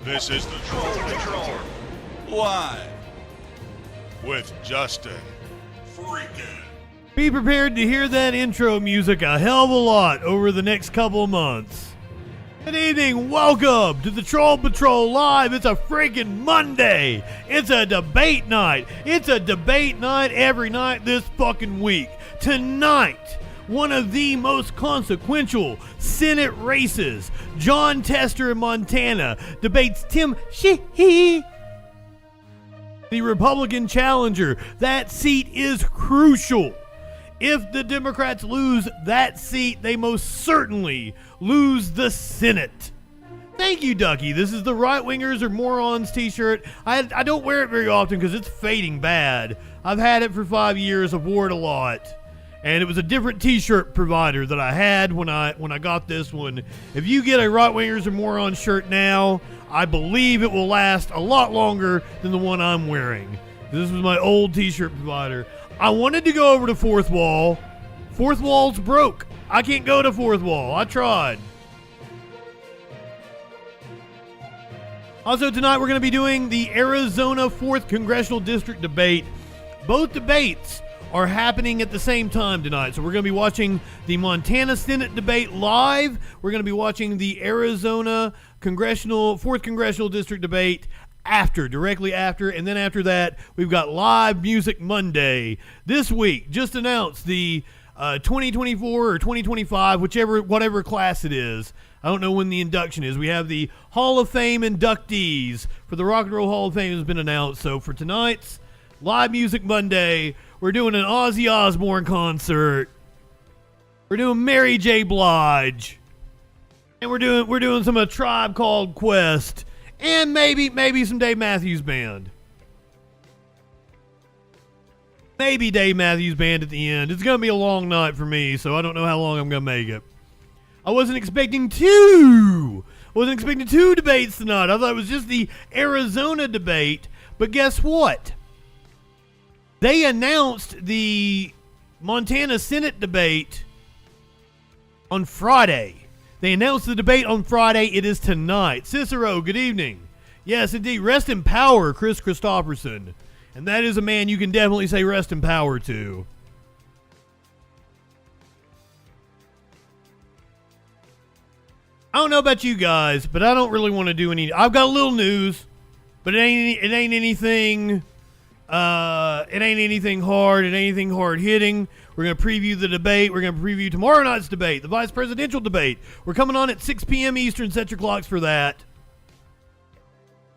This is the Troll Patrol, live with Justin Freakin. Be prepared to hear that intro music a hell of a lot over the next couple of months. Good evening, welcome to the Troll Patrol Live. It's a freaking Monday. It's a debate night. It's a debate night every night this fucking week. Tonight, one of the most consequential Senate races, Jon Tester in Montana debates Tim Sheehy, the Republican challenger. That seat is crucial. If the Democrats lose that seat, they most certainly lose the Senate. Thank you, Ducky. This is the Right Wingers or Morons t-shirt. I don't wear it very often because it's fading bad. I've had it for 5 years. I've worn it a lot. And it was a different t-shirt provider that I had when I got this one. If you get a Right Wingers or Morons shirt now, I believe it will last a lot longer than the one I'm wearing. This was my old t-shirt provider. I wanted to go over to Fourth Wall. Fourth Wall's broke. I can't go to Fourth Wall. I tried. Also tonight we're going to be doing the Arizona 4th Congressional District debate. Both debates are happening at the same time tonight. So we're going to be watching the Montana Senate debate live. We're going to be watching the Arizona 4th Congressional District debate directly after, and then after that, we've got Live Music Monday. This week, just announced the 2024 or 2025, whatever class it is. I don't know when the induction is. We have the Hall of Fame inductees for the Rock and Roll Hall of Fame has been announced. So for tonight's Live Music Monday, we're doing an Ozzy Osbourne concert. We're doing Mary J. Blige. And we're doing some of A Tribe Called Quest. And maybe some Dave Matthews Band. Maybe Dave Matthews Band at the end. It's going to be a long night for me, so I don't know how long I'm going to make it. I wasn't expecting two debates tonight. I thought it was just the Arizona debate. But guess what? They announced the Montana Senate debate on Friday. They announced the debate on Friday. It is tonight. Cicero, good evening. Yes, indeed. Rest in power, Chris Christopherson. And that is a man you can definitely say rest in power to. I don't know about you guys, but I don't really want to do any. I've got a little news, but it ain't anything. It ain't anything hard. It ain't anything hard hitting. We're going to preview the debate. We're going to preview tomorrow night's debate, the vice presidential debate. We're coming on at 6 p.m. Eastern. Set your clocks for that.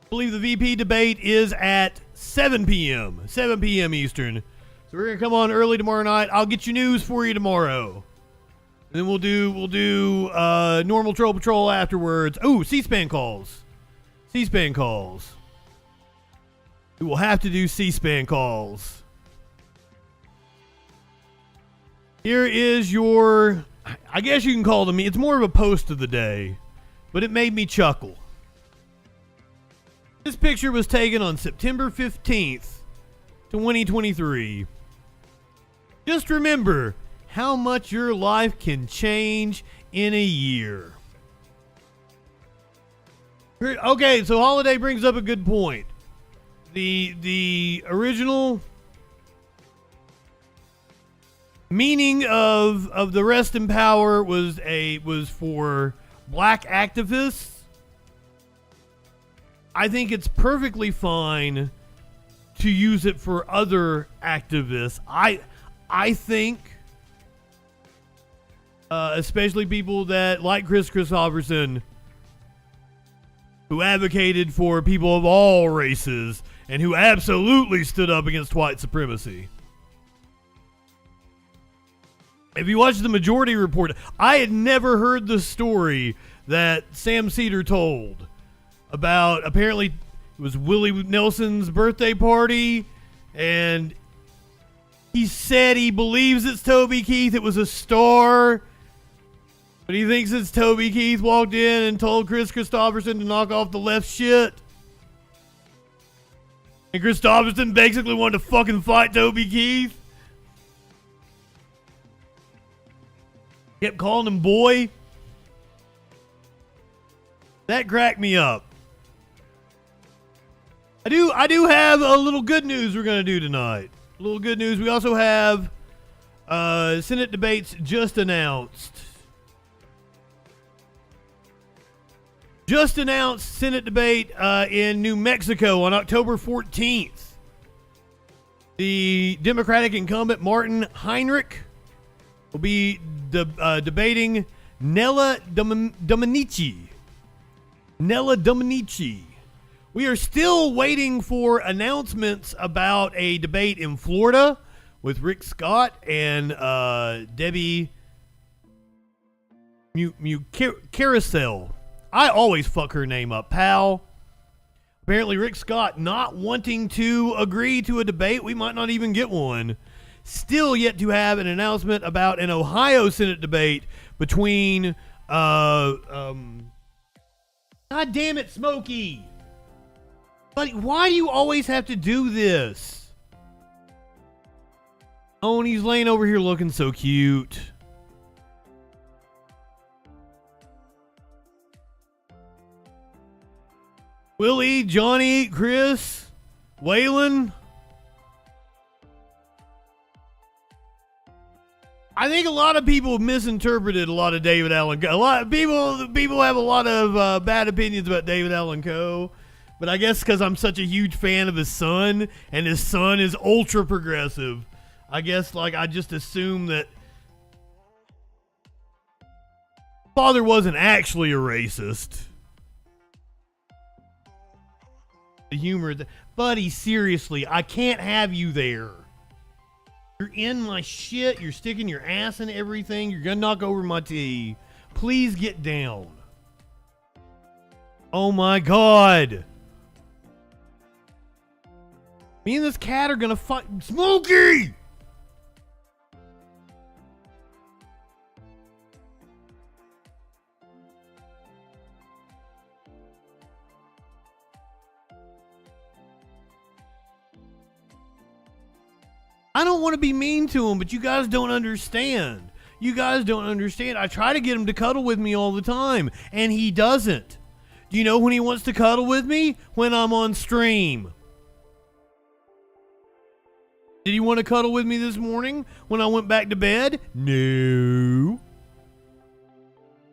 I believe the VP debate is at 7 p.m. 7 p.m. Eastern. So we're going to come on early tomorrow night. I'll get you news for you tomorrow. And then we'll do normal Troll Patrol afterwards. Oh, C-SPAN calls. C-SPAN calls. We will have to do C-SPAN calls. Here is your, I guess you can call them, it's more of a post of the day, but it made me chuckle. This picture was taken on September 15th, 2023. Just remember how much your life can change in a year. Okay, so Holiday brings up a good point. The original meaning of the rest in power was for black activists. I think it's perfectly fine to use it for other activists. I think especially people that like Chris Christopherson, who advocated for people of all races and who absolutely stood up against white supremacy. If you watch the Majority Report, I had never heard the story that Sam Cedar told about, apparently it was Willie Nelson's birthday party, and he said he believes it's Toby Keith. It was a star, but he thinks it's Toby Keith walked in and told Chris Christopherson to knock off the left shit. And Christopherson basically wanted to fucking fight Toby Keith. Kept calling him boy. That cracked me up. I do have a little good news we're going to do tonight. A little good news. We also have Senate debates just announced. Just announced Senate debate in New Mexico on October 14th. The Democratic incumbent Martin Heinrich will be debating Nella Dominici. Nella Dominici. We are still waiting for announcements about a debate in Florida with Rick Scott and Debbie Carousel. I always fuck her name up, pal. Apparently Rick Scott not wanting to agree to a debate. We might not even get one. Still yet to have an announcement about an Ohio Senate debate between God damn it, Smokey. Buddy, why do you always have to do this? Oh, and he's laying over here looking so cute. Willie, Johnny, Chris, Waylon. I think a lot of people misinterpreted a lot of David Allen Coe. A lot of people have a lot of bad opinions about David Allen Coe, but I guess because I'm such a huge fan of his son, and his son is ultra progressive, I guess I just assume that father wasn't actually a racist. The humor, buddy, seriously, I can't have you there. You're in my shit. You're sticking your ass in everything. You're gonna knock over my tea. Please get down. Oh my God. Me and this cat are gonna fight. Smokey! I don't want to be mean to him, but you guys don't understand. You guys don't understand. I try to get him to cuddle with me all the time, and he doesn't. Do you know when he wants to cuddle with me? When I'm on stream. Did he want to cuddle with me this morning when I went back to bed? No.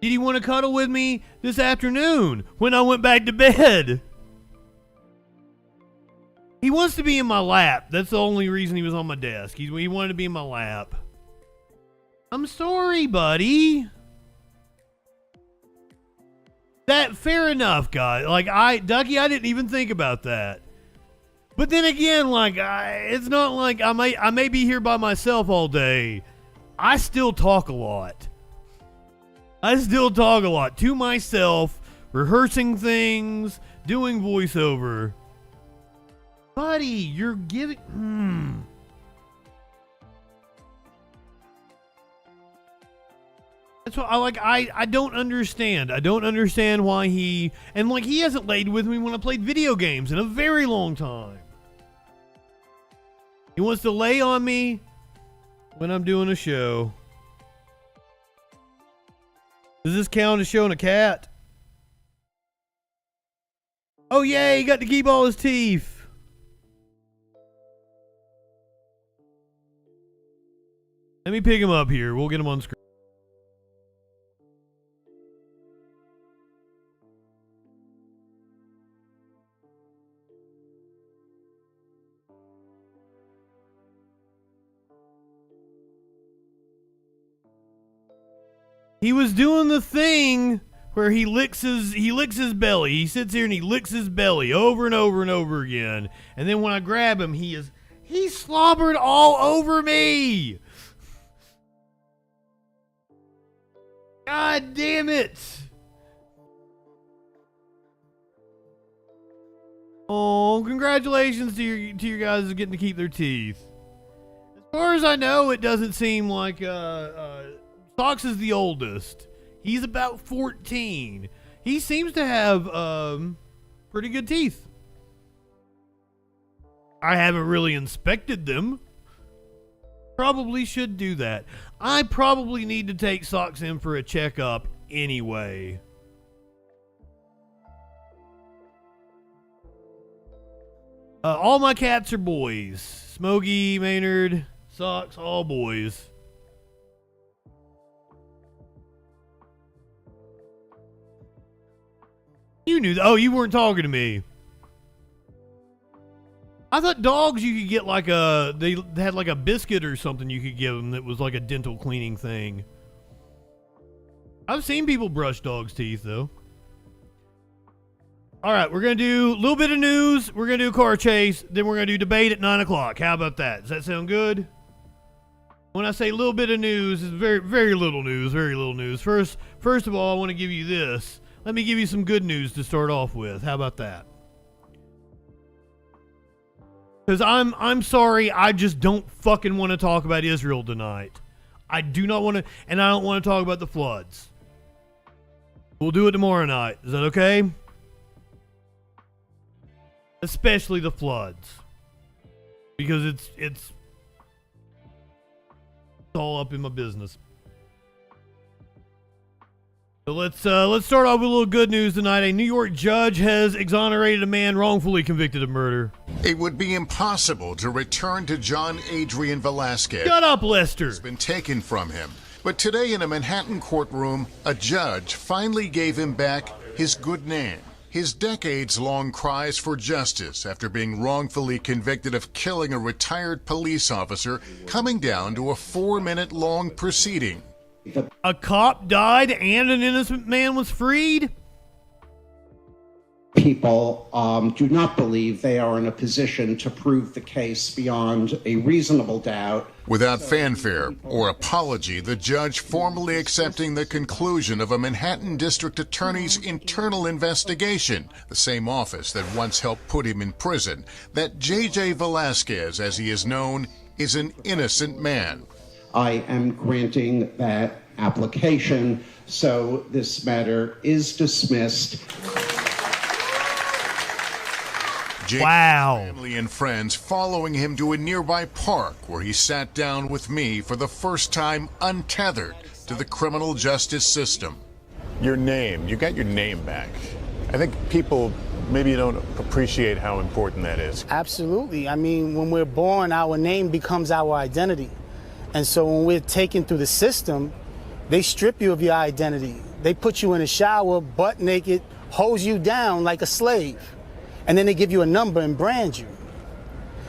Did he want to cuddle with me this afternoon when I went back to bed? He wants to be in my lap. That's the only reason he was on my desk. He wanted to be in my lap. I'm sorry, buddy. That fair enough, guy. Ducky, I didn't even think about that. But then again, it's not like I may be here by myself all day. I still talk a lot. I still talk a lot to myself, rehearsing things, doing voiceover. Buddy, you're giving... That's what I don't understand. I don't understand why he... And he hasn't laid with me when I played video games in a very long time. He wants to lay on me when I'm doing a show. Does this count as showing a cat? Oh yay, he got to keep all his teeth. Let me pick him up here. We'll get him on screen. He was doing the thing where he licks his belly. He sits here and he licks his belly over and over and over again. And then when I grab him, he slobbered all over me. God damn it. Oh, congratulations to your guys getting to keep their teeth. As far as I know, it doesn't seem like Socks is the oldest. He's about 14. He seems to have pretty good teeth. I haven't really inspected them. Probably should do that. I probably need to take Socks in for a checkup anyway. All my cats are boys. Smokey, Maynard, Socks, all boys. You knew that. Oh, you weren't talking to me. I thought dogs you could get like they had like a biscuit or something you could give them that was like a dental cleaning thing. I've seen people brush dogs' teeth though. All right, we're going to do a little bit of news. We're going to do a car chase. Then we're going to do debate at 9 o'clock. How about that? Does that sound good? When I say a little bit of news, it's very, very little news. Very little news. First of all, I want to give you this. Let me give you some good news to start off with. How about that? Because I'm sorry, I just don't fucking want to talk about Israel tonight. I do not want to, and I don't want to talk about the floods. We'll do it tomorrow night. Is that okay? Especially the floods, because it's all up in my business. So let's start off with a little good news tonight. A New York judge has exonerated a man wrongfully convicted of murder. It would be impossible to return to John Adrian Velasquez. Shut up, Lester. It's been taken from him. But today in a Manhattan courtroom, a judge finally gave him back his good name. His decades-long cries for justice after being wrongfully convicted of killing a retired police officer coming down to a 4-minute-long proceeding. A cop died and an innocent man was freed? People do not believe they are in a position to prove the case beyond a reasonable doubt. Without fanfare or apology, the judge formally accepting the conclusion of a Manhattan district attorney's internal investigation, the same office that once helped put him in prison, that J.J. Velasquez, as he is known, is an innocent man. I am granting that application, so this matter is dismissed. Wow. Family and friends following him to a nearby park where he sat down with me for the first time untethered to the criminal justice system. Your name, you got your name back. I think people maybe don't appreciate how important that is. Absolutely. I mean, when we're born, our name becomes our identity. And so when we're taken through the system, they strip you of your identity. They put you in a shower, butt naked, hose you down like a slave. And then they give you a number and brand you.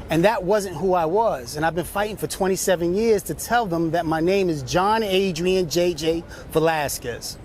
And that wasn't who I was. And I've been fighting for 27 years to tell them that my name is John Adrian J.J. Velasquez.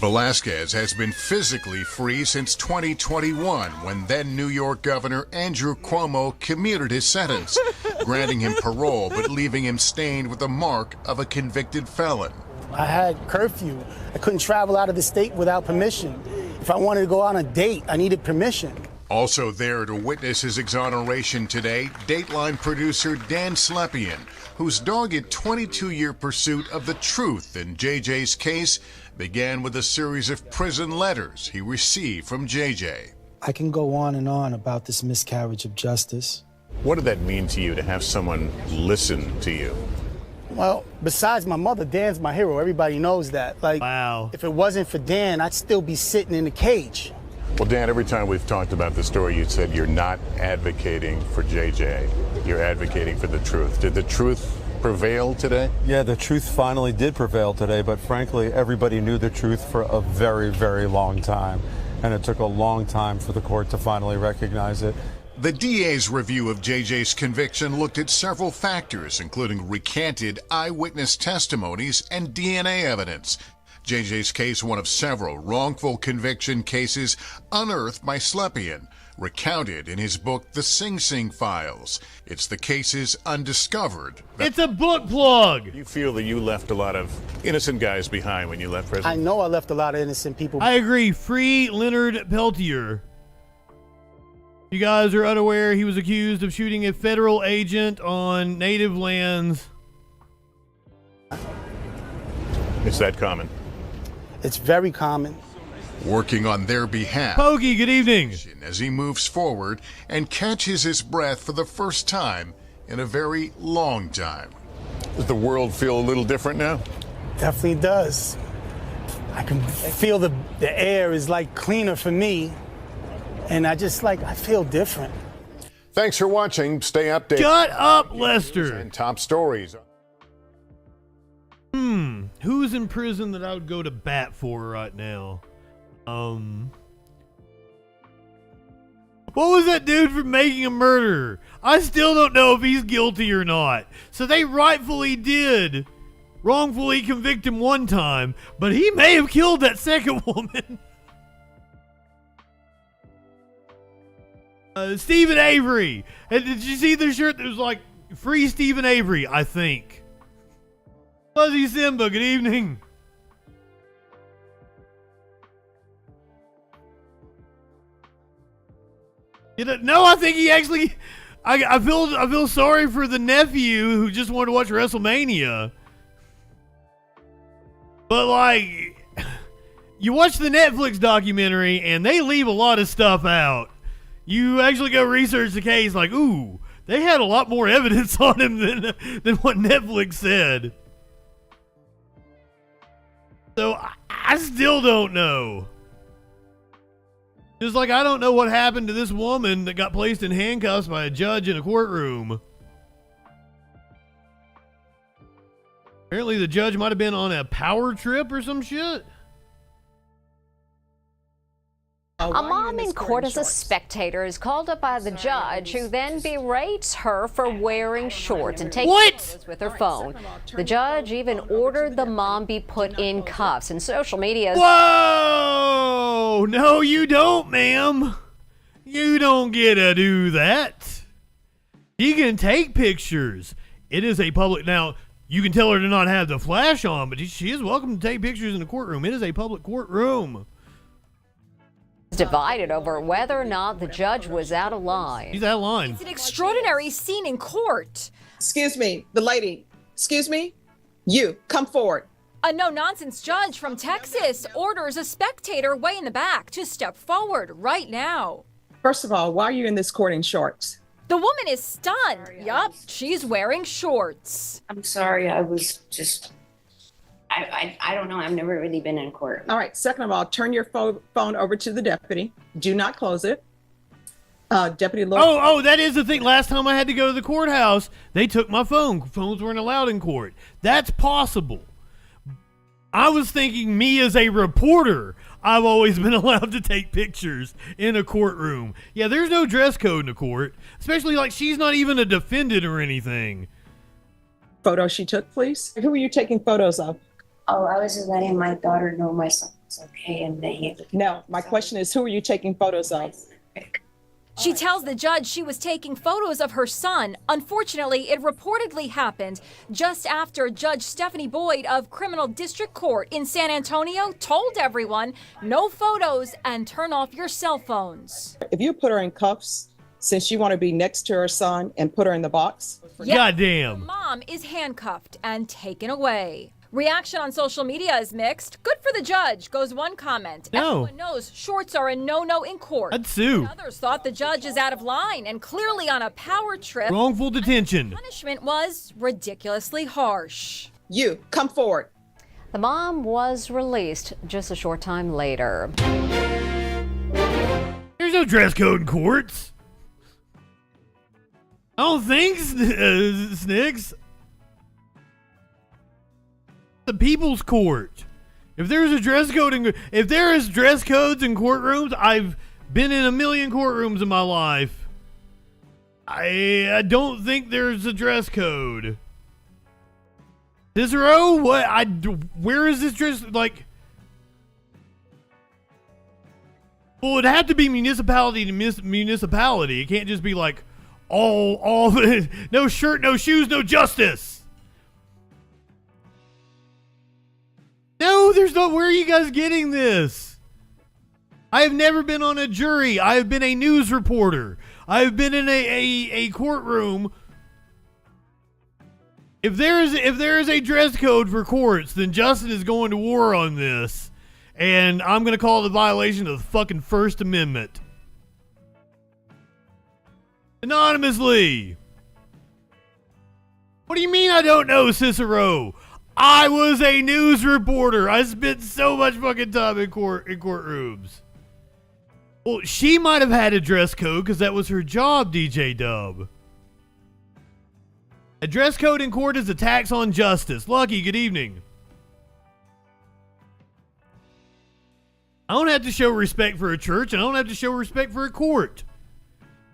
Velasquez has been physically free since 2021, when then New York Governor Andrew Cuomo commuted his sentence, granting him parole but leaving him stained with the mark of a convicted felon. I had curfew. I couldn't travel out of the state without permission. If I wanted to go on a date, I needed permission. Also there to witness his exoneration today, Dateline producer Dan Slepian, whose dogged 22-year pursuit of the truth in JJ's case began with a series of prison letters he received from JJ. I can go on and on about this miscarriage of justice. What did that mean to you to have someone listen to you? Well, besides my mother, Dan's my hero. Everybody knows that. Like, Wow. If it wasn't for Dan, I'd still be sitting in a cage. Well, Dan, every time we've talked about the story, you said you're not advocating for JJ. You're advocating for the truth. Did the truth prevail today? Yeah, the truth finally did prevail today, but frankly, everybody knew the truth for a very, very long time. And it took a long time for the court to finally recognize it. The DA's review of JJ's conviction looked at several factors, including recanted eyewitness testimonies and DNA evidence. JJ's case, one of several wrongful conviction cases unearthed by Slepian, recounted in his book, The Sing Sing Files. It's the cases undiscovered. It's a book plug. You feel that you left a lot of innocent guys behind when you left prison? I know I left a lot of innocent people. I agree. Free Leonard Peltier. You guys are unaware, he was accused of shooting a federal agent on native lands. Is that common? It's very common. Working on their behalf. Pokey, good evening. As he moves forward and catches his breath for the first time in a very long time. Does the world feel a little different now? Definitely does. I can feel the air is like cleaner for me. And I feel different. Thanks for watching. Stay updated. Shut up, Lester. And top stories. Who's in prison that I would go to bat for right now? What was that dude for making a murderer? I still don't know if he's guilty or not. So they rightfully did wrongfully convict him one time, but he may have killed that second woman. Stephen Avery. And did you see the shirt that was like, free Stephen Avery, I think. Fuzzy Simba, good evening. No, I think he actually. I feel sorry for the nephew who just wanted to watch WrestleMania. But like, you watch the Netflix documentary and they leave a lot of stuff out. You actually go research the case, like, ooh, they had a lot more evidence on him than what Netflix said. So I still don't know. Just like I don't know what happened to this woman that got placed in handcuffs by a judge in a courtroom. Apparently the judge might have been on a power trip or some shit. A mom in court as a spectator is called up by the judge, who then berates her for wearing shorts and taking photos with her phone. The judge even ordered the mom be put in cuffs, and social media. Whoa! No, you don't, ma'am. You don't get to do that. She can take pictures. It is a public. Now, you can tell her to not have the flash on, but she is welcome to take pictures in the courtroom. It is a public courtroom. Divided over whether or not the judge was out of line. He's out of line. It's an extraordinary scene in court. Excuse me, the lady. Excuse me? You, come forward. A no-nonsense judge from Texas orders a spectator way in the back to step forward right now. First of all, why are you in this court in shorts? The woman is stunned. Yup, she's wearing shorts. I'm sorry, I was just... I don't know. I've never really been in court. All right. Second of all, turn your phone over to the deputy. Do not close it. Deputy Lord. Oh, that is the thing. Last time I had to go to the courthouse, they took my phone. Phones weren't allowed in court. That's possible. I was thinking me as a reporter, I've always been allowed to take pictures in a courtroom. Yeah, there's no dress code in a court, especially like she's not even a defendant or anything. Photo she took, please. Who were you taking photos of? Oh, I was just letting my daughter know my son was okay, and they. No, my question is, who are you taking photos of? She tells the judge she was taking photos of her son. Unfortunately, it reportedly happened just after Judge Stephanie Boyd of Criminal District Court in San Antonio told everyone, no photos and turn off your cell phones. If you put her in cuffs, since you want to be next to her son, and put her in the box. Yes, goddamn. the mom is handcuffed and taken away. Reaction on social media is mixed. Good for the judge, goes one comment. No. Everyone knows shorts are a no-no in court. I'd sue. Others thought the judge is out of line and clearly on a power trip. Wrongful detention. The punishment was ridiculously harsh. You, come forward. The mom was released just a short time later. There's no dress code in courts. I don't think, Snicks. The people's court. If there's a dress code if there is dress codes in courtrooms, I've been in a million courtrooms in my life. I don't think there's a dress code. Cicero, what? Where is this dress? Like, well, it'd have to be municipality to municipality. It can't just be like all no shirt, no shoes, no justice. No, there's no. Where are you guys getting this? I have never been on a jury. I have been a news reporter. I have been in a courtroom. If there is a dress code for courts, then Justin is going to war on this, and I'm going to call it a violation of the fucking First Amendment. Anonymously. What do you mean I don't know, Cicero? I was a news reporter. I spent so much fucking time in courtrooms. Well, she might have had a dress code because that was her job, DJ Dub. A dress code in court is a tax on justice. Lucky, good evening. I don't have to show respect for a church, and I don't have to show respect for a court.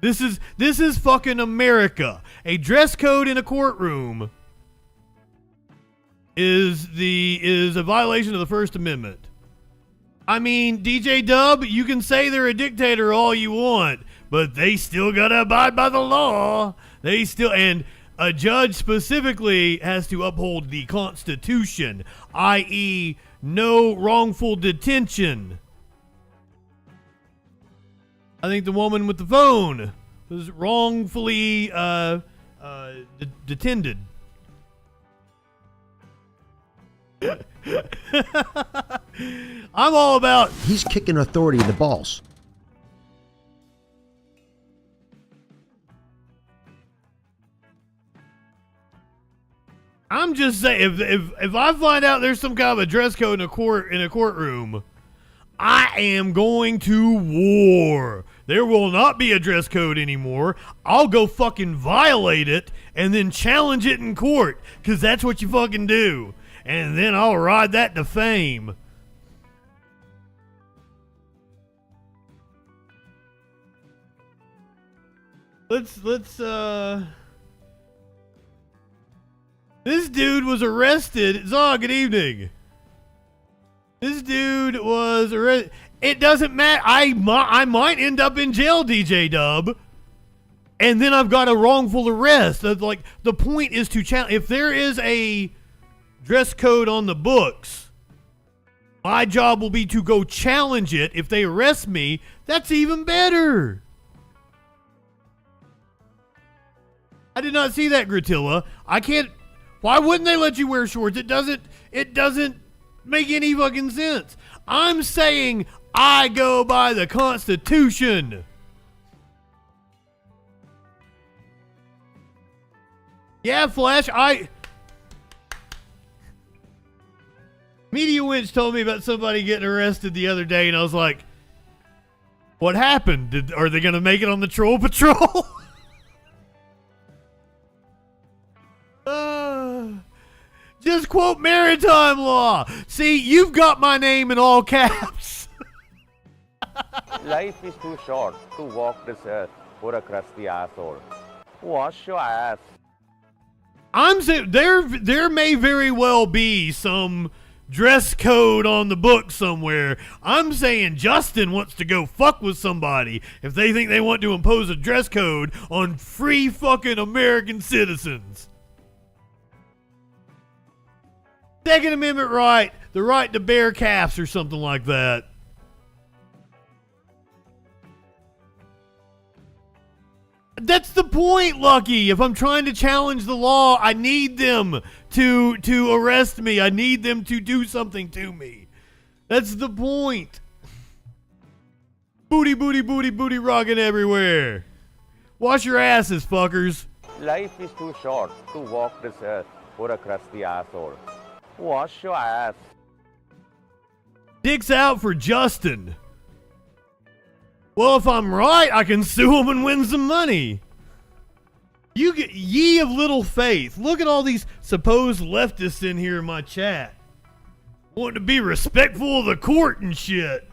This is fucking America. A dress code in a courtroom is a violation of the First Amendment. I mean, DJ Dub, you can say they're a dictator all you want, but they still gotta abide by the law. And a judge specifically has to uphold the Constitution, i.e., no wrongful detention. I think the woman with the phone was wrongfully detented. I'm all about... He's kicking authority in the balls. I'm just saying, if I find out there's some kind of a dress code in a courtroom, I am going to war. There will not be a dress code anymore. I'll go fucking violate it and then challenge it in court, because that's what you fucking do. And then I'll ride that to fame. Let's this dude was arrested. Zah, good evening. This dude was arrested. It doesn't matter. I might end up in jail, DJ Dub. And then I've got a wrongful arrest. Like, the point is to challenge. If there is a dress code on the books, my job will be to go challenge it. If they arrest me, that's even better. I did not see that, Gratilla. I can't. Why wouldn't they let you wear shorts? It doesn't make any fucking sense. I'm saying I go by the Constitution. Yeah, Flash, Media Winch told me about somebody getting arrested the other day, and I was like, what happened? Are they going to make it on the Troll Patrol? Just quote maritime law. See, you've got my name in all caps. Life is too short to walk this earth for a crusty asshole. Wash your ass. I'm saying there may very well be some dress code on the book somewhere. I'm saying Justin wants to go fuck with somebody if they think they want to impose a dress code on free fucking American citizens. Second Amendment right, the right to bear calves or something like that. That's the point, Lucky. If I'm trying to challenge the law, I need them to arrest me. I need them to do something to me. That's the point. Booty, booty, booty, booty rocking everywhere. Wash your asses, fuckers. Life is too short to walk this earth for a crusty asshole. Wash your ass. Dicks out for Justin. Well, if I'm right, I can sue him and win some money. You get ye of little faith. Look at all these supposed leftists in here in my chat. Wanting to be respectful of the court and shit.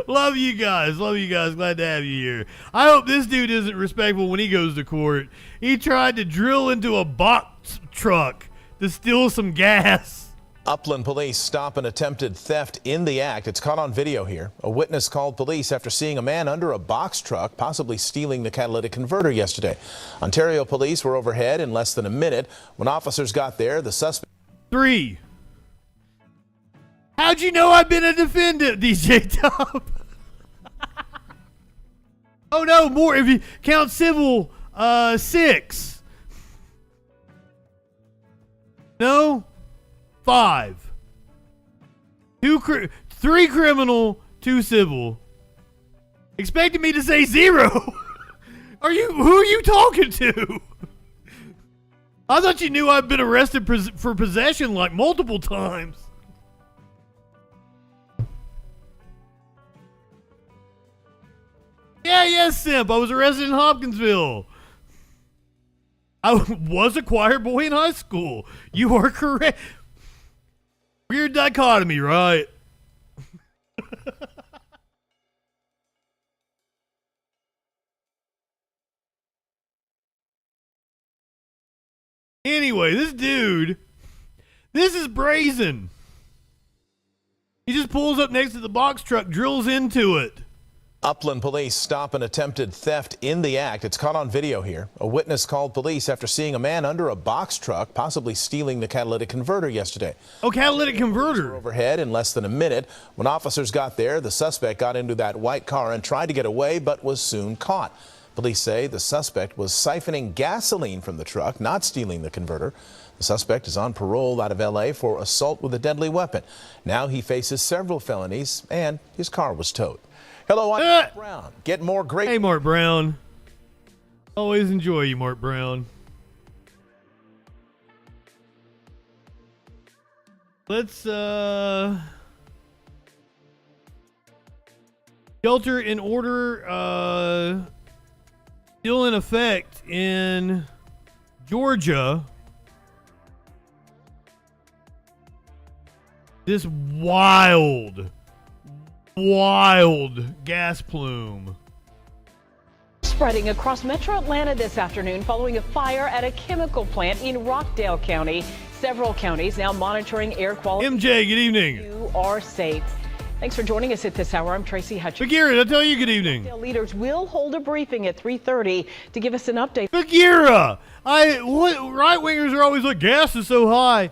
Love you guys. Love you guys. Glad to have you here. I hope this dude isn't respectful when he goes to court. He tried to drill into a box truck to steal some gas. Upland police stop an attempted theft in the act. It's caught on video here. A witness called police after seeing a man under a box truck, possibly stealing the catalytic converter yesterday. Ontario police were overhead in less than a minute. When officers got there, the suspect... 3. How'd you know I've been a defendant, DJ Top? Oh no, more if you count civil, 6. No? 5. 3 criminal, 2 civil. Expected me to say 0. Who are you talking to? I thought you knew I've been arrested for possession like multiple times. Yes, Simp. I was arrested in Hopkinsville. I was a choir boy in high school. You are correct. Weird dichotomy, right? Anyway, this dude, this is brazen. He just pulls up next to the box truck, drills into it. Upland police stop an attempted theft in the act. It's caught on video here. A witness called police after seeing a man under a box truck, possibly stealing the catalytic converter yesterday. Oh, catalytic converter. Overhead in less than a minute. When officers got there, the suspect got into that white car and tried to get away, but was soon caught. Police say the suspect was siphoning gasoline from the truck, not stealing the converter. The suspect is on parole out of L.A. for assault with a deadly weapon. Now he faces several felonies, and his car was towed. Hello, I'm Mark Brown. Get more great... Hey, Mark Brown. Always enjoy you, Mark Brown. Let's, shelter in order, still in effect in Georgia. This wild gas plume spreading across metro Atlanta this afternoon following a fire at a chemical plant in Rockdale County. Several counties now monitoring air quality. MJ, good evening. You are safe. Thanks for joining us at this hour. I'm Tracy Hutchins. Bagheera, I'll tell you good evening. Leaders will hold a briefing at 3:30 to give us an update. Bagheera, right-wingers are always like, gas is so high.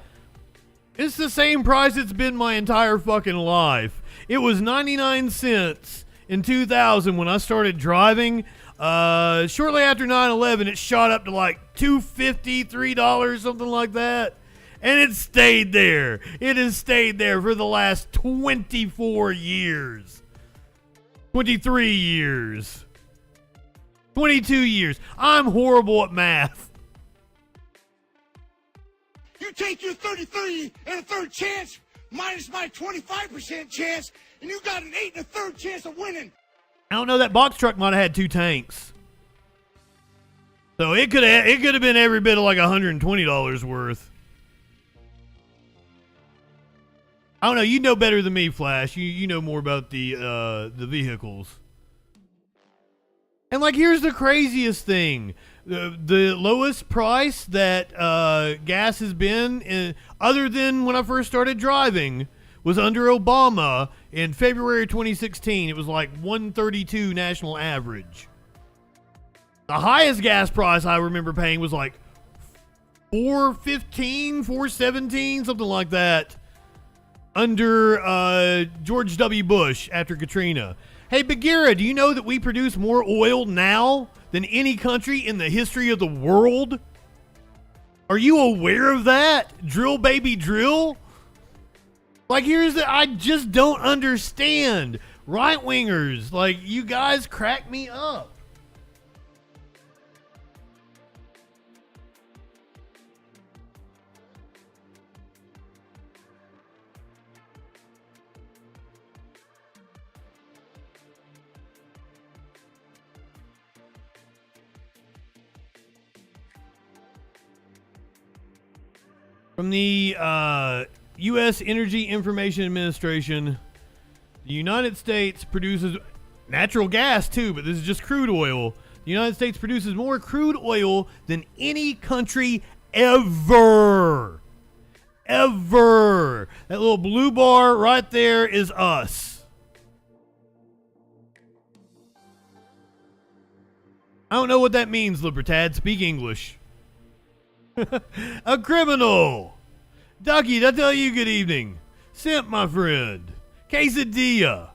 It's the same price it's been my entire fucking life. It was 99 cents in 2000 when I started driving. Shortly after 9/11, it shot up to like $2.50, $3, something like that. And it stayed there. It has stayed there for the last 24 years. 23 years. 22 years. I'm horrible at math. You take your 33 and a third chance minus my 25% chance, and you got an 8 and a third chance of winning. I don't know, that box truck might have had 2 tanks. So it could have been every bit of like $120 worth. I don't know, you know better than me, Flash. You know more about the vehicles. And like, here's the craziest thing. The lowest price that gas has been, other than when I first started driving, was under Obama in February 2016. It was like $1.32 national average. The highest gas price I remember paying was like $4.15, $4.17, something like that, under George W. Bush after Katrina. Hey, Bagheera, do you know that we produce more oil now than any country in the history of the world? Are you aware of that? Drill, baby, drill? Like, I just don't understand. Right-wingers, like, you guys crack me up. From the U.S. Energy Information Administration, the United States produces natural gas too, but this is just crude oil. The United States produces more crude oil than any country ever. Ever. That little blue bar right there is us. I don't know what that means, Libertad. Speak English. A criminal. Ducky, did I tell you good evening? Simp, my friend. Quesadilla.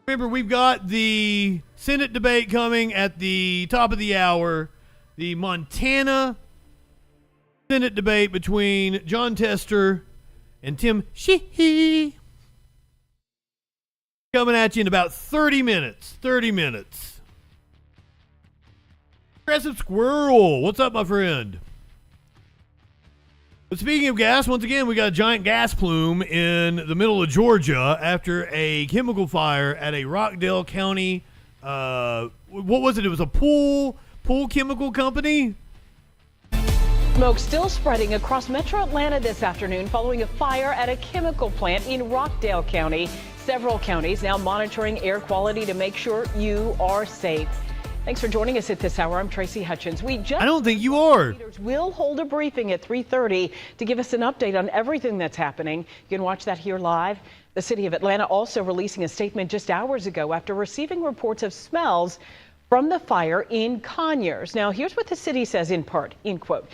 Remember, we've got the Senate debate coming at the top of the hour. The Montana Senate debate between John Tester and Tim Sheehy. Coming at you in about 30 minutes. 30 minutes. Aggressive Squirrel. What's up, my friend? But speaking of gas, once again, we got a giant gas plume in the middle of Georgia after a chemical fire at a Rockdale County what was it? It was a pool chemical company. Smoke still spreading across metro Atlanta this afternoon following a fire at a chemical plant in Rockdale County. Several counties now monitoring air quality to make sure you are safe. Thanks for joining us at this hour. I'm Tracy Hutchins. I don't think you are. We'll hold a briefing at 3:30 to give us an update on everything that's happening. You can watch that here live. The city of Atlanta also releasing a statement just hours ago after receiving reports of smells from the fire in Conyers. Now, here's what the city says in part, in quote.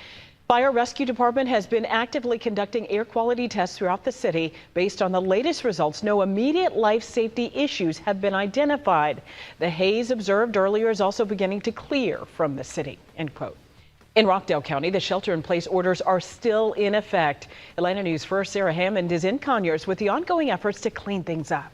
Fire Rescue Department has been actively conducting air quality tests throughout the city. Based on the latest results, no immediate life safety issues have been identified. The haze observed earlier is also beginning to clear from the city, end quote. In Rockdale County, the shelter-in-place orders are still in effect. Atlanta News First Sarah Hammond is in Conyers with the ongoing efforts to clean things up.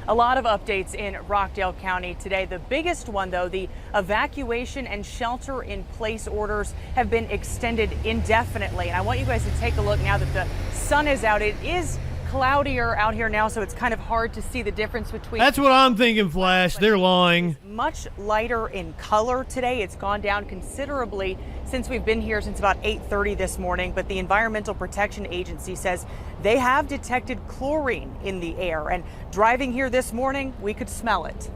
A lot of updates in Rockdale County today. The biggest one, though, the evacuation and shelter-in-place orders have been extended indefinitely. And I want you guys to take a look now that the sun is out. It is cloudier out here now, so it's kind of hard to see the difference between. That's what I'm thinking, Flash. They're lying. Much lighter in color today. It's gone down considerably since we've been here since about 8:30 this morning. But the Environmental Protection Agency says they have detected chlorine in the air. And driving here this morning, we could smell it.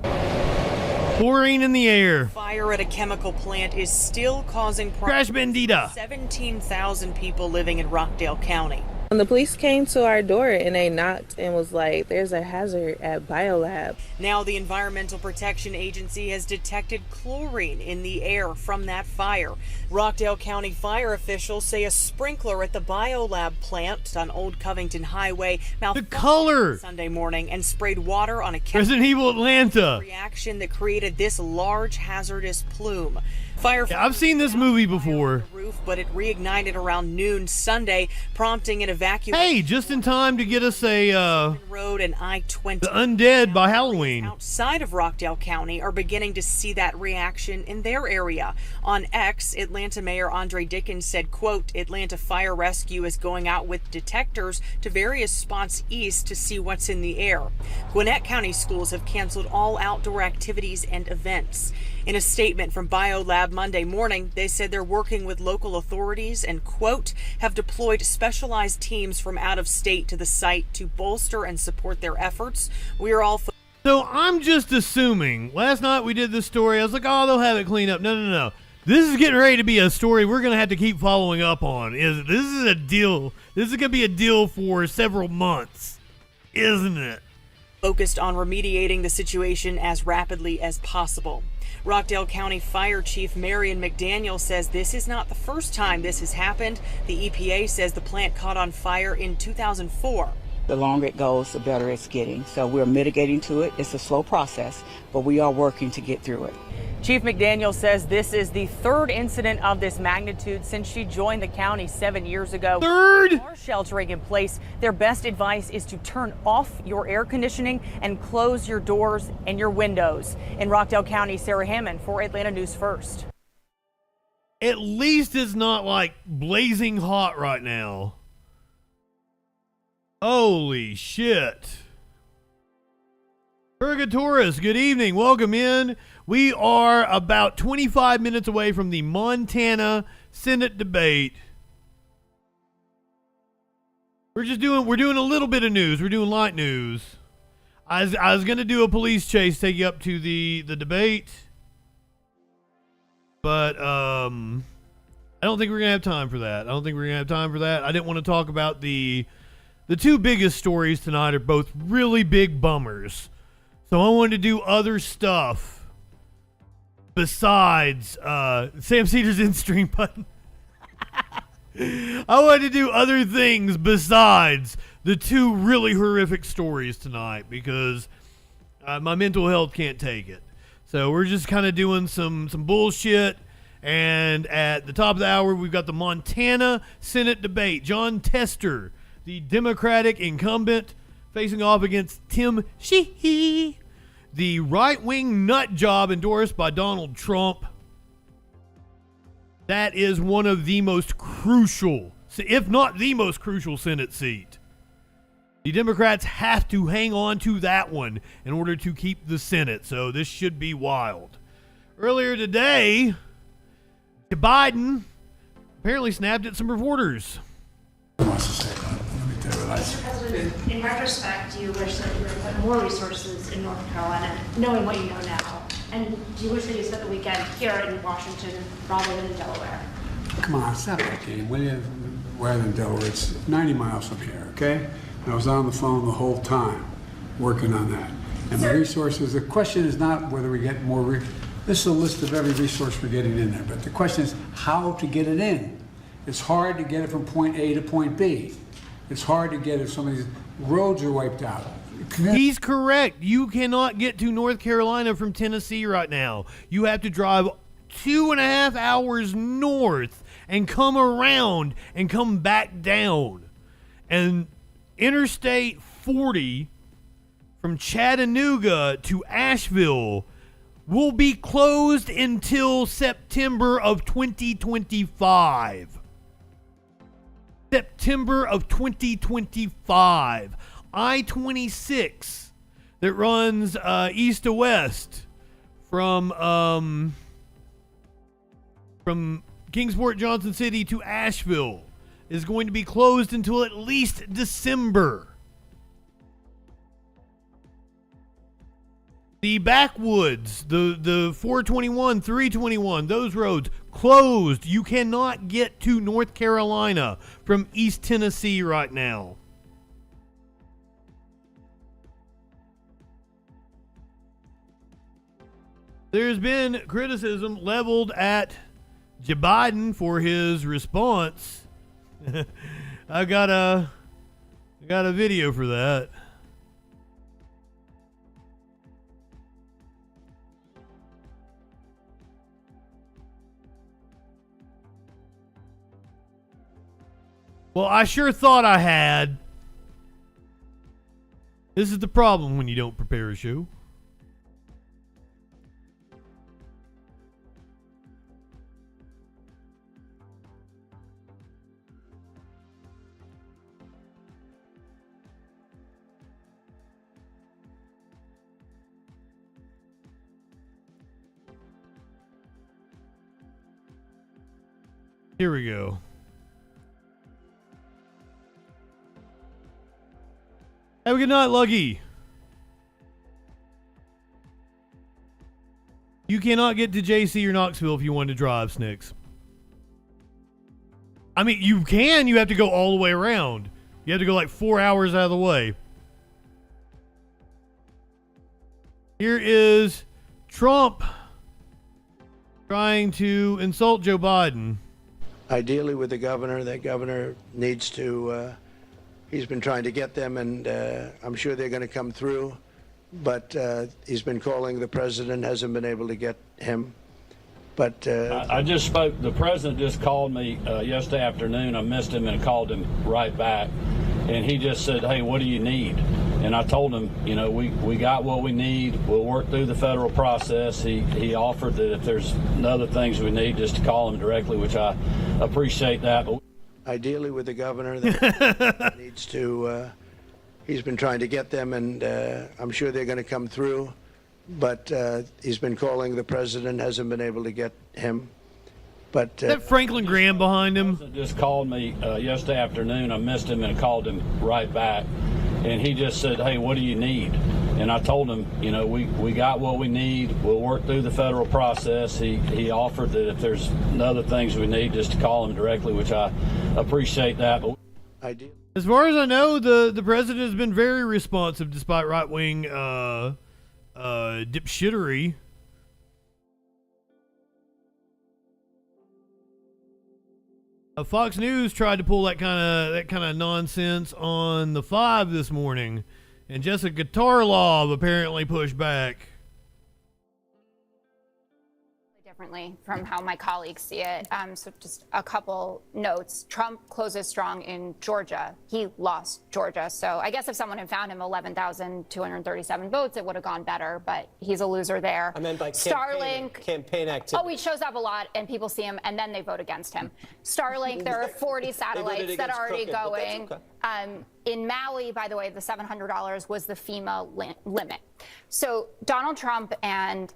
Chlorine in the air. Fire at a chemical plant is still causing Crash Bandita. 17,000 people living in Rockdale County. When the police came to our door and they knocked and was like, there's a hazard at BioLab. Now the Environmental Protection Agency has detected chlorine in the air from that fire. Rockdale County fire officials say a sprinkler at the BioLab plant on Old Covington Highway malfunctioned Sunday morning and sprayed water on a Resident Evil Atlanta reaction that created this large hazardous plume. Yeah, I've seen this movie before. Roof, but it reignited around noon Sunday, prompting an evacuation. Hey, just in time to get us a road and I-20. The Undead by Halloween. Outside of Rockdale County are beginning to see that reaction in their area. On X, Atlanta Mayor Andre Dickens said, quote, Atlanta Fire Rescue is going out with detectors to various spots east to see what's in the air. Gwinnett County schools have canceled all outdoor activities and events. In a statement from BioLab Monday morning, they said they're working with local authorities and, quote, have deployed specialized teams from out of state to the site to bolster and support their efforts. We are all. So I'm just assuming. Last night we did this story. I was like, oh, they'll have it cleaned up. No. This is getting ready to be a story we're going to have to keep following up on. This is a deal. This is going to be a deal for several months, isn't it? Focused on remediating the situation as rapidly as possible. Rockdale County Fire Chief Marion McDaniel says this is not the first time this has happened. The EPA says the plant caught on fire in 2004. The longer it goes, the better it's getting. So we're mitigating to it. It's a slow process, but we are working to get through it. Chief McDaniel says this is the third incident of this magnitude since she joined the county 7 years ago. Third? Are sheltering in place. Their best advice is to turn off your air conditioning and close your doors and your windows. In Rockdale County, Sarah Hammond for Atlanta News First. At least it's not like blazing hot right now. Holy shit. Purgatorus, good evening. Welcome in. We are about 25 minutes away from the Montana Senate debate. We're doing a little bit of news. We're doing light news. I was going to do a police chase, take you up to the debate. But I don't think we're going to have time for that. I didn't want to talk about the two biggest stories tonight are both really big bummers. So I wanted to do other stuff besides Sam Cedars in stream button. I wanted to do other things besides the two really horrific stories tonight because my mental health can't take it. So we're just kind of doing some bullshit. And at the top of the hour, we've got the Montana Senate debate. John Tester, the Democratic incumbent, facing off against Tim Sheehy, the right-wing nut job endorsed by Donald Trump. That is one of the most crucial, if not the most crucial Senate seat. The Democrats have to hang on to that one in order to keep the Senate, so this should be wild. Earlier today, Biden apparently snapped at some reporters. Mr. President, in retrospect, do you wish that you had put more resources in North Carolina, knowing what you know now? And do you wish that you spent the weekend here in Washington rather than in Delaware? Come on, stop that game, will you? Rather than Delaware, it's 90 miles from here, okay? I was on the phone the whole time working on that. And the resources, the question is not whether we get more, this is a list of every resource we're getting in there, but the question is how to get it in. It's hard to get it from point A to point B. It's hard to get it if some of these roads are wiped out. He's correct. You cannot get to North Carolina from Tennessee right now. You have to drive 2.5 hours north and come around and come back down. And Interstate 40 from Chattanooga to Asheville will be closed until September of 2025. September of 2025. I-26 that runs east to west from Kingsport, Johnson City to Asheville is going to be closed until at least December. The backwoods, the 421, 321, those roads closed. You cannot get to North Carolina from East Tennessee right now. There's been criticism leveled at Joe Biden for his response. I got a video for that. Well, I sure thought I had. This is the problem when you don't prepare a show. Here we go. Have a good night, Lucky. You cannot get to JC or Knoxville if you want to drive, Snicks. I mean, you can. You have to go all the way around. You have to go like 4 hours out of the way. Here is Trump trying to insult Joe Biden. Ideally with the governor, that governor needs to, he's been trying to get them, and I'm sure they're going to come through, but he's been calling the president, hasn't been able to get him. But I just spoke, the president just called me yesterday afternoon. I missed him and called him right back. And he just said, hey, what do you need? And I told him, you know, we got what we need. We'll work through the federal process. He offered that if there's other things we need, just to call him directly, which I appreciate that. But ideally with the governor, that needs to, he's been trying to get them, and I'm sure they're going to come through. But he's been calling the president, hasn't been able to get him. But is that Franklin Graham behind him? Just called me yesterday afternoon. I missed him and called him right back. And he just said, hey, what do you need? And I told him, you know, we got what we need. We'll work through the federal process. He offered that if there's other things we need, just to call him directly, which I appreciate that. But as far as I know, the president has been very responsive despite right-wing dipshittery. Fox News tried to pull that kind of nonsense on the 5 this morning, and Jessica Tarlov apparently pushed back. from how my colleagues see it. So just a couple notes. Trump closes strong in Georgia. He lost Georgia. So I guess if someone had found him 11,237 votes, it would have gone better, but he's a loser there. I meant by campaign activity. Oh, he shows up a lot and people see him and then they vote against him. Starlink, there are 40 satellites that are already going. In Maui, by the way, the $700 was the FEMA limit. So Donald Trump and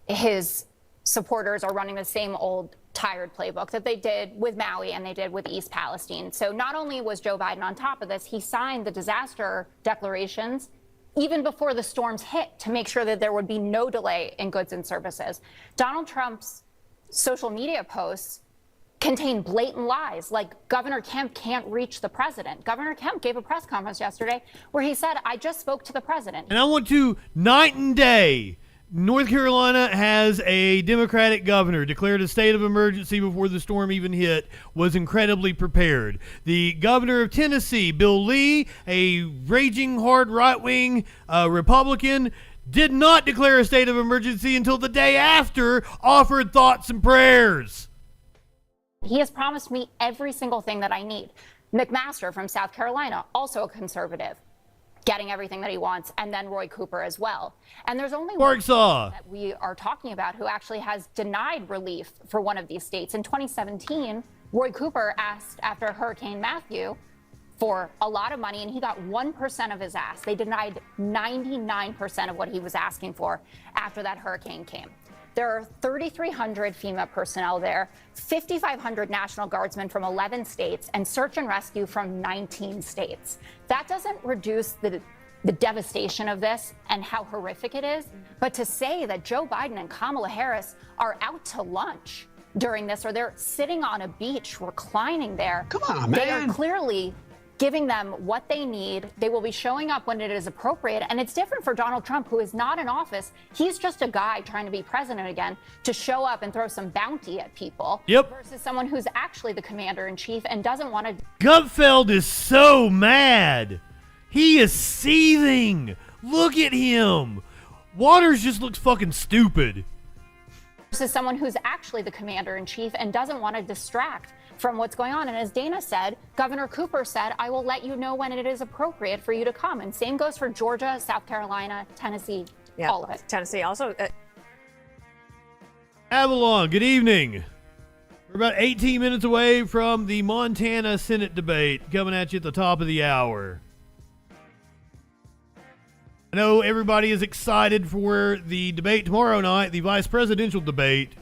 his supporters are running the same old tired playbook that they did with Maui and they did with East Palestine. So not only was Joe Biden on top of this, he signed the disaster declarations even before the storms hit to make sure that there would be no delay in goods and services. Donald Trump's social media posts contain blatant lies, like Governor Kemp can't reach the president. Governor Kemp gave a press conference yesterday where he said, I just spoke to the president. And I want to, night and day, North Carolina has a Democratic governor, declared a state of emergency before the storm even hit, was incredibly prepared. The governor of Tennessee, Bill Lee, a raging hard right-wing Republican, did not declare a state of emergency until the day after, offered thoughts and prayers. He has promised me every single thing that I need. McMaster from South Carolina, also a conservative, getting everything that he wants, and then Roy Cooper as well. And there's only one that we are talking about who actually has denied relief for one of these states. In 2017, Roy Cooper asked after Hurricane Matthew for a lot of money, and he got 1% of his ask. They denied 99% of what he was asking for after that hurricane came. There are 3,300 FEMA personnel there, 5,500 National Guardsmen from 11 states, and search and rescue from 19 states. That doesn't reduce the devastation of this and how horrific it is, but to say that Joe Biden and Kamala Harris are out to lunch during this, or they're sitting on a beach reclining there. Come on, man. They are clearly giving them what they need. They will be showing up when it is appropriate. And it's different for Donald Trump, who is not in office. He's just a guy trying to be president again, to show up and throw some bounty at people. Yep. Versus someone who's actually the commander in chief and doesn't want to. Gutfeld is so mad. He is seething. Look at him. Waters just looks fucking stupid. Versus someone who's actually the commander in chief and doesn't want to distract from what's going on. And as Dana said, Governor Cooper said, I will let you know when it is appropriate for you to come. And same goes for Georgia, South Carolina, Tennessee, all of it. Tennessee also. Avalon, good evening. We're about 18 minutes away from the Montana Senate debate coming at you at the top of the hour. I know everybody is excited for the debate tomorrow night, the vice presidential debate.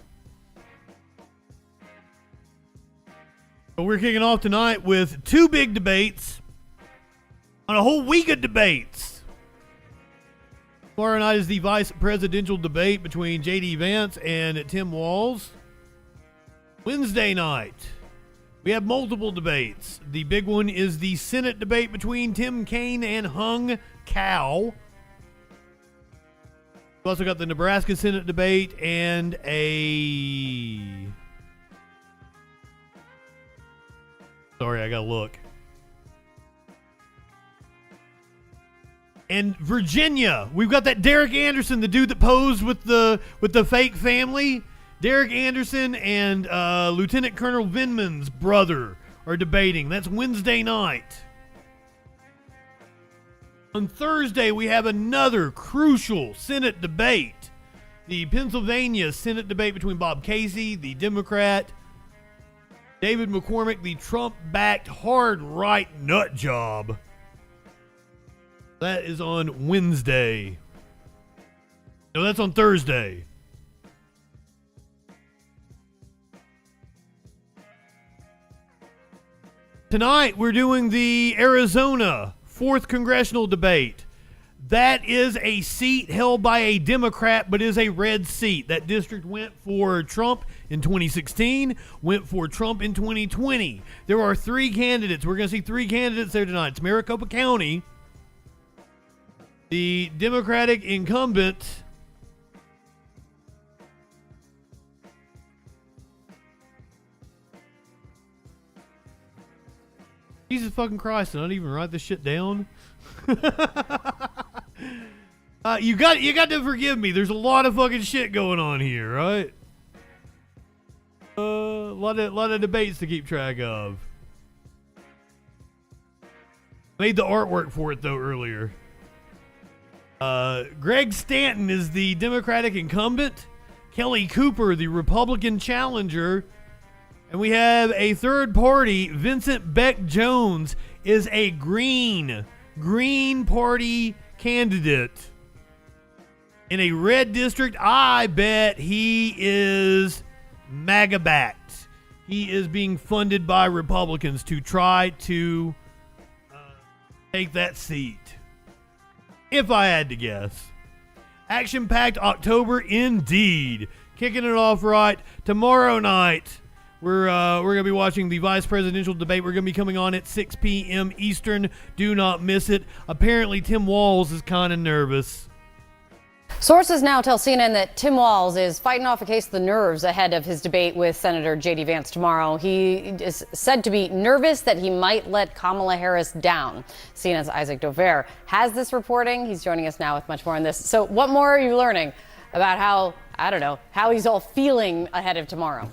But we're kicking off tonight with two big debates on a whole week of debates. Tomorrow night is the vice presidential debate between J.D. Vance and Tim Walz. Wednesday night, we have multiple debates. The big one is the Senate debate between Tim Kaine and Hung Cao. We've also got the Nebraska Senate debate and a... Sorry, I gotta look. And Virginia, we've got that Derek Anderson, the dude that posed with the fake family. Derek Anderson and Lieutenant Colonel Vindman's brother are debating. That's Wednesday night. On Thursday, we have another crucial Senate debate. The Pennsylvania Senate debate between Bob Casey, the Democrat, David McCormick, the Trump-backed hard right nut job. That is on Wednesday. No, that's on Thursday. Tonight, we're doing the Arizona 4th Congressional debate. That is a seat held by a Democrat, but is a red seat. That district went for Trump in 2016, went for Trump in 2020. There are three candidates. We're going to see three candidates there tonight. It's Maricopa County. The Democratic incumbent, Jesus fucking Christ, did I not even write this shit down? You got to forgive me. There's a lot of fucking shit going on here, right? lot of debates to keep track of. Made the artwork for it though earlier. Greg Stanton is the Democratic incumbent. Kelly Cooper, the Republican challenger. And we have a third party. Vincent Beck Jones is a Green Party candidate. In a red district, I bet he is MAGA-backed. He is being funded by Republicans to try to take that seat. If I had to guess. Action-packed October indeed. Kicking it off right. Tomorrow night, we're going to be watching the vice presidential debate. We're going to be coming on at 6 p.m. Eastern. Do not miss it. Apparently, Tim Walz is kind of nervous. Sources now tell CNN that Tim Walz is fighting off a case of the nerves ahead of his debate with Senator J.D. Vance tomorrow. He is said to be nervous that he might let Kamala Harris down. CNN's Isaac Dover has this reporting. He's joining us now with much more on this. So what more are you learning about how he's all feeling ahead of tomorrow?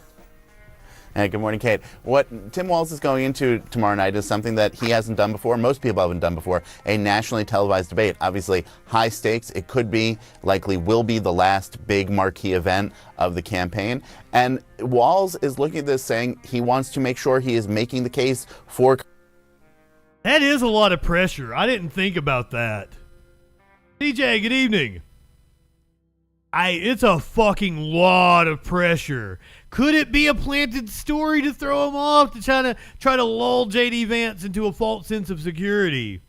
Hey, good morning, Kate. What Tim Walz is going into tomorrow night is something that he hasn't done before, most people haven't done before, a nationally televised debate. Obviously, high stakes. It could be, likely will be, the last big marquee event of the campaign. And Walz is looking at this saying he wants to make sure he is making the case for... That is a lot of pressure. I didn't think about that. DJ, good evening. It's a fucking lot of pressure. Could it be a planted story to throw him off, to try to lull J.D. Vance into a false sense of security?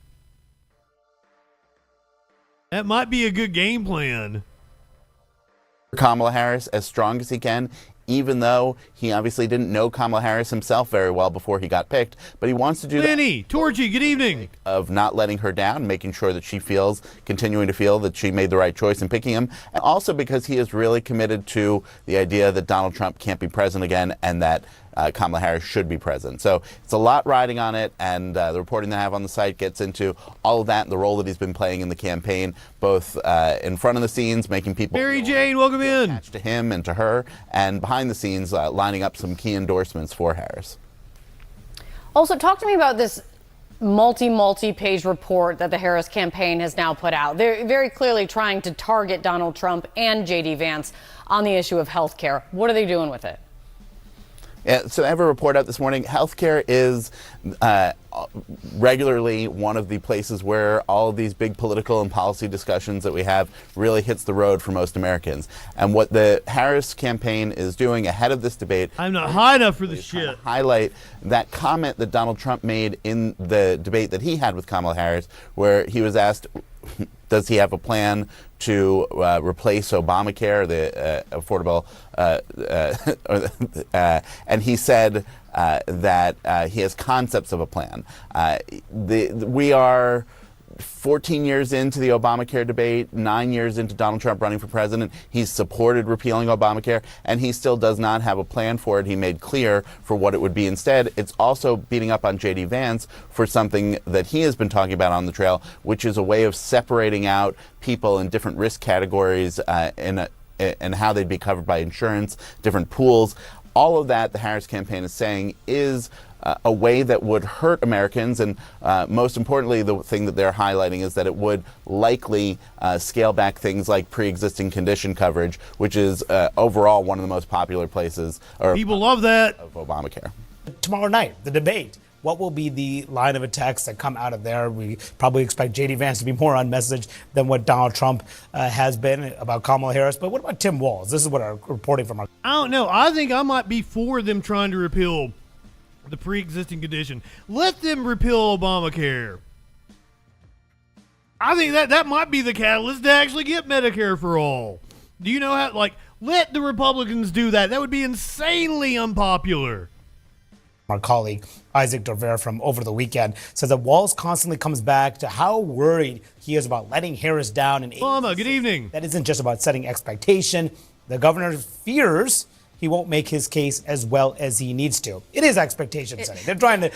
That might be a good game plan. Kamala Harris as strong as he can, even though he obviously didn't know Kamala Harris himself very well before he got picked, but he wants to do Lenny, Torchy, good evening. Of not letting her down, making sure that she continuing to feel that she made the right choice in picking him, and also because he is really committed to the idea that Donald Trump can't be president again and that Kamala Harris should be president. So it's a lot riding on it, and the reporting that I have on the site gets into all of that and the role that he's been playing in the campaign, both in front of the scenes, making people Mary Jane, welcome in, attached to him and to her, and behind the scenes, lining up some key endorsements for Harris. Also, talk to me about this multi-page report that the Harris campaign has now put out. They're very clearly trying to target Donald Trump and J.D. Vance on the issue of health care. What are they doing with it? Yeah, so I have a report out this morning. Healthcare is regularly one of the places where all of these big political and policy discussions that we have really hits the road for most Americans. And what the Harris campaign is doing ahead of this debate... I'm not high enough for this shit. ...highlight that comment that Donald Trump made in the debate that he had with Kamala Harris, where he was asked... Does he have a plan to replace Obamacare, the affordable? And he said that he has concepts of a plan. We are 14 years into the Obamacare debate, 9 years into Donald Trump running for president. He's supported repealing Obamacare, and he still does not have a plan for it. He made clear for what it would be instead. It's also beating up on J.D. Vance for something that he has been talking about on the trail, which is a way of separating out people in different risk categories and how they'd be covered by insurance, different pools. All of that, the Harris campaign is saying, is a way that would hurt Americans, and most importantly, the thing that they're highlighting is that it would likely scale back things like pre-existing condition coverage, which is overall one of the most popular places. People love that. Of Obamacare. Tomorrow night, the debate. What will be the line of attacks that come out of there? We probably expect J.D. Vance to be more on message than what Donald Trump has been about Kamala Harris. But what about Tim Walz? This is what I'm reporting from our... I don't know. I think I might be for them trying to repeal the pre-existing condition. Let them repeal Obamacare. I think that might be the catalyst to actually get Medicare for all. Do you know how, let the Republicans do that. That would be insanely unpopular. Our colleague Isaac Dover from over the weekend says that Walz constantly comes back to how worried he is about letting Harris down. And Mama, good evening. That isn't just about setting expectation. The governor fears he won't make his case as well as he needs to. It is expectation setting. They're trying to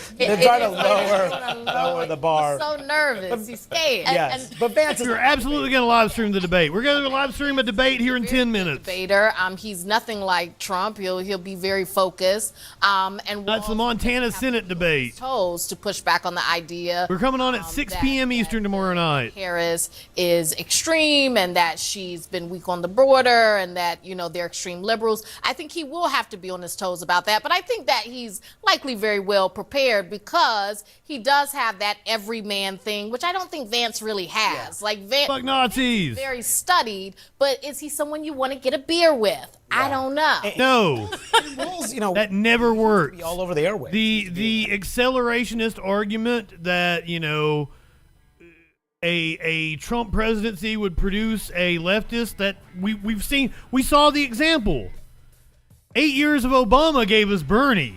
lower the bar. He's so nervous. He's scared. Yes, but Vance is... You're absolutely going to live stream the debate. We're going to live stream a debate here in 10 minutes. Debater. He's nothing like Trump. He'll be very focused. And that's the Montana Senate debate. Toes to push back on the idea. We're coming on at 6 p.m. Eastern tomorrow night. Harris is extreme, and that she's been weak on the border, and that they're extreme liberals. I think he will have to be on his toes about that, but I think that he's likely very well prepared because he does have that everyman thing, which I don't think Vance really has. Like Vance, fuck Nazis. Very studied, but is he someone you want to get a beer with? I don't know. No, that never works. All over the airwaves. The accelerationist argument that a Trump presidency would produce a leftist, that we saw the example. 8 years of Obama gave us Bernie.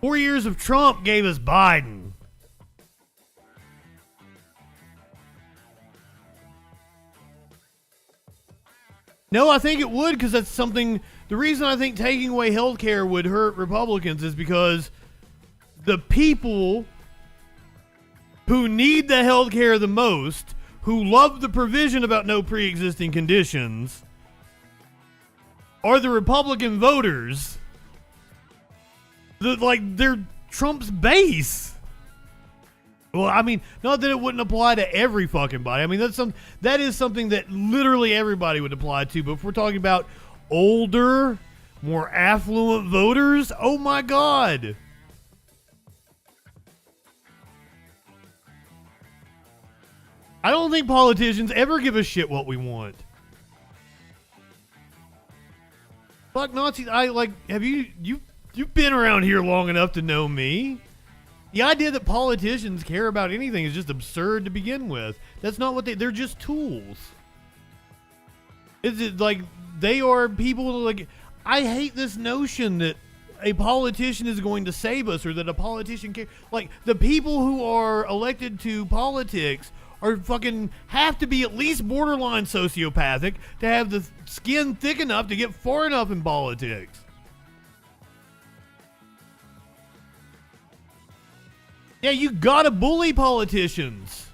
4 years of Trump gave us Biden. No, I think it would, because that's something. The reason I think taking away health care would hurt Republicans is because the people who need the health care the most, who love the provision about no pre-existing conditions, are the Republican voters. They're Trump's base. Well, I mean, not that it wouldn't apply to every fucking body. I mean, that is something that literally everybody would apply to. But if we're talking about older, more affluent voters, oh my God. I don't think politicians ever give a shit what we want. Fuck Nazis. Have you've been around here long enough to know me. The idea that politicians care about anything is just absurd to begin with. That's not what they're just tools. It's like they are people I hate this notion that a politician is going to save us or that a politician cares. Like the people who are elected to politics are fucking have to be at least borderline sociopathic to have the skin thick enough to get far enough in politics. Yeah, you gotta bully politicians.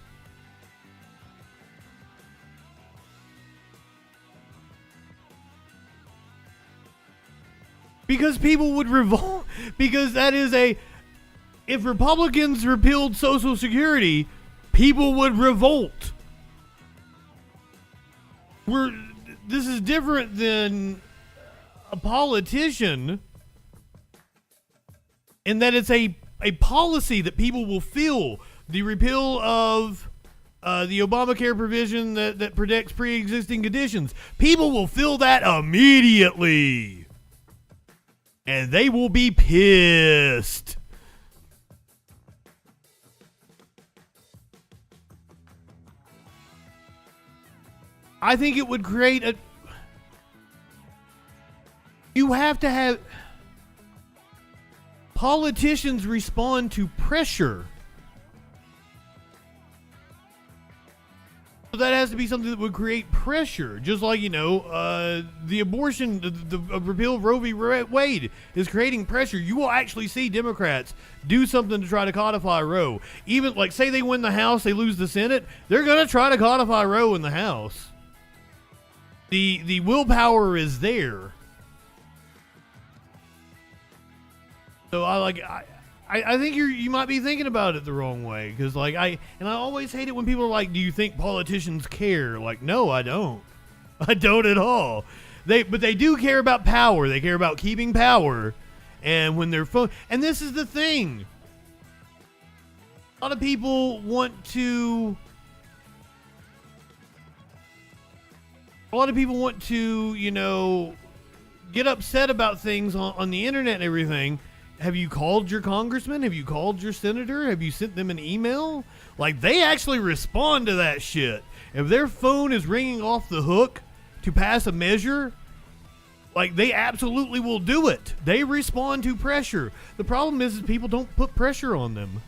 Because people would revolt. Because that is if Republicans repealed Social Security, people would revolt. This is different than a politician in that it's a policy that people will feel. The repeal of the Obamacare provision that protects pre-existing conditions. People will feel that immediately. And they will be pissed. I think it would create a... You have to have... Politicians respond to pressure. So that has to be something that would create pressure. Just like, the abortion, the repeal of Roe v. Wade is creating pressure. You will actually see Democrats do something to try to codify Roe. Even, say they win the House, they lose the Senate, they're going to try to codify Roe in the House. The willpower is there. So I think you might be thinking about it the wrong way, because I always hate it when people are like, do you think politicians care? No, I don't. I don't at all. But they do care about power. They care about keeping power. And when they're and this is the thing. A lot of people want to get upset about things on the internet and everything. Have you called your congressman? Have you called your senator? Have you sent them an email? They actually respond to that shit. If their phone is ringing off the hook to pass a measure, they absolutely will do it. They respond to pressure. The problem is people don't put pressure on them.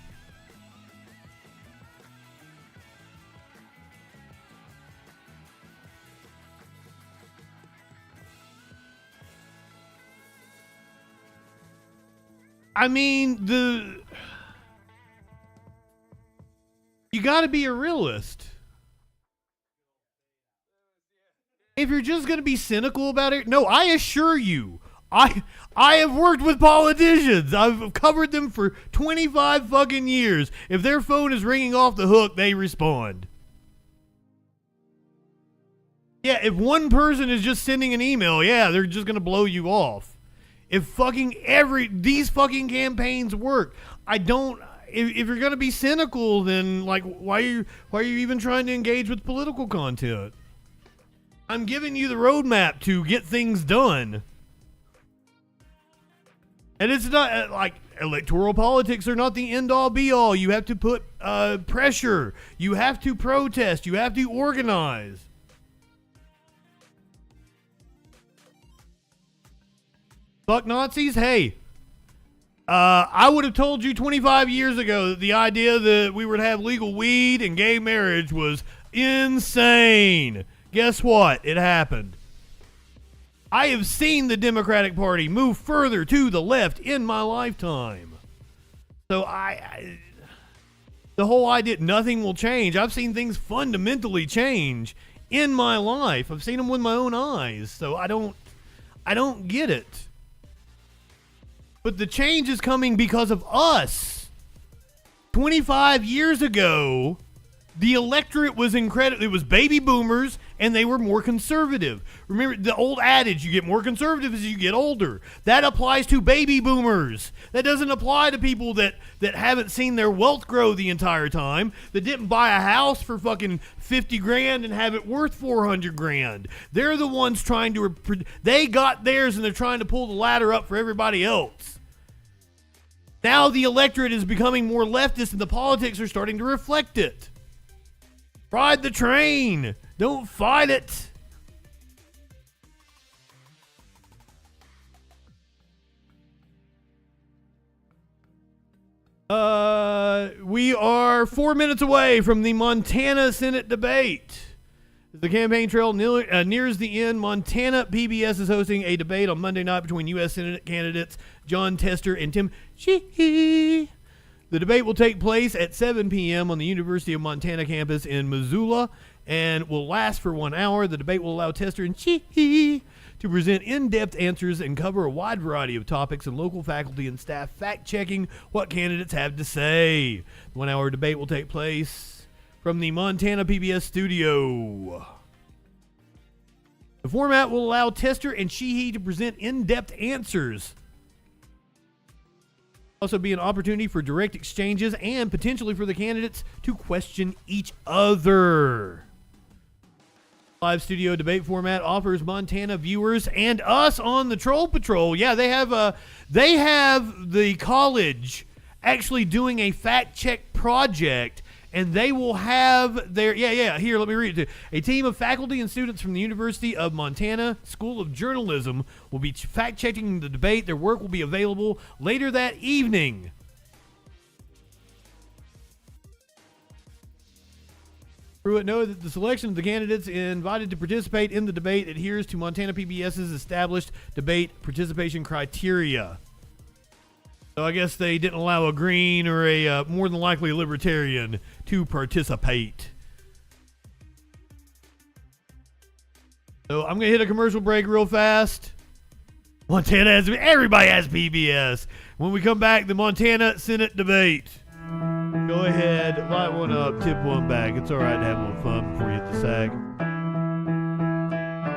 I mean, you got to be a realist. If you're just going to be cynical about it, no, I assure you, I have worked with politicians. I've covered them for 25 fucking years. If their phone is ringing off the hook, they respond. Yeah, if one person is just sending an email, yeah, they're just going to blow you off. If fucking these fucking campaigns work, if you're going to be cynical, then like why are you even trying to engage with political content? I'm giving you the roadmap to get things done. And it's not like electoral politics are not the end all be all. You have to put pressure. You have to protest. You have to organize. Fuck Nazis? Hey, I would have told you 25 years ago that the idea that we would have legal weed and gay marriage was insane. Guess what? It happened. I have seen the Democratic Party move further to the left in my lifetime. So the whole idea, nothing will change. I've seen things fundamentally change in my life. I've seen them with my own eyes. So I don't get it. But the change is coming because of us. 25 years ago, the electorate was incredible. It was baby boomers, and they were more conservative. Remember the old adage, you get more conservative as you get older. That applies to baby boomers. That doesn't apply to people that haven't seen their wealth grow the entire time, that didn't buy a house for fucking 50 grand and have it worth 400 grand. They're the ones trying to, they got theirs and they're trying to pull the ladder up for everybody else. Now the electorate is becoming more leftist and the politics are starting to reflect it. Ride the train. Don't fight it. We are 4 minutes away from the Montana Senate debate. As the campaign trail nears the end, Montana PBS is hosting a debate on Monday night between U.S. Senate candidates Jon Tester and Tim Sheehy. The debate will take place at 7 p.m. on the University of Montana campus in Missoula and will last for 1 hour. The debate will allow Tester and Sheehy to present in-depth answers and cover a wide variety of topics, and local faculty and staff fact-checking what candidates have to say. The 1 hour debate will take place from the Montana PBS studio. The format will allow Tester and Sheehy to present in-depth answers. Also be an opportunity for direct exchanges and potentially for the candidates to question each other. Live studio debate format offers Montana viewers and us on the Troll Patrol. Yeah, they have the college actually doing a fact check project, and they will have their here, let me read it. A team of faculty and students from the University of Montana School of Journalism will be fact checking the debate. Their work will be available later that evening. Pruitt noted that the selection of the candidates invited to participate in the debate adheres to Montana PBS's established debate participation criteria. So I guess they didn't allow a green or a more than likely a libertarian to participate. So I'm going to hit a commercial break real fast. Montana has, everybody has PBS. When we come back, the Montana Senate debate. Go ahead, light one up, tip one back. It's all right to have a little fun before you hit the sack.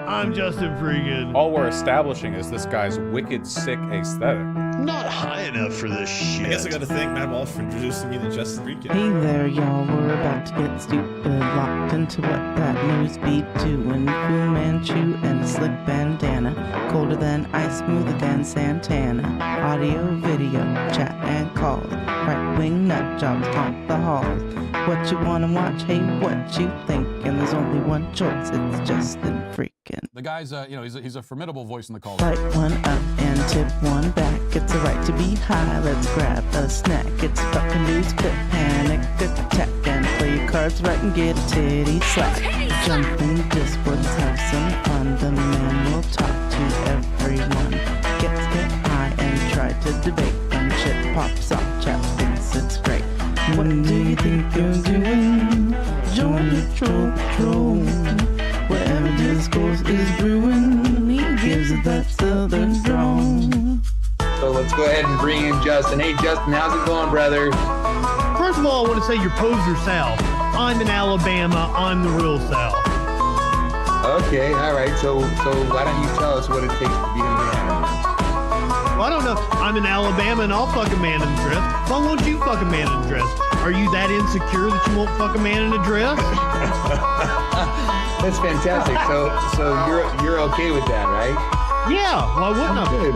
I'm JustinFREAKIN. All we're establishing is this guy's wicked, sick aesthetic. Not high enough for this shit. I guess I gotta thank Matt Walsh for introducing me to JustinFREAKIN. Hey there, y'all. We're about to get stupid, locked into what that news beat doing. Fu Manchu and a slick bandana. Colder than ice, smoother than Santana. Audio, video, chat and calls. Right-wing nut jobs haunt the halls. What you wanna watch? Hey, what you think? And there's only one choice. It's JustinFREAKIN. The guy's, he's a formidable voice in the culture. Light one up and tip one back. It's a right to be high. Let's grab a snack. It's fucking news, quit panic, attack, and play your cards right and get a titty slap. Jump in Discords, have some fun. The man will talk to everyone. Get high and try to debate. Bunch shit pops off. Chat thinks it's great. What do you think you're doing? Join the troll patrol. Wherever discourse is brewing, he gives it that southern drawl. So let's go ahead and bring in Justin. Hey Justin, how's it going, brother? First of all, I want to say you're poser South. I'm in Alabama. I'm the real South. Okay, all right. So why don't you tell us what it takes to be a man? Well, I don't know. I'm in Alabama and I'll fuck a man in a dress. Why won't you fuck a man in a dress? Are you that insecure that you won't fuck a man in a dress? That's fantastic. So you're okay with that, right? Yeah. Why wouldn't I? Good.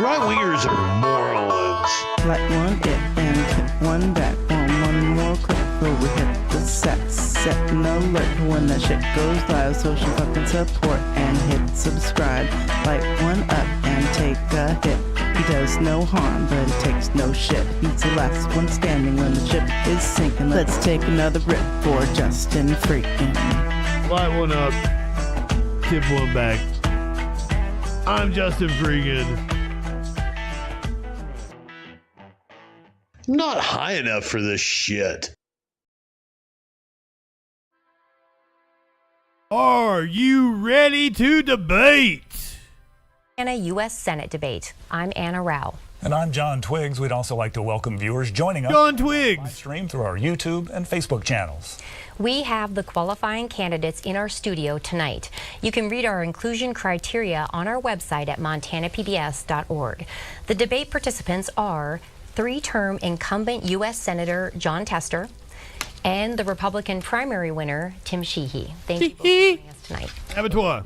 Right-wingers are morons. Like one hit and hit one back on one more clip. Before we hit the set an alert when that shit goes live. Social fucking support and hit subscribe. Light one up and take a hit. He does no harm, but he takes no shit. He's the last one standing when the ship is sinking. Let's take another rip for Justin Freakin. Light one up, tip one back. I'm Justin Freakin. Not high enough for this shit. Are you ready to debate? And a U.S. Senate debate. I'm Anna Rao. And I'm John Twiggs. We'd also like to welcome viewers joining us John Twiggs live stream through our YouTube and Facebook channels. We have the qualifying candidates in our studio tonight. You can read our inclusion criteria on our website at montanapbs.org. The debate participants are three-term incumbent U.S. Senator Jon Tester and the Republican primary winner, Tim Sheehy. Thank you both for joining us tonight. Abattoir.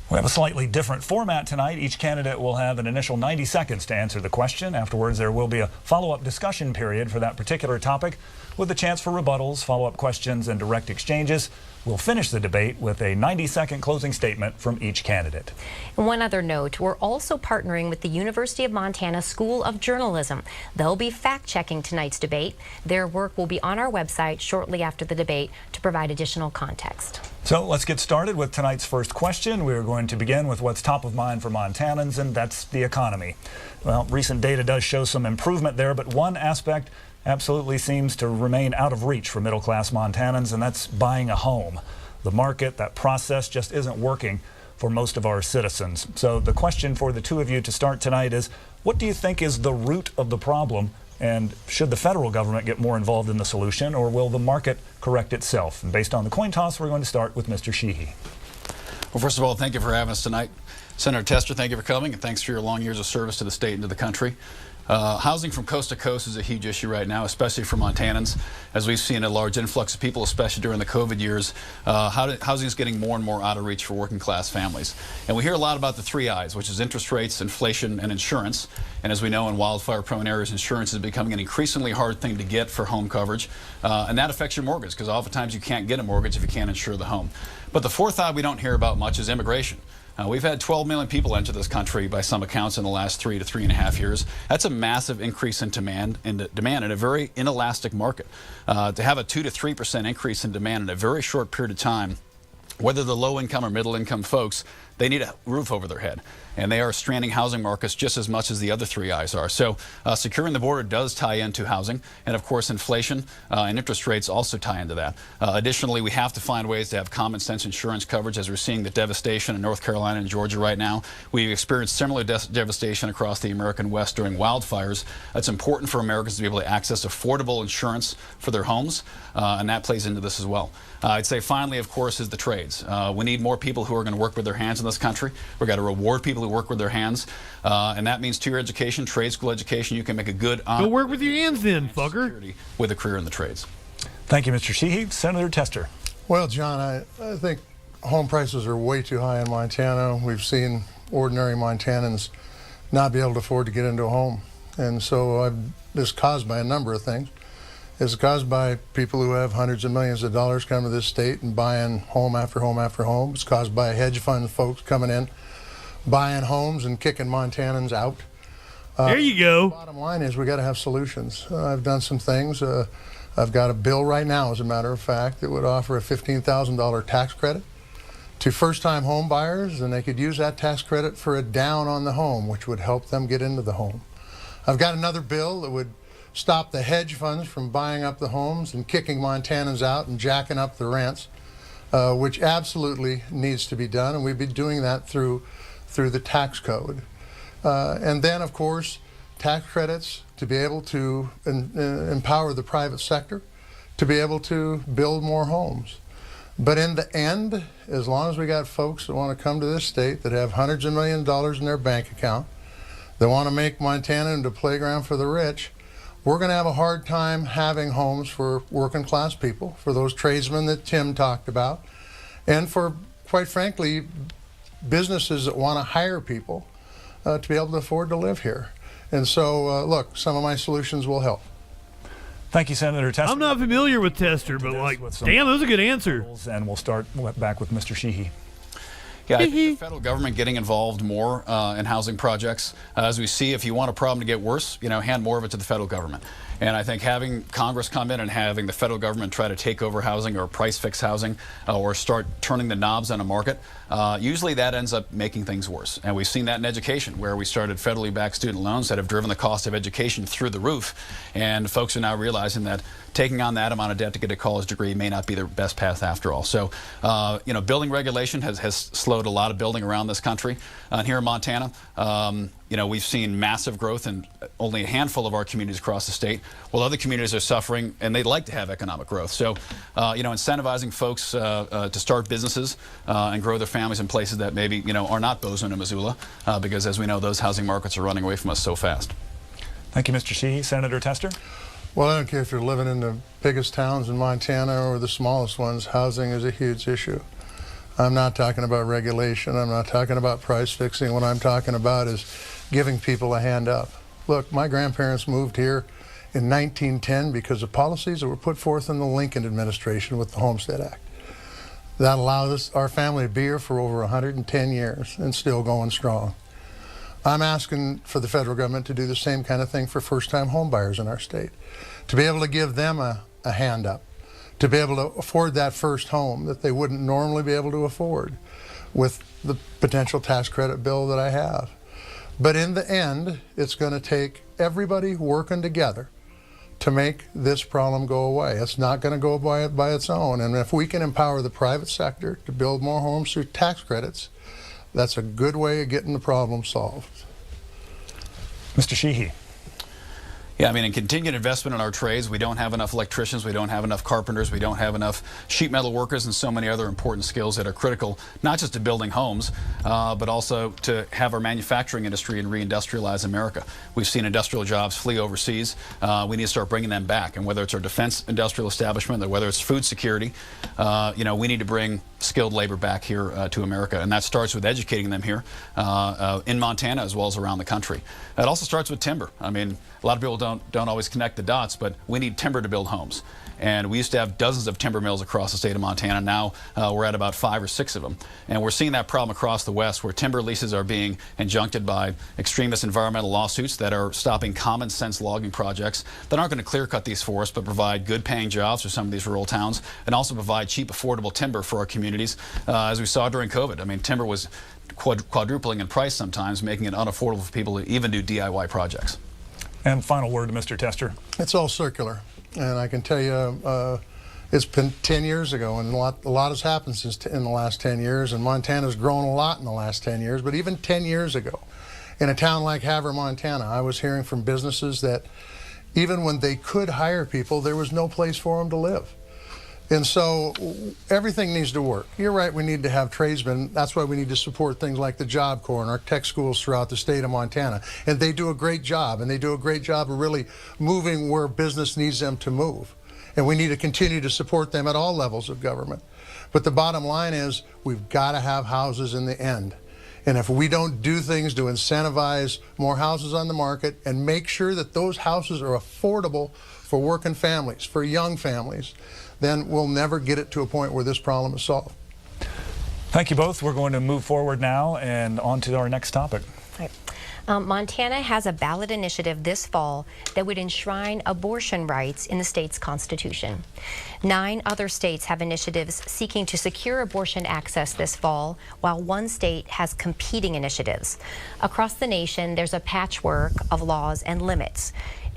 We have a slightly different format tonight. Each candidate will have an initial 90 seconds to answer the question. Afterwards, there will be a follow-up discussion period for that particular topic with a chance for rebuttals, follow-up questions, and direct exchanges. We'll finish the debate with a 90-second closing statement from each candidate. And one other note, we're also partnering with the University of Montana School of Journalism. They'll be fact-checking tonight's debate. Their work will be on our website shortly after the debate to provide additional context. So let's get started with tonight's first question. We're going to begin with what's top of mind for Montanans, and that's the economy. Well, recent data does show some improvement there, but one aspect absolutely seems to remain out of reach for middle-class Montanans, and that's buying a home. The market, that process just isn't working for most of our citizens. So the question for the two of you to start tonight is, what do you think is the root of the problem? And should the federal government get more involved in the solution, or will the market correct itself? And based on the coin toss, we're going to start with Mr. Sheehy. Well, first of all, thank you for having us tonight. Senator Tester, thank you for coming, and thanks for your long years of service to the state and to the country. Housing from coast to coast is a huge issue right now, especially for Montanans. As we've seen a large influx of people, especially during the COVID years, housing is getting more and more out of reach for working class families. And we hear a lot about the three I's, which is interest rates, inflation, and insurance. And as we know, in wildfire-prone areas, insurance is becoming an increasingly hard thing to get for home coverage. And that affects your mortgage, because oftentimes you can't get a mortgage if you can't insure the home. But the fourth I we don't hear about much is immigration. We've had 12 million people enter this country by some accounts in the last 3 to 3.5 years. That's a massive increase in demand in a very inelastic market. To have a 2 to 3% increase in demand in a very short period of time, whether the low income or middle income folks, they need a roof over their head. And they are stranding housing markets just as much as the other three I's are. So securing the border does tie into housing. And of course, inflation and interest rates also tie into that. Additionally, we have to find ways to have common sense insurance coverage, as we're seeing the devastation in North Carolina and Georgia right now. We've experienced similar devastation across the American West during wildfires. It's important for Americans to be able to access affordable insurance for their homes. And that plays into this as well. I'd say finally, of course, is the trades. We need more people who are going to work with their hands in this country. We've got to reward people who work with their hands. And that means two-year education, trade school education. You can make a good... Go work with your hands then, fucker. ...with a career in the trades. Thank you, Mr. Sheehy. Senator Tester. Well, John, I think home prices are way too high in Montana. We've seen ordinary Montanans not be able to afford to get into a home. And so this is caused by a number of things. It's caused by people who have hundreds of millions of dollars coming to this state and buying home after home after home. It's caused by hedge fund folks coming in, buying homes and kicking Montanans out. There you go. The bottom line is we got to have solutions. I've done some things. I've got a bill right now, as a matter of fact, that would offer a $15,000 tax credit to first-time home buyers, and they could use that tax credit for a down on the home, which would help them get into the home. I've got another bill that would stop the hedge funds from buying up the homes and kicking Montanans out and jacking up the rents, which absolutely needs to be done, and we've been doing that through the tax code. And then, of course, tax credits to be able to empower the private sector to be able to build more homes. But in the end, as long as we got folks that want to come to this state that have hundreds of millions of dollars in their bank account, that want to make Montana into a playground for the rich, we're going to have a hard time having homes for working class people, for those tradesmen that Tim talked about, and for, quite frankly, businesses that want to hire people to be able to afford to live here. And so, look, some of my solutions will help. Thank you, Senator Tester. I'm not familiar with Tester, but like, damn, that was a good answer. And we'll start back with Mr. Sheehy. Yeah, I think the federal government getting involved more in housing projects. As we see, if you want a problem to get worse, hand more of it to the federal government. And I think having Congress come in and having the federal government try to take over housing or price fix housing or start turning the knobs on a market, usually that ends up making things worse. And we've seen that in education, where we started federally backed student loans that have driven the cost of education through the roof. And folks are now realizing that taking on that amount of debt to get a college degree may not be the best path after all. So, building regulation has slowed a lot of building around this country. And here in Montana, we've seen massive growth in only a handful of our communities across the state, while other communities are suffering and they'd like to have economic growth. So, incentivizing folks to start businesses and grow their families in places that maybe, are not Bozeman and Missoula, because as we know, those housing markets are running away from us so fast. Thank you, Mr. Sheehy. Senator Tester? Well, I don't care if you're living in the biggest towns in Montana or the smallest ones, housing is a huge issue. I'm not talking about regulation. I'm not talking about price fixing. What I'm talking about is giving people a hand up. Look, my grandparents moved here in 1910 because of policies that were put forth in the Lincoln administration with the Homestead Act. That allowed our family to be here for over 110 years and still going strong. I'm asking for the federal government to do the same kind of thing for first-time home buyers in our state, to be able to give them a hand up, to be able to afford that first home that they wouldn't normally be able to afford with the potential tax credit bill that I have. But in the end, it's going to take everybody working together to make this problem go away. It's not going to go by its own. And if we can empower the private sector to build more homes through tax credits, that's a good way of getting the problem solved. Mr. Sheehy. Yeah, in continued investment in our trades, we don't have enough electricians, we don't have enough carpenters, we don't have enough sheet metal workers, and so many other important skills that are critical, not just to building homes, but also to have our manufacturing industry and reindustrialize America. We've seen industrial jobs flee overseas. We need to start bringing them back. And whether it's our defense industrial establishment or whether it's food security, we need to bring skilled labor back here to America. And that starts with educating them here in Montana as well as around the country. It also starts with timber. A lot of people don't always connect the dots, but we need timber to build homes. And we used to have dozens of timber mills across the state of Montana. Now we're at about 5 or 6 of them. And we're seeing that problem across the West, where timber leases are being injuncted by extremist environmental lawsuits that are stopping common sense logging projects that aren't going to clear cut these forests, but provide good paying jobs for some of these rural towns, and also provide cheap, affordable timber for our communities. As we saw during COVID, timber was quadrupling in price sometimes, making it unaffordable for people to even do DIY projects. And final word to Mr. Tester. It's all circular. And I can tell you, it's been 10 years ago, and a lot has happened in the last 10 years, and Montana's grown a lot in the last 10 years. But even 10 years ago, in a town like Havre, Montana, I was hearing from businesses that even when they could hire people, there was no place for them to live. And so everything needs to work. You're right, we need to have tradesmen. That's why we need to support things like the Job Corps and our tech schools throughout the state of Montana. And they do a great job, and they do a great job of really moving where business needs them to move. And we need to continue to support them at all levels of government. But the bottom line is we've got to have houses in the end. And if we don't do things to incentivize more houses on the market and make sure that those houses are affordable for working families, for young families, then we'll never get it to a point where this problem is solved. Thank you both. We're going to move forward now and on to our next topic. Right. Montana has a ballot initiative this fall that would enshrine abortion rights in the state's constitution. 9 other states have initiatives seeking to secure abortion access this fall, while 1 state has competing initiatives. Across the nation, there's a patchwork of laws and limits.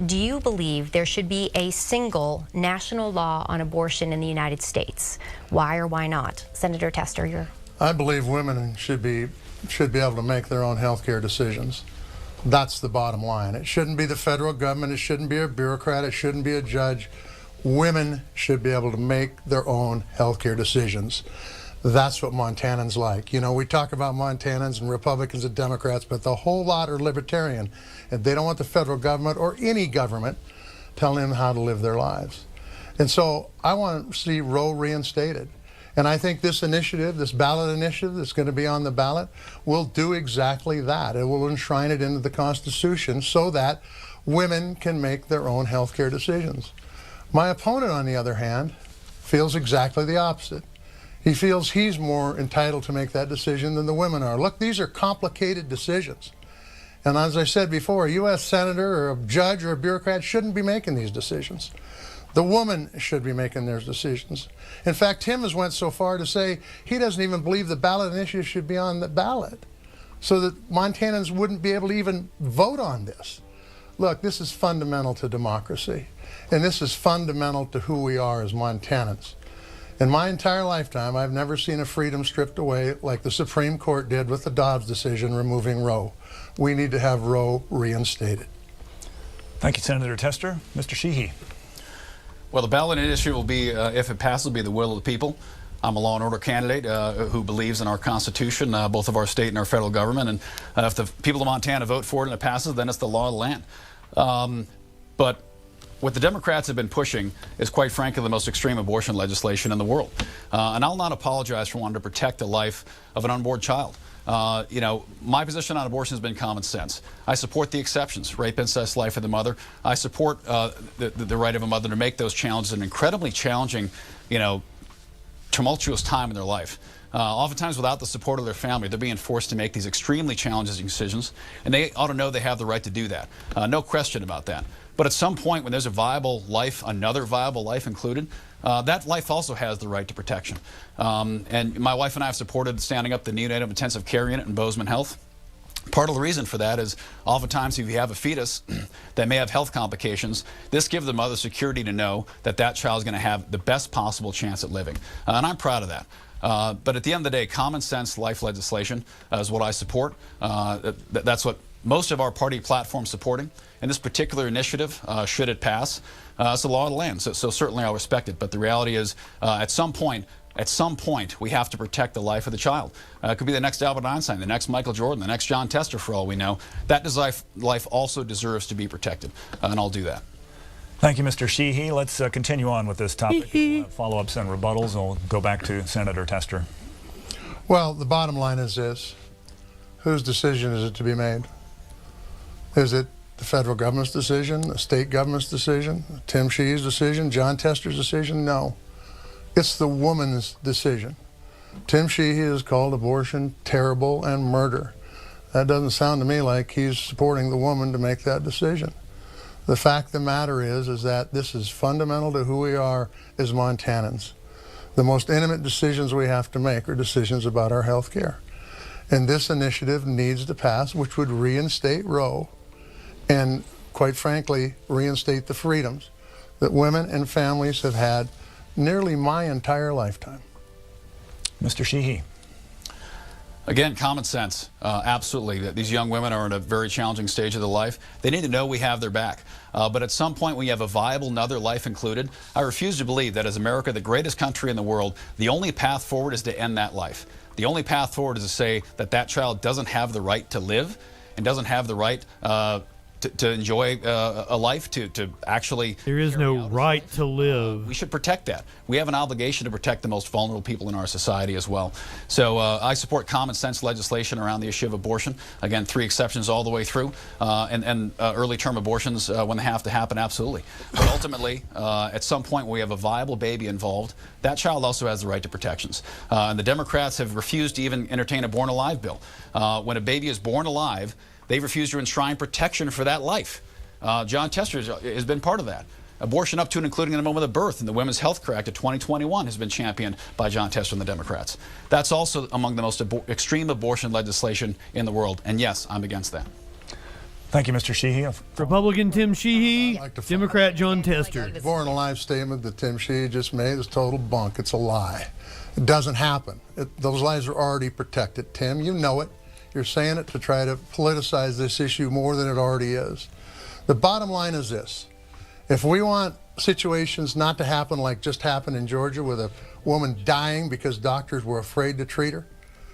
Do you believe there should be a single national law on abortion in the United States? Why or why not? Senator Tester, I believe women should be able to make their own health care decisions. That's the bottom line. It shouldn't be the federal government. It shouldn't be a bureaucrat. It shouldn't be a judge. Women should be able to make their own health care decisions. That's what Montanans like. You know, we talk about Montanans and Republicans and Democrats, but the whole lot are libertarian, and they don't want the federal government or any government telling them how to live their lives. And so I want to see Roe reinstated. And I think this initiative, this ballot initiative that's going to be on the ballot, will do exactly that. It will enshrine it into the Constitution so that women can make their own health care decisions. My opponent, on the other hand, feels exactly the opposite. He feels he's more entitled to make that decision than the women are. Look, these are complicated decisions. And as I said before, a U.S. senator or a judge or a bureaucrat shouldn't be making these decisions. The woman should be making their decisions. In fact, Tim has went so far to say he doesn't even believe the ballot initiative should be on the ballot so that Montanans wouldn't be able to even vote on this. Look, this is fundamental to democracy, and this is fundamental to who we are as Montanans. In my entire lifetime, I've never seen a freedom stripped away like the Supreme Court did with the Dobbs decision removing Roe. We need to have Roe reinstated. Thank you, Senator Tester. Mr. Sheehy. Well, the ballot initiative will be, if it passes, will be the will of the people. I'm a law and order candidate who believes in our Constitution, both of our state and our federal government. And if the people of Montana vote for it and it passes, then it's the law of the land. But what the Democrats have been pushing is, quite frankly, the most extreme abortion legislation in the world. And I'll not apologize for wanting to protect the life of an unborn child. You know, my position on abortion has been common sense. I support the exceptions, rape, incest, life of the mother. I support the right of a mother to make those challenges an incredibly challenging, you know, tumultuous time in their life. Oftentimes without the support of their family, they're being forced to make these extremely challenging decisions, and they ought to know they have the right to do that. No question about that. But at some point when there's a viable life, another viable life included, that life also has the right to protection. And my wife and I have supported standing up the neonatal intensive care unit in Bozeman Health. Part of the reason for that is oftentimes if you have a fetus that may have health complications, this gives the mother security to know that that child is going to have the best possible chance at living. And I'm proud of that. But at the end of the day, common sense life legislation is what I support. That's what most of our party platform supporting. And this particular initiative, should it pass, it's the law of the land. So certainly I'll respect it. But the reality is, at some point, we have to protect the life of the child. It could be the next Albert Einstein, the next Michael Jordan, the next John Tester, for all we know. That life also deserves to be protected, and I'll do that. Thank you, Mr. Sheehy. Let's continue on with this topic. We'll have follow-ups and rebuttals, and we'll go back to Senator Tester. Well, the bottom line is this. Whose decision is it to be made? Is it the federal government's decision, the state government's decision, Tim Sheehy's decision, John Tester's decision? No. It's the woman's decision. Tim Sheehy has called abortion terrible and murder. That doesn't sound to me like he's supporting the woman to make that decision. The fact of the matter is that this is fundamental to who we are as Montanans. The most intimate decisions we have to make are decisions about our health care. And this initiative needs to pass, which would reinstate Roe and, quite frankly, reinstate the freedoms that women and families have had nearly my entire lifetime. Mr. Sheehy. Again, common sense, absolutely. These young women are in a very challenging stage of their life. They need to know we have their back. But at some point, when you have a viable another life included, I refuse to believe that as America, the greatest country in the world, the only path forward is to end that life. The only path forward is to say that that child doesn't have the right to live and doesn't have the right to enjoy a life, to actually... There is no right to live. We should protect that. We have an obligation to protect the most vulnerable people in our society as well. So I support common sense legislation around the issue of abortion. Again, 3 exceptions all the way through. And early term abortions when they have to happen, absolutely. But ultimately, at some point when we have a viable baby involved, that child also has the right to protections. And the Democrats have refused to even entertain a born alive bill. When a baby is born alive, They've refused to enshrine protection for that life. John Tester has been part of that. Abortion up to and including in the moment of birth in the Women's Health Care Act of 2021 has been championed by John Tester and the Democrats. That's also among the most extreme abortion legislation in the world. And yes, I'm against that. Thank you, Mr. Sheehy. Republican Tim Sheehy, Democrat John Tester. The born alive statement that Tim Sheehy just made is total bunk. It's a lie. It doesn't happen. Those lives are already protected. Tim, you know it. You're saying it to try to politicize this issue more than it already is. The bottom line is this. If we want situations not to happen like just happened in Georgia with a woman dying because doctors were afraid to treat her,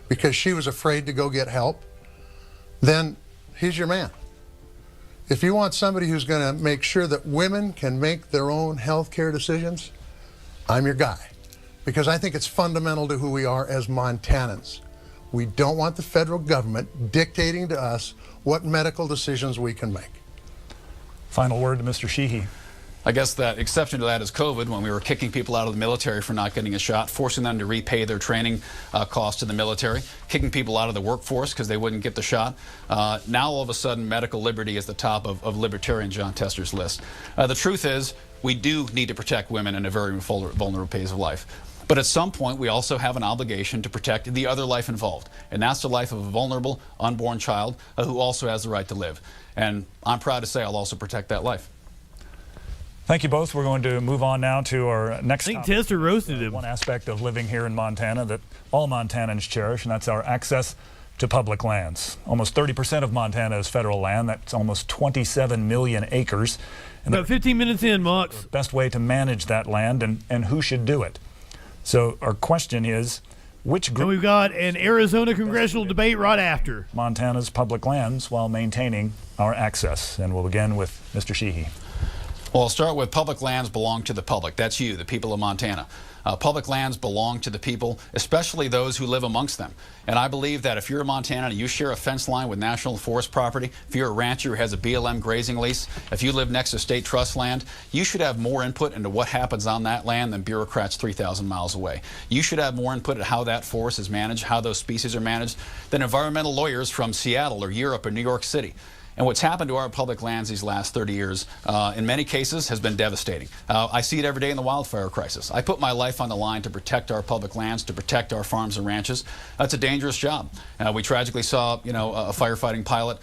because she was afraid to go get help, then he's your man. If you want somebody who's going to make sure that women can make their own health care decisions, I'm your guy. Because I think it's fundamental to who we are as Montanans. We don't want the federal government dictating to us what medical decisions we can make. Final word to Mr. Sheehy. I guess that exception to that is COVID, when we were kicking people out of the military for not getting a shot, forcing them to repay their training costs to the military, kicking people out of the workforce because they wouldn't get the shot. Now, all of a sudden, medical liberty is the top of libertarian John Tester's list. The truth is, we do need to protect women in a very vulnerable phase of life. But at some point, we also have an obligation to protect the other life involved. And that's the life of a vulnerable, unborn child who also has the right to live. And I'm proud to say I'll also protect that life. Thank you both. We're going to move on now to our next topic. I think Tester roasted him. One aspect of living here in Montana that all Montanans cherish, and that's our access to public lands. Almost 30% of Montana is federal land. That's almost 27 million acres. And about 15 minutes in, Mox. The best way to manage that land and who should do it. So our question is, which group... And we've got an Arizona congressional debate right after. Montana's public lands while maintaining our access. And we'll begin with Mr. Sheehy. Well, I'll start with public lands belong to the public. That's you, the people of Montana. Public lands belong to the people, especially those who live amongst them. And I believe that if you're a Montana and you share a fence line with National Forest property, if you're a rancher who has a BLM grazing lease, if you live next to state trust land, you should have more input into what happens on that land than bureaucrats 3,000 miles away. You should have more input at how that forest is managed, how those species are managed, than environmental lawyers from Seattle or Europe or New York City. And what's happened to our public lands these last 30 years, in many cases, has been devastating. I see it every day in the wildfire crisis. I put my life on the line to protect our public lands, to protect our farms and ranches. That's a dangerous job. We tragically saw, a firefighting pilot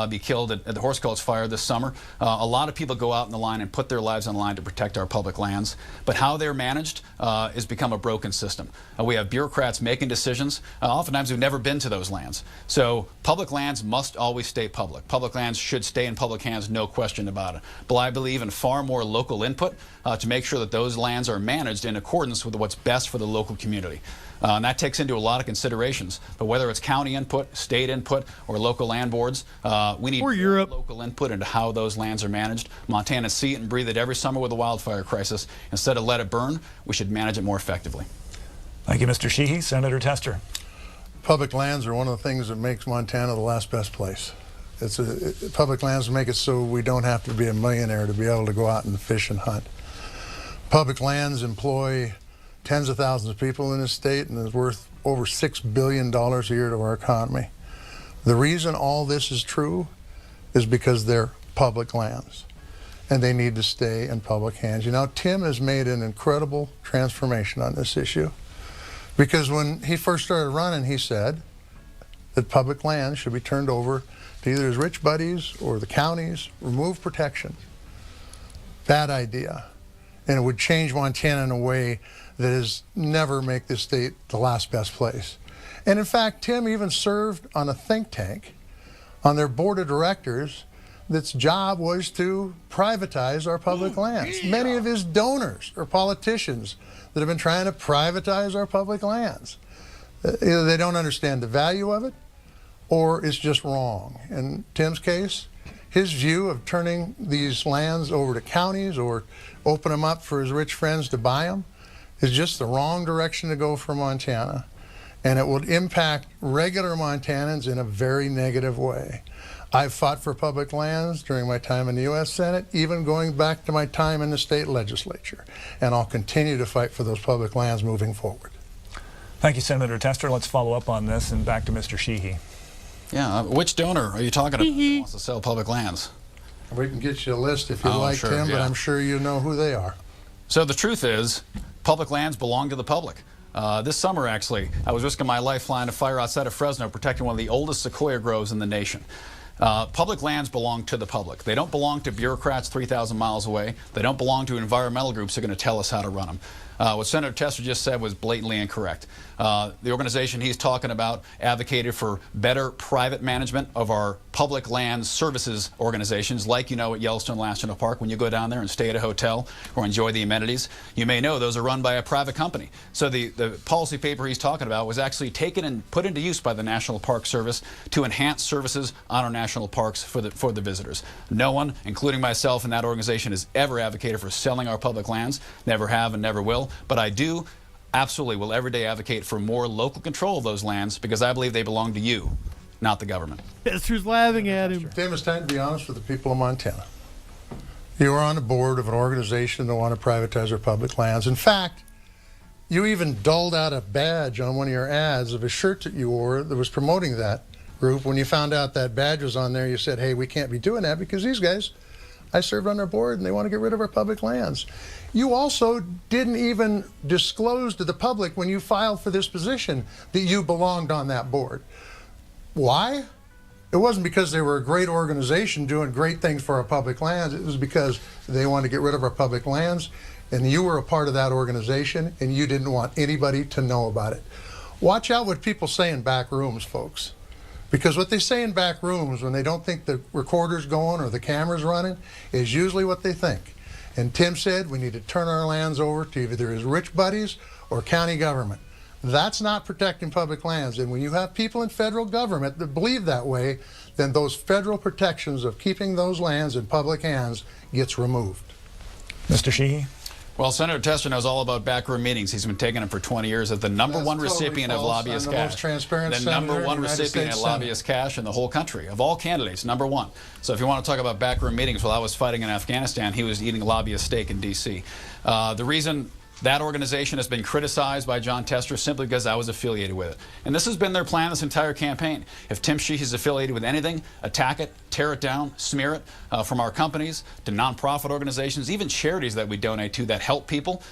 be killed at the Horse Gulch fire this summer. A lot of people go out in the line and put their lives on the line to protect our public lands. But how they're managed has become a broken system. We have bureaucrats making decisions, oftentimes who've never been to those lands. So public lands must always stay public. Public lands should stay in public hands, no question about it. But I believe in far more local input to make sure that those lands are managed in accordance with what's best for the local community. And that takes into a lot of considerations. But whether it's county input, state input, or local land boards, we need local input into how those lands are managed. Montana see it and breathe it every summer with the wildfire crisis. Instead of let it burn, we should manage it more effectively. Thank you, Mr. Sheehy. Senator Tester. Public lands are one of the things that makes Montana the last best place. Public lands make it so we don't have to be a millionaire to be able to go out and fish and hunt. Public lands employ tens of thousands of people in this state and is worth over $6 billion a year to our economy. The reason all this is true is because they're public lands and they need to stay in public hands. Tim has made an incredible transformation on this issue because when he first started running, he said that public lands should be turned over to either his rich buddies or the counties, remove protection. Bad idea. And it would change Montana in a way that is never make this state the last best place. And in fact, Tim even served on a think tank on their board of directors that's job was to privatize our public lands. Yeah. Many of his donors are politicians that have been trying to privatize our public lands. Either they don't understand the value of it, or it's just wrong. In Tim's case, his view of turning these lands over to counties or open them up for his rich friends to buy them is just the wrong direction to go for Montana. And it would impact regular Montanans in a very negative way. I've fought for public lands during my time in the U.S. Senate, even going back to my time in the state legislature. And I'll continue to fight for those public lands moving forward. Thank you, Senator Tester. Let's follow up on this and back to Mr. Sheehy. Yeah, which donor are you talking about who wants to sell public lands? We can get you a list if you Oh, like, sure, Tim, but yeah. I'm sure you know who they are. So the truth is, public lands belong to the public. This summer, actually, I was risking my life flying a fire outside of Fresno, protecting one of the oldest sequoia groves in the nation. Public lands belong to the public. They don't belong to bureaucrats 3,000 miles away. They don't belong to environmental groups who are going to tell us how to run them. What Senator Tester just said was blatantly incorrect. The organization he's talking about advocated for better private management of our public land services organizations, like you know at Yellowstone National Park when you go down there and stay at a hotel or enjoy the amenities. You may know those are run by a private company. So the policy paper he's talking about was actually taken and put into use by the National Park Service to enhance services on our national parks for the visitors. No one, including myself in that organization, has ever advocated for selling our public lands. Never have and never will. But I do absolutely will every day advocate for more local control of those lands because I believe they belong to you, not the government. Tester's laughing at him. Tim, it's time to be honest with the people of Montana. You are on the board of an organization that want to privatize our public lands. In fact, you even dulled out a badge on one of your ads of a shirt that you wore that was promoting that group. When you found out that badge was on there, you said, hey, we can't be doing that because these guys, I served on their board and they want to get rid of our public lands. You also didn't even disclose to the public when you filed for this position that you belonged on that board. Why? It wasn't because they were a great organization doing great things for our public lands. It was because they wanted to get rid of our public lands, and you were a part of that organization, and you didn't want anybody to know about it. Watch out what people say in back rooms, folks. Because what they say in back rooms when they don't think the recorder's going or the camera's running is usually what they think. And Tim said we need to turn our lands over to either his rich buddies or county government. That's not protecting public lands. And when you have people in federal government that believe that way, then those federal protections of keeping those lands in public hands gets removed. Mr. Sheehy? Well, Senator Tester knows all about backroom meetings. He's been taking them for 20 years as the number one recipient of lobbyist cash. Most transparent the number one recipient of lobbyist cash in the whole country. Of all candidates, number one. So if you want to talk about backroom meetings, while I was fighting in Afghanistan, he was eating lobbyist steak in D.C. The reason that organization has been criticized by John Tester simply because I was affiliated with it. And this has been their plan this entire campaign. If Tim Sheehy is affiliated with anything, attack it, tear it down, smear it, from our companies to nonprofit organizations, even charities that we donate to that help people.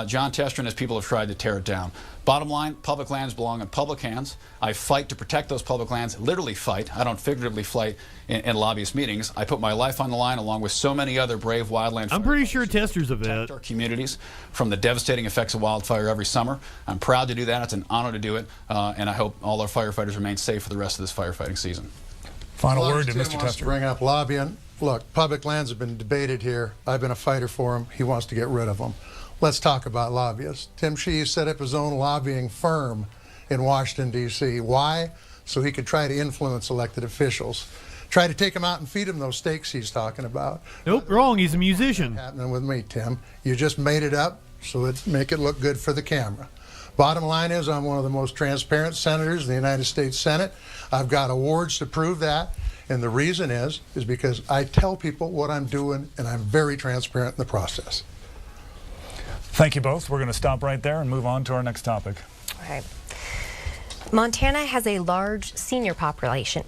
John Tester and his people have tried to tear it down. Bottom line, public lands belong in public hands. I fight to protect those public lands, literally fight. I don't figuratively fight in lobbyist meetings. I put my life on the line along with so many other brave wildland. I'm pretty sure Tester's a vet. Our communities from the devastating effects of wildfire every summer. I'm proud to do that. It's an honor to do it. And I hope all our firefighters remain safe for the rest of this firefighting season. Final word to Tim Mr. wants Tester. to bring up lobbying. Look, public lands have been debated here. I've been a fighter for him. He wants to get rid of them. Let's talk about lobbyists. Tim Sheehy set up his own lobbying firm in Washington, D.C. Why? So he could try to influence elected officials. Try to take them out and feed them those steaks he's talking about. Nope, wrong. He's a musician. Happening with me, Tim. You just made it up so it make it look good for the camera. Bottom line is I'm one of the most transparent senators in the United States Senate. I've got awards to prove that. And the reason is because I tell people what I'm doing, and I'm very transparent in the process. Thank you both. We're going to stop right there and move on to our next topic. All right. Montana has a large senior population.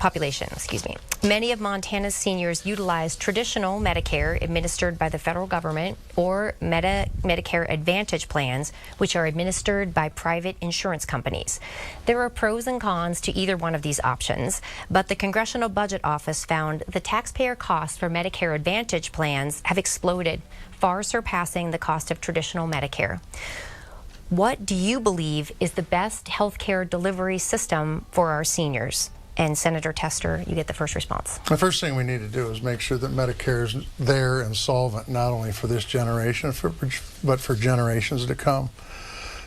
Many of Montana's seniors utilize traditional Medicare administered by the federal government or Medicare Advantage plans, which are administered by private insurance companies. There are pros and cons to either one of these options, but the Congressional Budget Office found the taxpayer costs for Medicare Advantage plans have exploded, far surpassing the cost of traditional Medicare. What do you believe is the best healthcare delivery system for our seniors? And Senator Tester, you get the first response. The first thing we need to do is make sure that Medicare is there and solvent, not only for this generation, but for generations to come.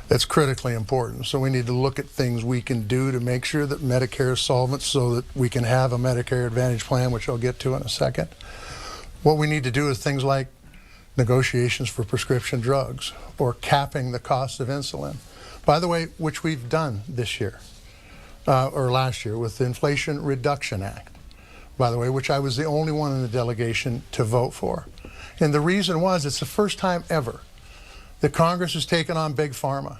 That's critically important. So we need to look at things we can do to make sure that Medicare is solvent so that we can have a Medicare Advantage plan, which I'll get to in a second. What we need to do is things like negotiations for prescription drugs or capping the cost of insulin. By the way, which we've done this year, or last year with the Inflation Reduction Act, by the way, which I was the only one in the delegation to vote for. And the reason was it's the first time ever that Congress has taken on Big Pharma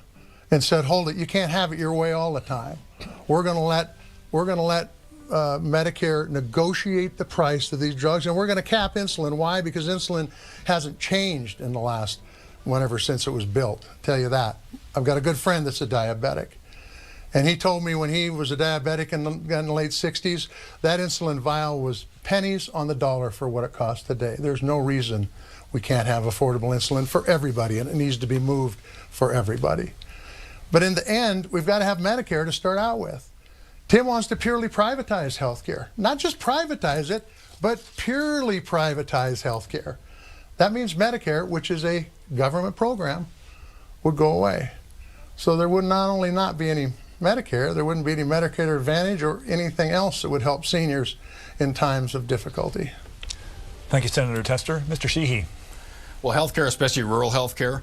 and said, hold it, you can't have it your way all the time. We're going to let Medicare negotiate the price of these drugs, and we're going to cap insulin. Why? Because insulin hasn't changed in the last whenever since it was built. I'll tell you that. I've got a good friend that's a diabetic, and he told me when he was a diabetic in the late 60s, that insulin vial was pennies on the dollar for what it costs today. There's no reason we can't have affordable insulin for everybody, and it needs to be moved for everybody. But in the end, we've got to have Medicare to start out with. Tim wants to purely privatize health care. Not just privatize it, but purely privatize health care. That means Medicare, which is a government program, would go away. So there would not only not be any Medicare, there wouldn't be any Medicare Advantage or anything else that would help seniors in times of difficulty. Thank you, Senator Tester. Mr. Sheehy. Well, healthcare, especially rural healthcare,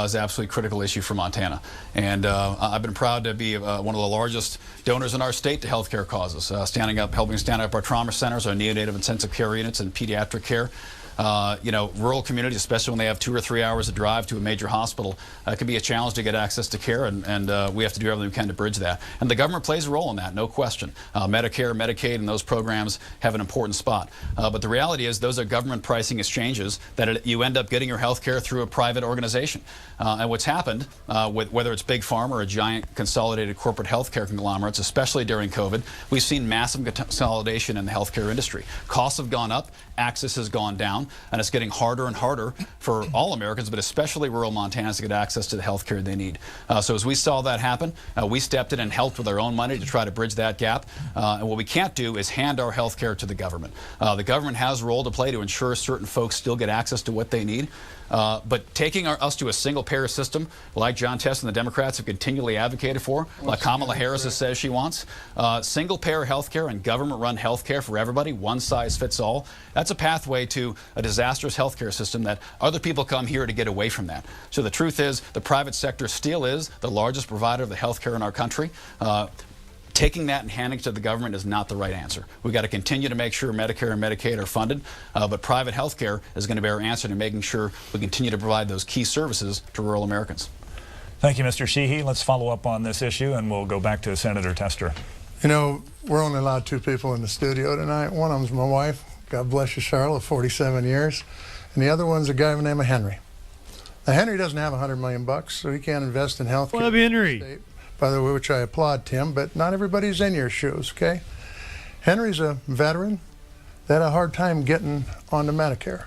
is an absolutely critical issue for Montana. And I've been proud to be one of the largest donors in our state to healthcare causes, helping stand up our trauma centers, our neonatal intensive care units, and pediatric care. Rural communities, especially when they have 2 or 3 hours of drive to a major hospital, can be a challenge to get access to care, and we have to do everything we can to bridge that. And the government plays a role in that, no question. Medicare, Medicaid, and those programs have an important spot. But the reality is those are government pricing exchanges that you end up getting your health care through a private organization. And what's happened, whether it's Big Pharma or a giant consolidated corporate health care conglomerates, especially during COVID, we've seen massive consolidation in the healthcare industry. Costs have gone up, access has gone down, and it's getting harder and harder for all Americans, but especially rural Montanans, to get access to the health care they need. So as we saw that happen, we stepped in and helped with our own money to try to bridge that gap. And what we can't do is hand our health care to the government. The government has a role to play to ensure certain folks still get access to what they need. But taking us to a single-payer system, like John Test and the Democrats have continually advocated for, like Kamala Harris says she wants, single-payer health care and government-run health care for everybody, one size fits all, that's a pathway to a disastrous health care system that other people come here to get away from that. So the truth is, the private sector still is the largest provider of the health care in our country. Taking that and handing it to the government is not the right answer. We've got to continue to make sure Medicare and Medicaid are funded, but private health care is going to be our answer to making sure we continue to provide those key services to rural Americans. Thank you, Mr. Sheehy. Let's follow up on this issue, and we'll go back to Senator Tester. You know, we're only allowed 2 people in the studio tonight. One of them's my wife, God bless you, Charlotte, 47 years, and the other one's a guy by the name of Henry. Now, Henry doesn't have $100 million, so he can't invest in health care. What up, Henry? By the way, which I applaud, Tim, but not everybody's in your shoes, okay? Henry's a veteran that had a hard time getting onto Medicare.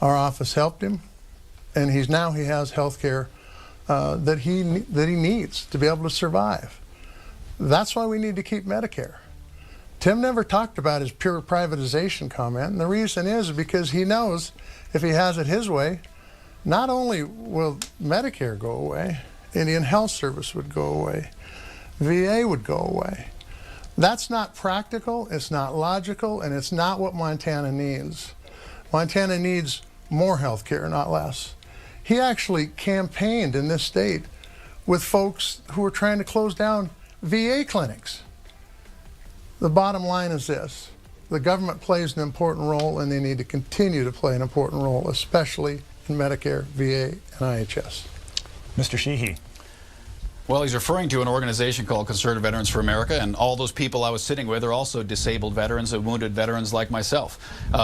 Our office helped him, and he has health care that he needs to be able to survive. That's why we need to keep Medicare. Tim never talked about his pure privatization comment, and the reason is because he knows if he has it his way, not only will Medicare go away, Indian Health Service would go away, VA would go away. That's not practical, it's not logical, and it's not what Montana needs. Montana needs more health care, not less. He actually campaigned in this state with folks who were trying to close down VA clinics. The bottom line is this: the government plays an important role, and they need to continue to play an important role, especially in Medicare, VA, and IHS. Mr. Sheehy. Well, he's referring to an organization called Conservative Veterans for America, and all those people I was sitting with are also disabled veterans and wounded veterans like myself,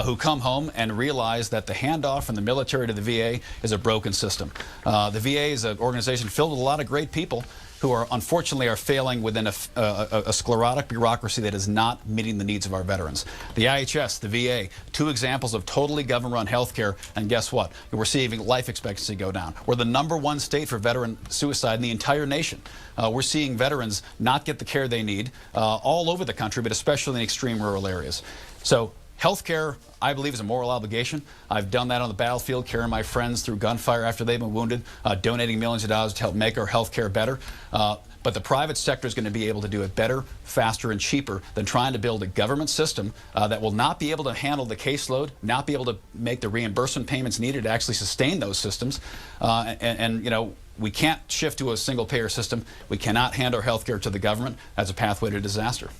who come home and realize that the handoff from the military to the VA is a broken system. The VA is an organization filled with a lot of great people who are unfortunately failing within a sclerotic bureaucracy that is not meeting the needs of our veterans. The IHS, the VA, 2 examples of totally government-run health care, and guess what? We're seeing life expectancy go down. We're the #1 state for veteran suicide in the entire nation. We're seeing veterans not get the care they need all over the country, but especially in extreme rural areas. So health care, I believe, is a moral obligation. I've done that on the battlefield, carrying my friends through gunfire after they've been wounded, donating millions of dollars to help make our health care better. But the private sector is going to be able to do it better, faster, and cheaper than trying to build a government system that will not be able to handle the caseload, not be able to make the reimbursement payments needed to actually sustain those systems. And you know, we can't shift to a single-payer system. We cannot hand our health care to the government as a pathway to disaster.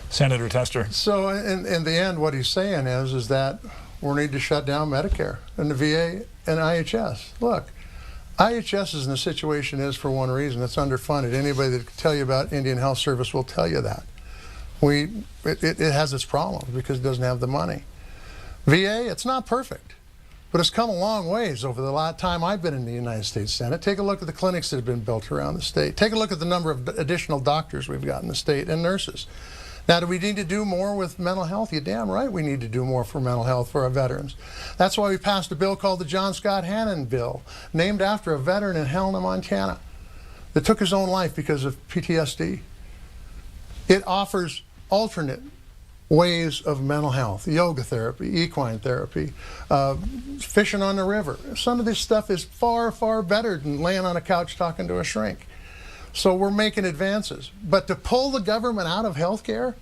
Senator Tester. So in the end, what he's saying is that we need to shut down Medicare and the VA and IHS. Look, IHS is in the situation is for one reason: it's underfunded. Anybody that can tell you about Indian Health Service will tell you that. It has its problems because it doesn't have the money. VA, it's not perfect, but it's come a long ways over the time I've been in the United States Senate. Take a look at the clinics that have been built around the state. Take a look at the number of additional doctors we've got in the state and nurses. Now, do we need to do more with mental health? You're damn right we need to do more for mental health for our veterans. That's why we passed a bill called the John Scott Hannon Bill, named after a veteran in Helena, Montana, that took his own life because of PTSD. It offers alternate ways of mental health, yoga therapy, equine therapy, fishing on the river. Some of this stuff is far, far better than laying on a couch talking to a shrink. So we're making advances. But to pull the government out of healthcare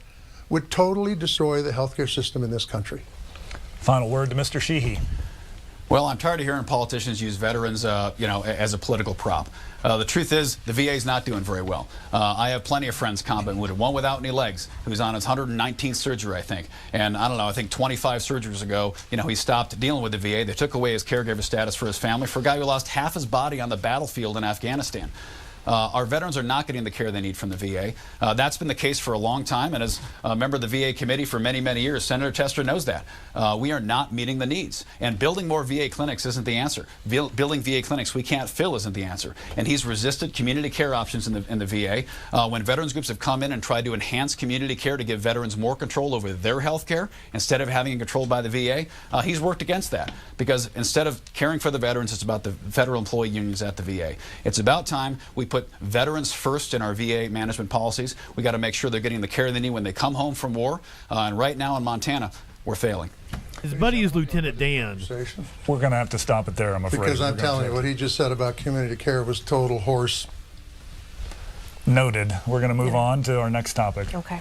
would totally destroy the healthcare system in this country. Final word to Mr. Sheehy. Well, I'm tired of hearing politicians use veterans, as a political prop. The truth is, the VA is not doing very well. I have plenty of friends combat wounded, one without any legs, who's on his 119th surgery, I think. And I don't know, I think 25 surgeries ago, he stopped dealing with the VA. They took away his caregiver status for his family for a guy who lost half his body on the battlefield in Afghanistan. Our veterans are not getting the care they need from the VA. That's been the case for a long time, and as a member of the VA committee for many, many years, Senator Tester knows that. We are not meeting the needs. And building more VA clinics isn't the answer. Building VA clinics we can't fill isn't the answer. And he's resisted community care options in the VA. When veterans groups have come in and tried to enhance community care to give veterans more control over their health care instead of having it controlled by the VA, he's worked against that. Because instead of caring for the veterans, it's about the federal employee unions at the VA. It's about time we put veterans first in our VA management policies. We got to make sure they're getting the care they need when they come home from war. And right now in Montana, we're failing. His buddy is Lieutenant Dan. We're going to have to stop it there, I'm afraid. Because I'm telling you, what he just said about community care was total horse. Noted. We're going to move on to our next topic. Okay.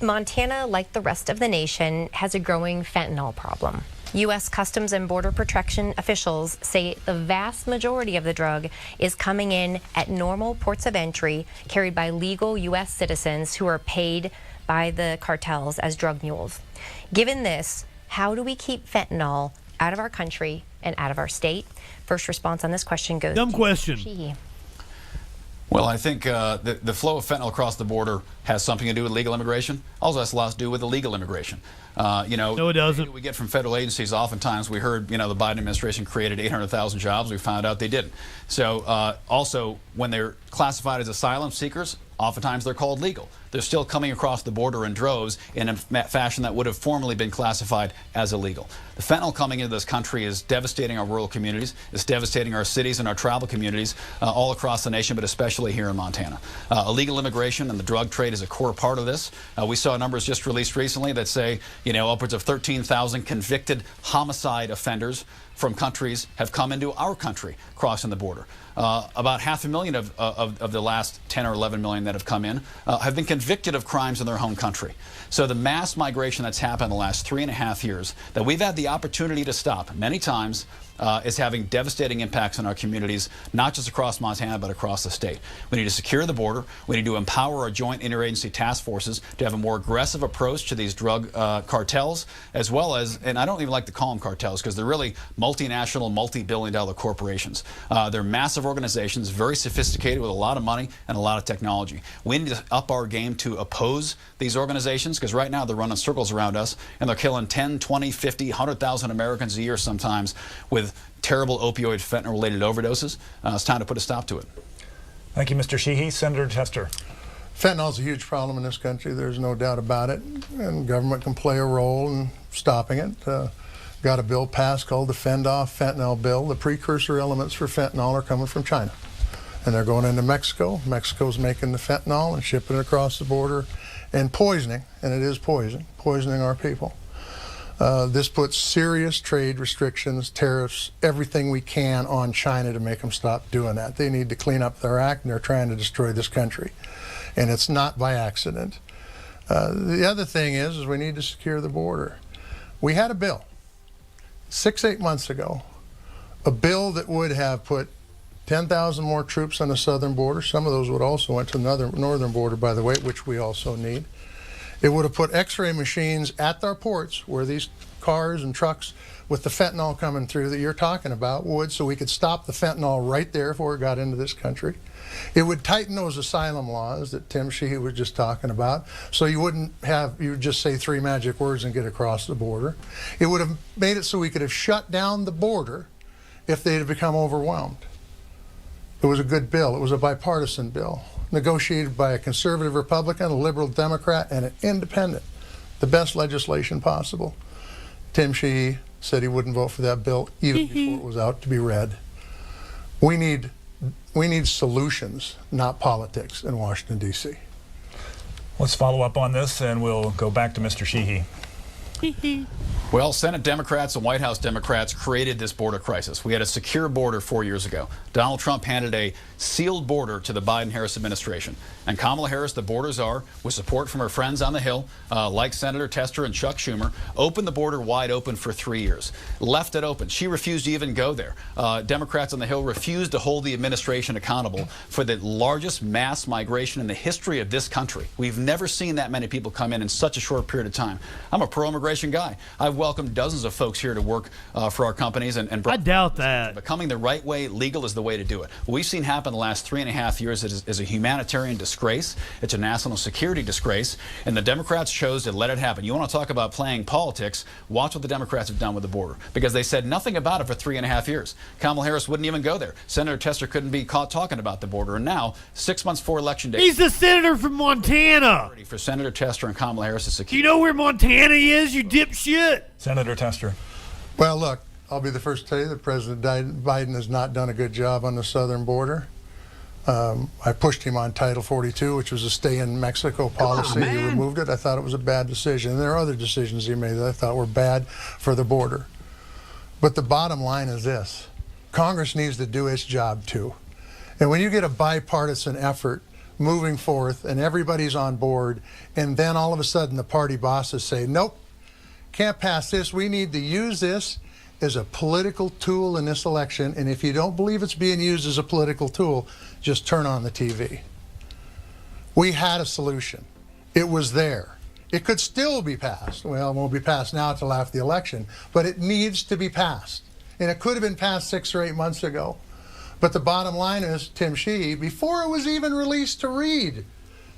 Montana, like the rest of the nation, has a growing fentanyl problem. U.S. Customs and Border Protection officials say the vast majority of the drug is coming in at normal ports of entry, carried by legal U.S. citizens who are paid by the cartels as drug mules. Given this, how do we keep fentanyl out of our country and out of our state? First response on this question goes Dumb to question. Sheehy. Well, I think the flow of fentanyl across the border has something to do with legal immigration. Also has a lot to do with illegal immigration. No, it doesn't. We get from federal agencies. Oftentimes, we heard, the Biden administration created 800,000 jobs. We found out they didn't. So, also, when they're classified as asylum seekers, oftentimes they're called legal. They're still coming across the border in droves in a fashion that would have formerly been classified as illegal. The fentanyl coming into this country is devastating our rural communities. It's devastating our cities and our travel communities all across the nation, but especially here in Montana. Illegal immigration and the drug trade is a core part of this. We saw numbers just released recently that say, upwards of 13,000 convicted homicide offenders from countries have come into our country crossing the border. About 500,000 of the last 10 or 11 million that have come in have been convicted of crimes in their home country. So the mass migration that's happened in the last 3.5 years that we've had the opportunity to stop many times is having devastating impacts on our communities, not just across Montana, but across the state. We need to secure the border. We need to empower our joint interagency task forces to have a more aggressive approach to these drug cartels, as well as, and I don't even like to call them cartels because they're really multinational, multi-billion-dollar corporations. They're massive organizations, very sophisticated with a lot of money and a lot of technology. We need to up our game to oppose these organizations because right now they're running circles around us and they're killing 10, 20, 50, 100,000 Americans a year sometimes with terrible opioid fentanyl-related overdoses. It's time to put a stop to it. Thank you, Mr. Sheehy. Senator Tester. Fentanyl is a huge problem in this country. There's no doubt about it. And government can play a role in stopping it. Got a bill passed called the Fend Off Fentanyl Bill. The precursor elements for fentanyl are coming from China. And they're going into Mexico. Mexico's making the fentanyl and shipping it across the border and poisoning, and it is poisoning our people. This puts serious trade restrictions, tariffs, everything we can on China to make them stop doing that. They need to clean up their act, and they're trying to destroy this country. And it's not by accident. The other thing is we need to secure the border. We had a bill 6-8 months ago, a bill that would have put 10,000 more troops on the southern border. Some of those would also went to the northern border, by the way, which we also need. It would have put x-ray machines at our ports where these cars and trucks with the fentanyl coming through that you're talking about would, so we could stop the fentanyl right there before it got into this country. It would tighten those asylum laws that Tim Sheehy was just talking about, so you wouldn't have, you would just say 3 magic words and get across the border. It would have made it so we could have shut down the border if they had become overwhelmed. It was a good bill. It was a bipartisan bill, negotiated by a conservative Republican, a liberal Democrat, and an independent. The best legislation possible. Tim Sheehy said he wouldn't vote for that bill even before it was out to be read. We need solutions, not politics, in Washington, D.C. Let's follow up on this, and we'll go back to Mr. Sheehy. Well, Senate Democrats and White House Democrats created this border crisis. We had a secure border 4 years ago. Donald Trump handed a sealed border to the Biden-Harris administration. And Kamala Harris, the border czar, with support from her friends on the Hill, like Senator Tester and Chuck Schumer, opened the border wide open for 3 years. Left it open. She refused to even go there. Democrats on the Hill refused to hold the administration accountable for the largest mass migration in the history of this country. We've never seen that many people come in such a short period of time. I'm a pro-immigration guy. I've welcomed dozens of folks here to work for our companies. And I doubt that. Becoming the right way, legal is the way to do it. What we've seen happen the last 3.5 years is a humanitarian disgrace. It's a national security disgrace. And the Democrats chose to let it happen. You want to talk about playing politics? Watch what the Democrats have done with the border. Because they said nothing about it for 3.5 years. Kamala Harris wouldn't even go there. Senator Tester couldn't be caught talking about the border. And now, 6 months before Election Day... He's the senator from Montana. ...for Senator Tester and Kamala Harris to secure... You know where Montana is, you dipshit? Senator Tester. Well, look, I'll be the first to tell you that President Biden has not done a good job on the southern border. I pushed him on Title 42, which was a stay-in-Mexico policy. He removed it. I thought it was a bad decision. And there are other decisions he made that I thought were bad for the border. But the bottom line is this. Congress needs to do its job, too. And when you get a bipartisan effort moving forth and everybody's on board, and then all of a sudden the party bosses say, nope, can't pass this. We need to use this as a political tool in this election. And if you don't believe it's being used as a political tool, just turn on the TV. We had a solution. It was there. It could still be passed. Well, it won't be passed now until after the election, but it needs to be passed. And it could have been passed 6 or 8 months ago. But the bottom line is, Tim Sheehy, before it was even released to read,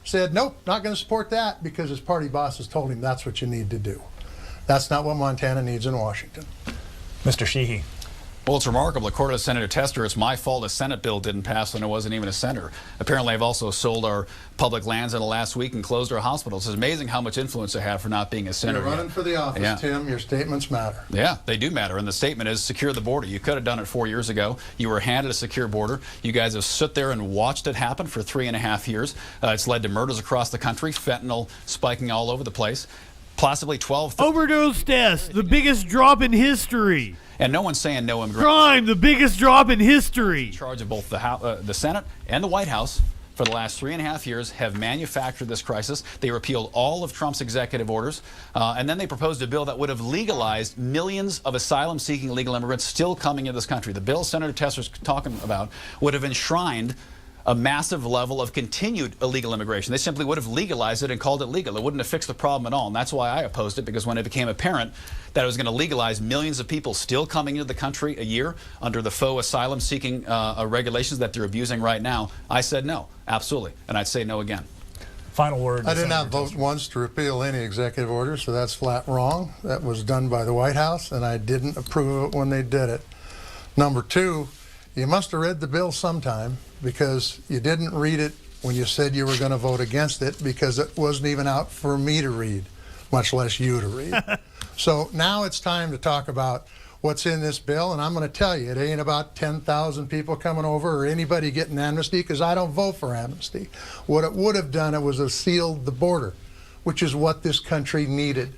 said, nope, not going to support that because his party bosses told him that's what you need to do. That's not what Montana needs in Washington. Mr. Sheehy. Well, it's remarkable. According to Senator Tester, it's my fault a Senate bill didn't pass when it wasn't even a senator. Apparently, I've also sold our public lands in the last week and closed our hospitals. It's amazing how much influence I have for not being a senator. You're running for the office, yeah. Tim. Your statements matter. Yeah, they do matter. And the statement is secure the border. You could have done it 4 years ago. You were handed a secure border. You guys have stood there and watched it happen for 3.5 years. It's led to murders across the country, fentanyl spiking all over the place. Possibly 12... Overdose deaths, the biggest drop in history. And no one's saying no immigration. Crime, the biggest drop in history. In charge of both the Senate and the White House for the last 3.5 years have manufactured this crisis. They repealed all of Trump's executive orders, and then they proposed a bill that would have legalized millions of asylum-seeking illegal immigrants still coming into this country. The bill Senator Tester's talking about would have enshrined a massive level of continued illegal immigration. They simply would have legalized it and called it legal. It wouldn't have fixed the problem at all, and that's why I opposed it, because when it became apparent that it was going to legalize millions of people still coming into the country a year under the faux asylum-seeking regulations that they're abusing right now, I said no, absolutely, and I'd say no again. Final word. I did not vote once to repeal any executive order, so that's flat wrong. That was done by the White House, and I didn't approve of it when they did it. Number two, you must have read the bill sometime, because you didn't read it when you said you were going to vote against it, because it wasn't even out for me to read, much less you to read. So now it's time to talk about what's in this bill, and I'm going to tell you, it ain't about 10,000 people coming over or anybody getting amnesty, because I don't vote for amnesty. What it would have done, it was have sealed the border, which is what this country needed.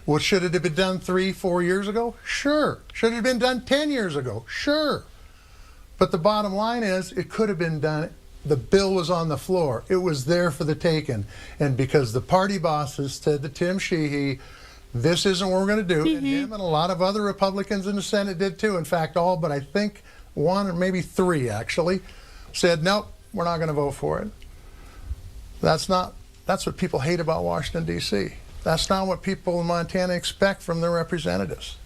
What should it have been done 3-4 years ago? Sure. Should it have been done 10 years ago? Sure. But the bottom line is, it could have been done. The bill was on the floor. It was there for the taking. And because the party bosses said to Tim Sheehy, this isn't what we're going to do, and him and a lot of other Republicans in the Senate did too. In fact, all but I think 1 or maybe 3 actually said, nope, we're not going to vote for it. That's what people hate about Washington, D.C. That's not what people in Montana expect from their representatives.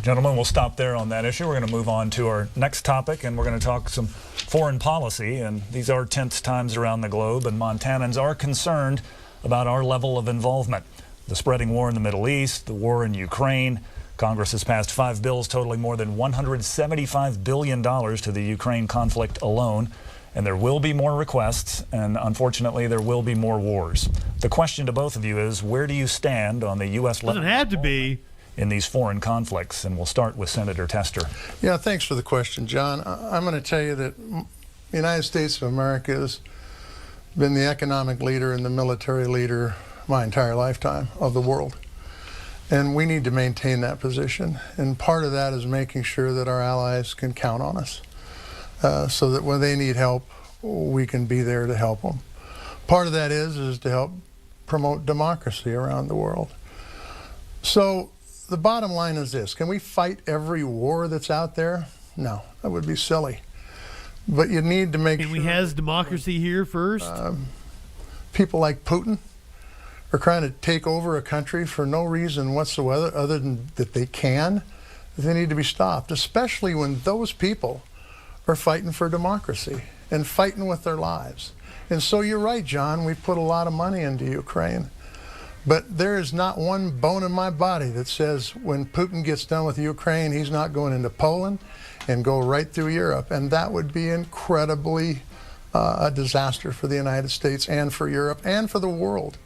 Gentlemen, we'll stop there on that issue. We're going to move on to our next topic, and we're going to talk some foreign policy. And these are tense times around the globe, and Montanans are concerned about our level of involvement. The spreading war in the Middle East, the war in Ukraine. Congress has passed 5 bills totaling more than $175 billion to the Ukraine conflict alone. And there will be more requests, and unfortunately, there will be more wars. The question to both of you is, where do you stand on the U.S. Doesn't have to be in these foreign conflicts? And we'll start with Senator Tester. Yeah, thanks for the question, John. I'm going to tell you that the United States of America has been the economic leader and the military leader my entire lifetime of the world. And we need to maintain that position. And part of that is making sure that our allies can count on us. So that when they need help, we can be there to help them. Part of that is to help promote democracy around the world. So the bottom line is this: can we fight every war that's out there? No, that would be silly. But you need to make sure we has democracy here first. People like Putin are trying to take over a country for no reason whatsoever other than that they can. They need to be stopped, especially when those people are fighting for democracy and fighting with their lives. And so you're right, John, we put a lot of money into Ukraine. But there is not one bone in my body that says when Putin gets done with Ukraine, he's not going into Poland and go right through Europe. And that would be incredibly a disaster for the United States and for Europe and for the world.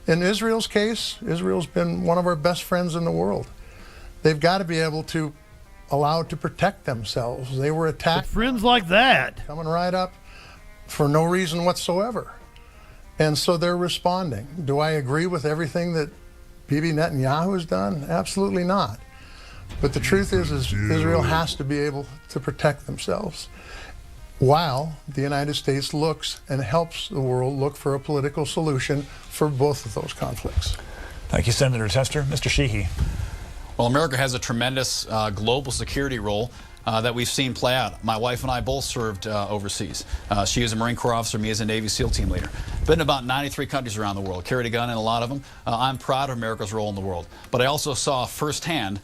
In Israel's case, Israel's been one of our best friends in the world. They've got to be able to allowed to protect themselves. They were attacked. But friends like that coming right up for no reason whatsoever. And so they're responding. Do I agree with everything that Bibi Netanyahu has done? Absolutely not. But the truth is Israel has to be able to protect themselves while the United States looks and helps the world look for a political solution for both of those conflicts. Thank you, Senator Tester. Mr. Sheehy. Well, America has a tremendous global security role that we've seen play out. My wife and I both served overseas. She is a Marine Corps officer, me as a Navy SEAL team leader. Been in about 93 countries around the world, carried a gun in a lot of them. I'm proud of America's role in the world. But I also saw firsthand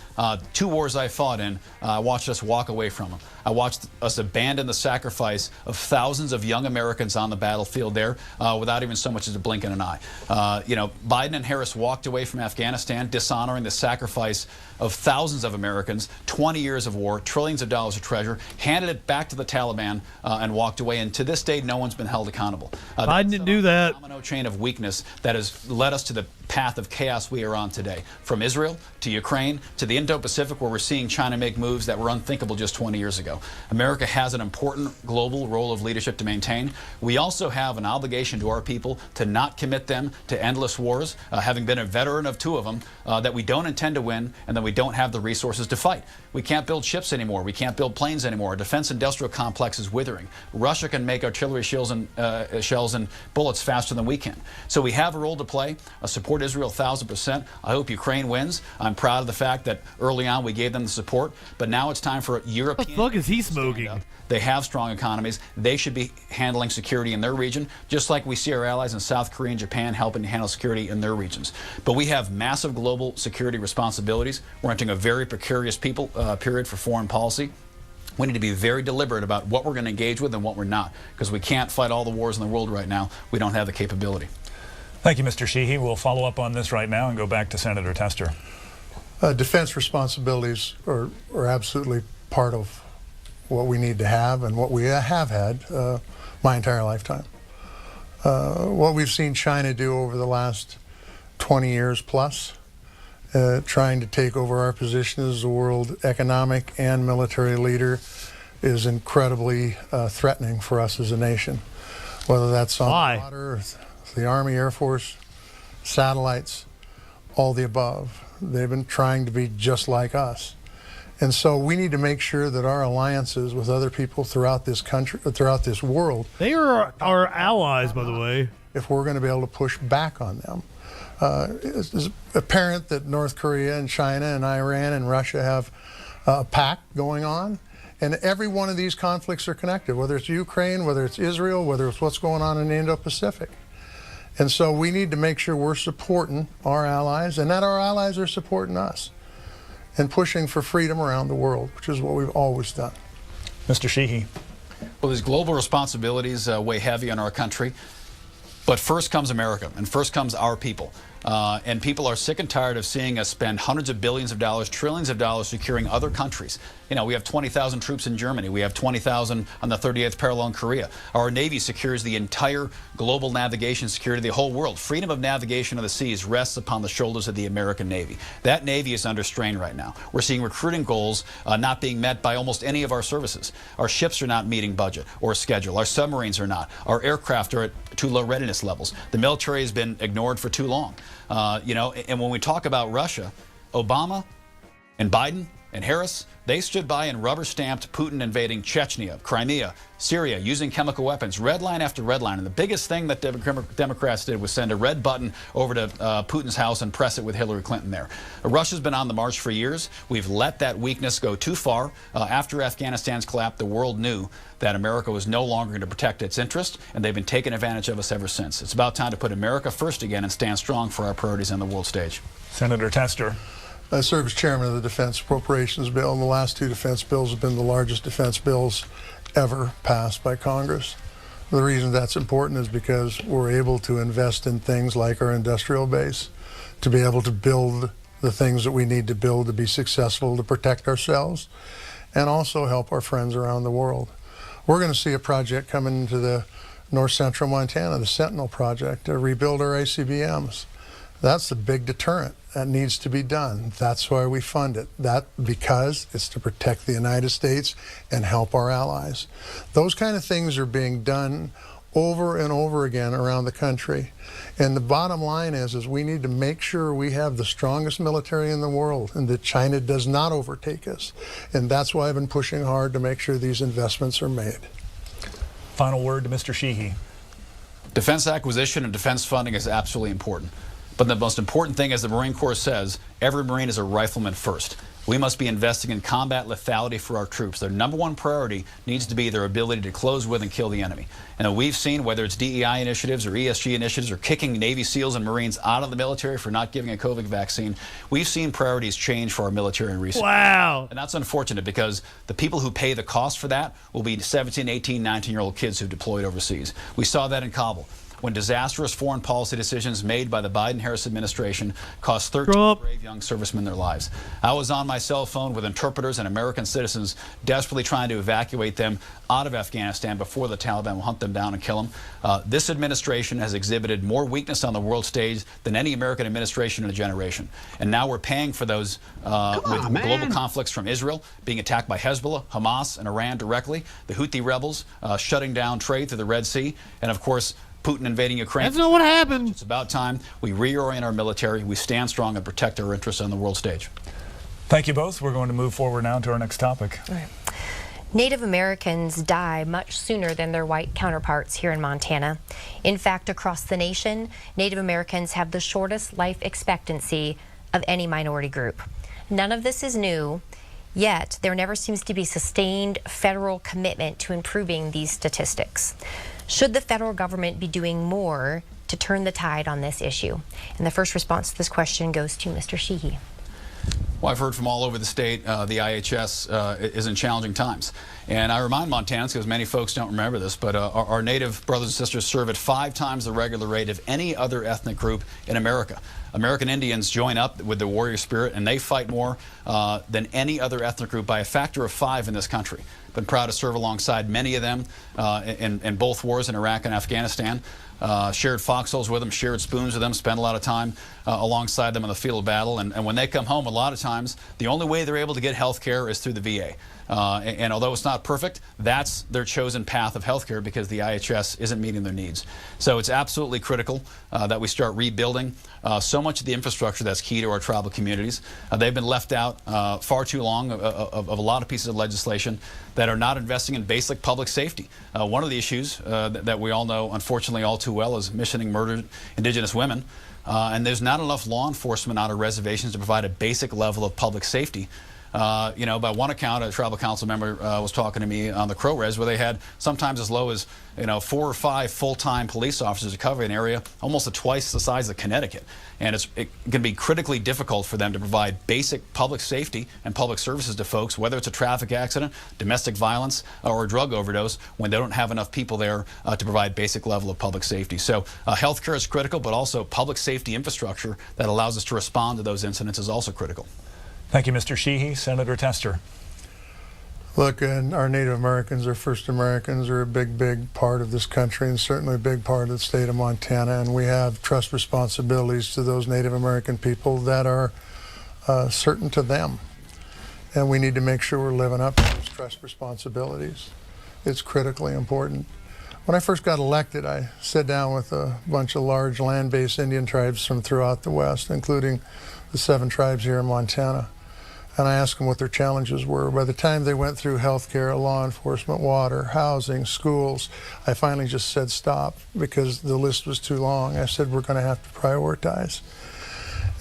2 wars I fought in. I watched us walk away from them. I watched us abandon the sacrifice of thousands of young Americans on the battlefield there without even so much as a blink in an eye. Biden and Harris walked away from Afghanistan, dishonoring the sacrifice of thousands of Americans, 20 years of war, trillions of dollars of treasure, handed it back to the Taliban and walked away. And to this day, no one's been held accountable. Biden didn't do that. Domino chain of weakness that has led us to the path of chaos we are on today. From Israel to Ukraine to the Indo-Pacific, where we're seeing China make moves that were unthinkable just 20 years ago. America has an important global role of leadership to maintain. We also have an obligation to our people to not commit them to endless wars, having been a veteran of 2 of them, that we don't intend to win and that we don't have the resources to fight. We can't build ships anymore. We can't build planes anymore. Our defense industrial complex is withering. Russia can make artillery shells and bullets faster than we can. So we have a role to play. Support Israel 1,000%. I hope Ukraine wins. I'm proud of the fact that early on we gave them the support, but now it's time for European. What the fuck is he smoking? They have strong economies. They should be handling security in their region, just like we see our allies in South Korea and Japan helping to handle security in their regions. But we have massive global security responsibilities. We're entering a very precarious period for foreign policy. We need to be very deliberate about what we're going to engage with and what we're not, because we can't fight all the wars in the world right now. We don't have the capability. Thank you, Mr. Sheehy. We'll follow up on this right now and go back to Senator Tester. Defense responsibilities are absolutely part of what we need to have and what we have had my entire lifetime. What we've seen China do over the last 20 years plus, trying to take over our position as the world economic and military leader, is incredibly threatening for us as a nation. Whether that's on the water, the Army, Air Force, satellites, all the above. They've been trying to be just like us. And so we need to make sure that our alliances with other people throughout this country, throughout this world. They are our allies, by the way. If we're going to be able to push back on them. It's apparent that North Korea and China and Iran and Russia have a pact going on. And every one of these conflicts are connected, whether it's Ukraine, whether it's Israel, whether it's what's going on in the Indo-Pacific. And so we need to make sure we're supporting our allies and that our allies are supporting us. and pushing for freedom around the world, which is what we've always done. Mr. Sheehy. Well, these global responsibilities weigh heavy on our country. But first comes America, and first comes our people. And people are sick and tired of seeing us spend hundreds of billions of dollars, trillions of dollars securing other countries. You know, we have 20,000 troops in Germany. We have 20,000 on the 38th parallel in Korea. Our Navy secures the entire global navigation security of the whole world. Freedom of navigation of the seas rests upon the shoulders of the American Navy. That Navy is under strain right now. We're seeing recruiting goals not being met by almost any of our services. Our ships are not meeting budget or schedule. Our submarines are not. Our aircraft are at too low readiness levels. The military has been ignored for too long. You know, and when we talk about Russia, Obama and Biden and Harris, they stood by and rubber-stamped Putin invading Chechnya, Crimea, Syria, using chemical weapons, red line after red line. And the biggest thing that Democrats did was send a red button over to Putin's house and press it with Hillary Clinton there. Russia's been on the march for years. We've let that weakness go too far. After Afghanistan's collapse, the world knew that America was no longer going to protect its interest, and they've been taking advantage of us ever since. It's about time to put America first again and stand strong for our priorities on the world stage. Senator Tester. I serve as chairman of the Defense Appropriations Bill, and the last two defense bills have been the largest defense bills ever passed by Congress. The reason that's important is because we're able to invest in things like our industrial base, to be able to build the things that we need to build to be successful, to protect ourselves, and also help our friends around the world. We're going to see a project coming into the north central Montana, the Sentinel Project, to rebuild our ICBMs. That's the big deterrent that needs to be done. That's why we fund it. Because it's to protect the United States and help our allies. Those kind of things are being done over and over again around the country. And the bottom line is we need to make sure we have the strongest military in the world and that China does not overtake us. And that's why I've been pushing hard to make sure these investments are made. Final word to Mr. Sheehy. Defense acquisition and defense funding is absolutely important. But the most important thing, as the Marine Corps says, every Marine is a rifleman first. We must be investing in combat lethality for our troops. Their number one priority needs to be their ability to close with and kill the enemy. And we've seen, whether it's DEI initiatives or ESG initiatives or kicking Navy SEALs and Marines out of the military for not giving a COVID vaccine, we've seen priorities change for our military in recent years. Wow. And that's unfortunate because the people who pay the cost for that will be 17, 18, 19-year-old kids who deployed overseas. We saw that in Kabul, when disastrous foreign policy decisions made by the Biden-Harris administration cost 13 brave young servicemen their lives. I was on my cell phone with interpreters and American citizens desperately trying to evacuate them out of Afghanistan before the Taliban will hunt them down and kill them. This administration has exhibited more weakness on the world stage than any American administration in a generation. And now we're paying for those with global conflicts from Israel, being attacked by Hezbollah, Hamas, and Iran directly, the Houthi rebels shutting down trade through the Red Sea, and of course, Putin invading Ukraine. That's not what happened. It's about time we reorient our military, we stand strong and protect our interests on the world stage. Thank you both. We're going to move forward now to our next topic. All right. Native Americans die much sooner than their white counterparts here in Montana. In fact, across the nation, Native Americans have the shortest life expectancy of any minority group. None of this is new, yet there never seems to be sustained federal commitment to improving these statistics. Should the federal government be doing more to turn the tide on this issue? And the first response to this question goes to Mr. Sheehy. Well, I've heard from all over the state the IHS is in challenging times. And I remind Montanans, because many folks don't remember this, but our Native brothers and sisters serve at 5 times the regular rate of any other ethnic group in America. American Indians join up with the warrior spirit, and they fight more than any other ethnic group by a factor of 5 in this country. Been proud to serve alongside many of them in both wars in Iraq and Afghanistan. Shared foxholes with them, shared spoons with them, spent a lot of time alongside them on the field of battle. And when they come home, a lot of times, the only way they're able to get health care is through the VA. And although it's not perfect, that's their chosen path of health care because the IHS isn't meeting their needs. So it's absolutely critical that we start rebuilding so much of the infrastructure that's key to our tribal communities. They've been left out far too long of a lot of pieces of legislation that are not investing in basic public safety. One of the issues that we all know, unfortunately, all too well is missing murdered Indigenous women. And there's not enough law enforcement out of reservations to provide a basic level of public safety You know, by one account, a tribal council member was talking to me on the Crow Res, where they had sometimes as low as 4 or 5 full-time police officers to cover an area almost twice the size of Connecticut. And it can be critically difficult for them to provide basic public safety and public services to folks, whether it's a traffic accident, domestic violence, or a drug overdose, when they don't have enough people there to provide basic level of public safety. So healthcare is critical, but also public safety infrastructure that allows us to respond to those incidents is also critical. Thank you, Mr. Sheehy. Senator Tester. Look, and our Native Americans, our First Americans, are a big, big part of this country, and certainly a big part of the state of Montana. And we have trust responsibilities to those Native American people that are certain to them. And we need to make sure we're living up to those trust responsibilities. It's critically important. When I first got elected, I sat down with a bunch of large land-based Indian tribes from throughout the West, including the 7 tribes here in Montana. And I asked them what their challenges were. By the time they went through healthcare, law enforcement, water, housing, schools, I finally just said stop because the list was too long. I said we're going to have to prioritize.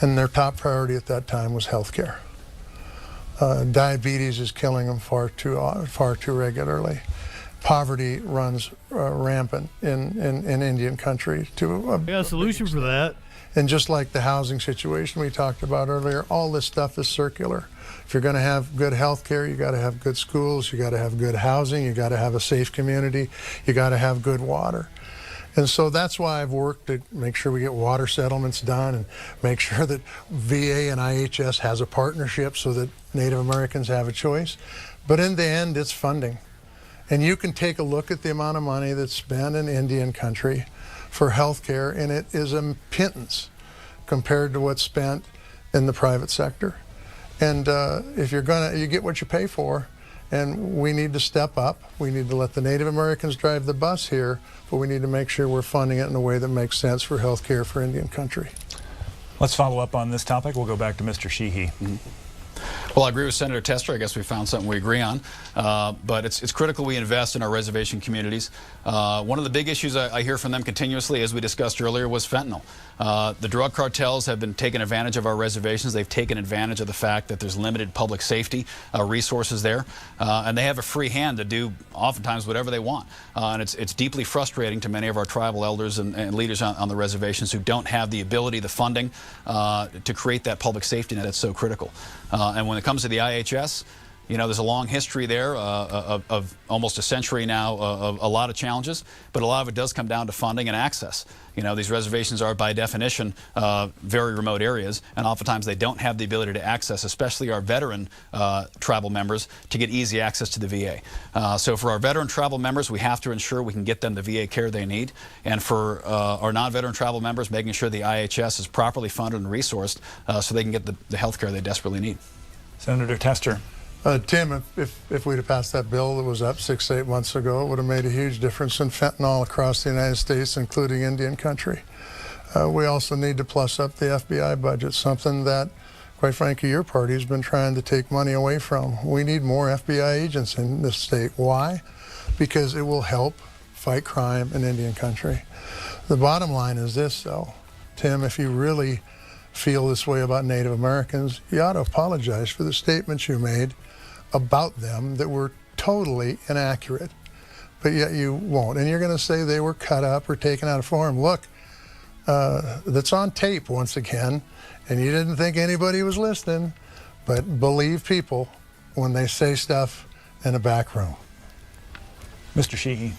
And their top priority at that time was healthcare. Diabetes is killing them far too regularly. Poverty runs rampant in Indian country. I got a solution for that. And just like the housing situation we talked about earlier, all this stuff is circular. If you're going to have good health care, you got to have good schools, you got to have good housing, you got to have a safe community, you got to have good water. And so that's why I've worked to make sure we get water settlements done and make sure that VA and IHS has a partnership so that Native Americans have a choice. But in the end, it's funding. And you can take a look at the amount of money that's spent in Indian country for health care, and it is a pittance compared to what's spent in the private sector. And if you're gonna, you get what you pay for, and we need to step up. We need to let the Native Americans drive the bus here, but we need to make sure we're funding it in a way that makes sense for health care for Indian country. Let's follow up on this topic. We'll go back to Mr. Sheehy. Well, I agree with Senator Tester. I guess we found something we agree on. But it's critical we invest in our reservation communities. One of the big issues I hear from them continuously, as we discussed earlier, was fentanyl. The drug cartels have been taking advantage of our reservations. They've taken advantage of the fact that there's limited public safety resources there. And they have a free hand to do oftentimes whatever they want. And it's deeply frustrating to many of our tribal elders and leaders on the reservations who don't have the ability, the funding to create that public safety net that's so critical. And when it comes to the IHS, you know, there's a long history there of almost a century now of a lot of challenges, but a lot of it does come down to funding and access. You know, these reservations are by definition very remote areas, and oftentimes they don't have the ability to access, especially our veteran tribal members, to get easy access to the VA. So for our veteran tribal members, we have to ensure we can get them the VA care they need, and for our non-veteran tribal members, making sure the IHS is properly funded and resourced so they can get the health care they desperately need. Senator Tester. Tim, if we'd have passed that bill that was up 6 to 8 months ago, it would have made a huge difference in fentanyl across the United States, including Indian country. We also need to plus up the FBI budget, something that, quite frankly, your party has been trying to take money away from. We need more FBI agents in this state. Why? Because it will help fight crime in Indian country. The bottom line is this, though. Tim, if you really feel this way about Native Americans, you ought to apologize for the statements you made about them that were totally inaccurate, but yet you won't. And you're going to say they were cut up or taken out of form. Look, that's on tape once again, and you didn't think anybody was listening, but believe people when they say stuff in a back room. Mr. Sheehy.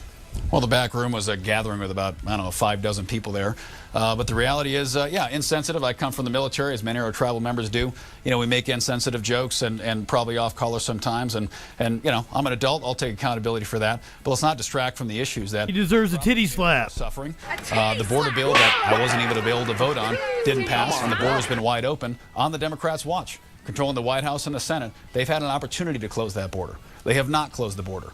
Well, the back room was a gathering with about, I don't know, 5 dozen people there. But the reality is, yeah, insensitive. I come from the military, as many of our tribal members do. You know, we make insensitive jokes and probably off color sometimes. And you know, I'm an adult. I'll take accountability for that. But let's not distract from the issues that he deserves a titty slap. Suffering. The border bill that I wasn't even able to vote on didn't pass, and the border's been wide open on the Democrats' watch, controlling the White House and the Senate. They've had an opportunity to close that border. They have not closed the border.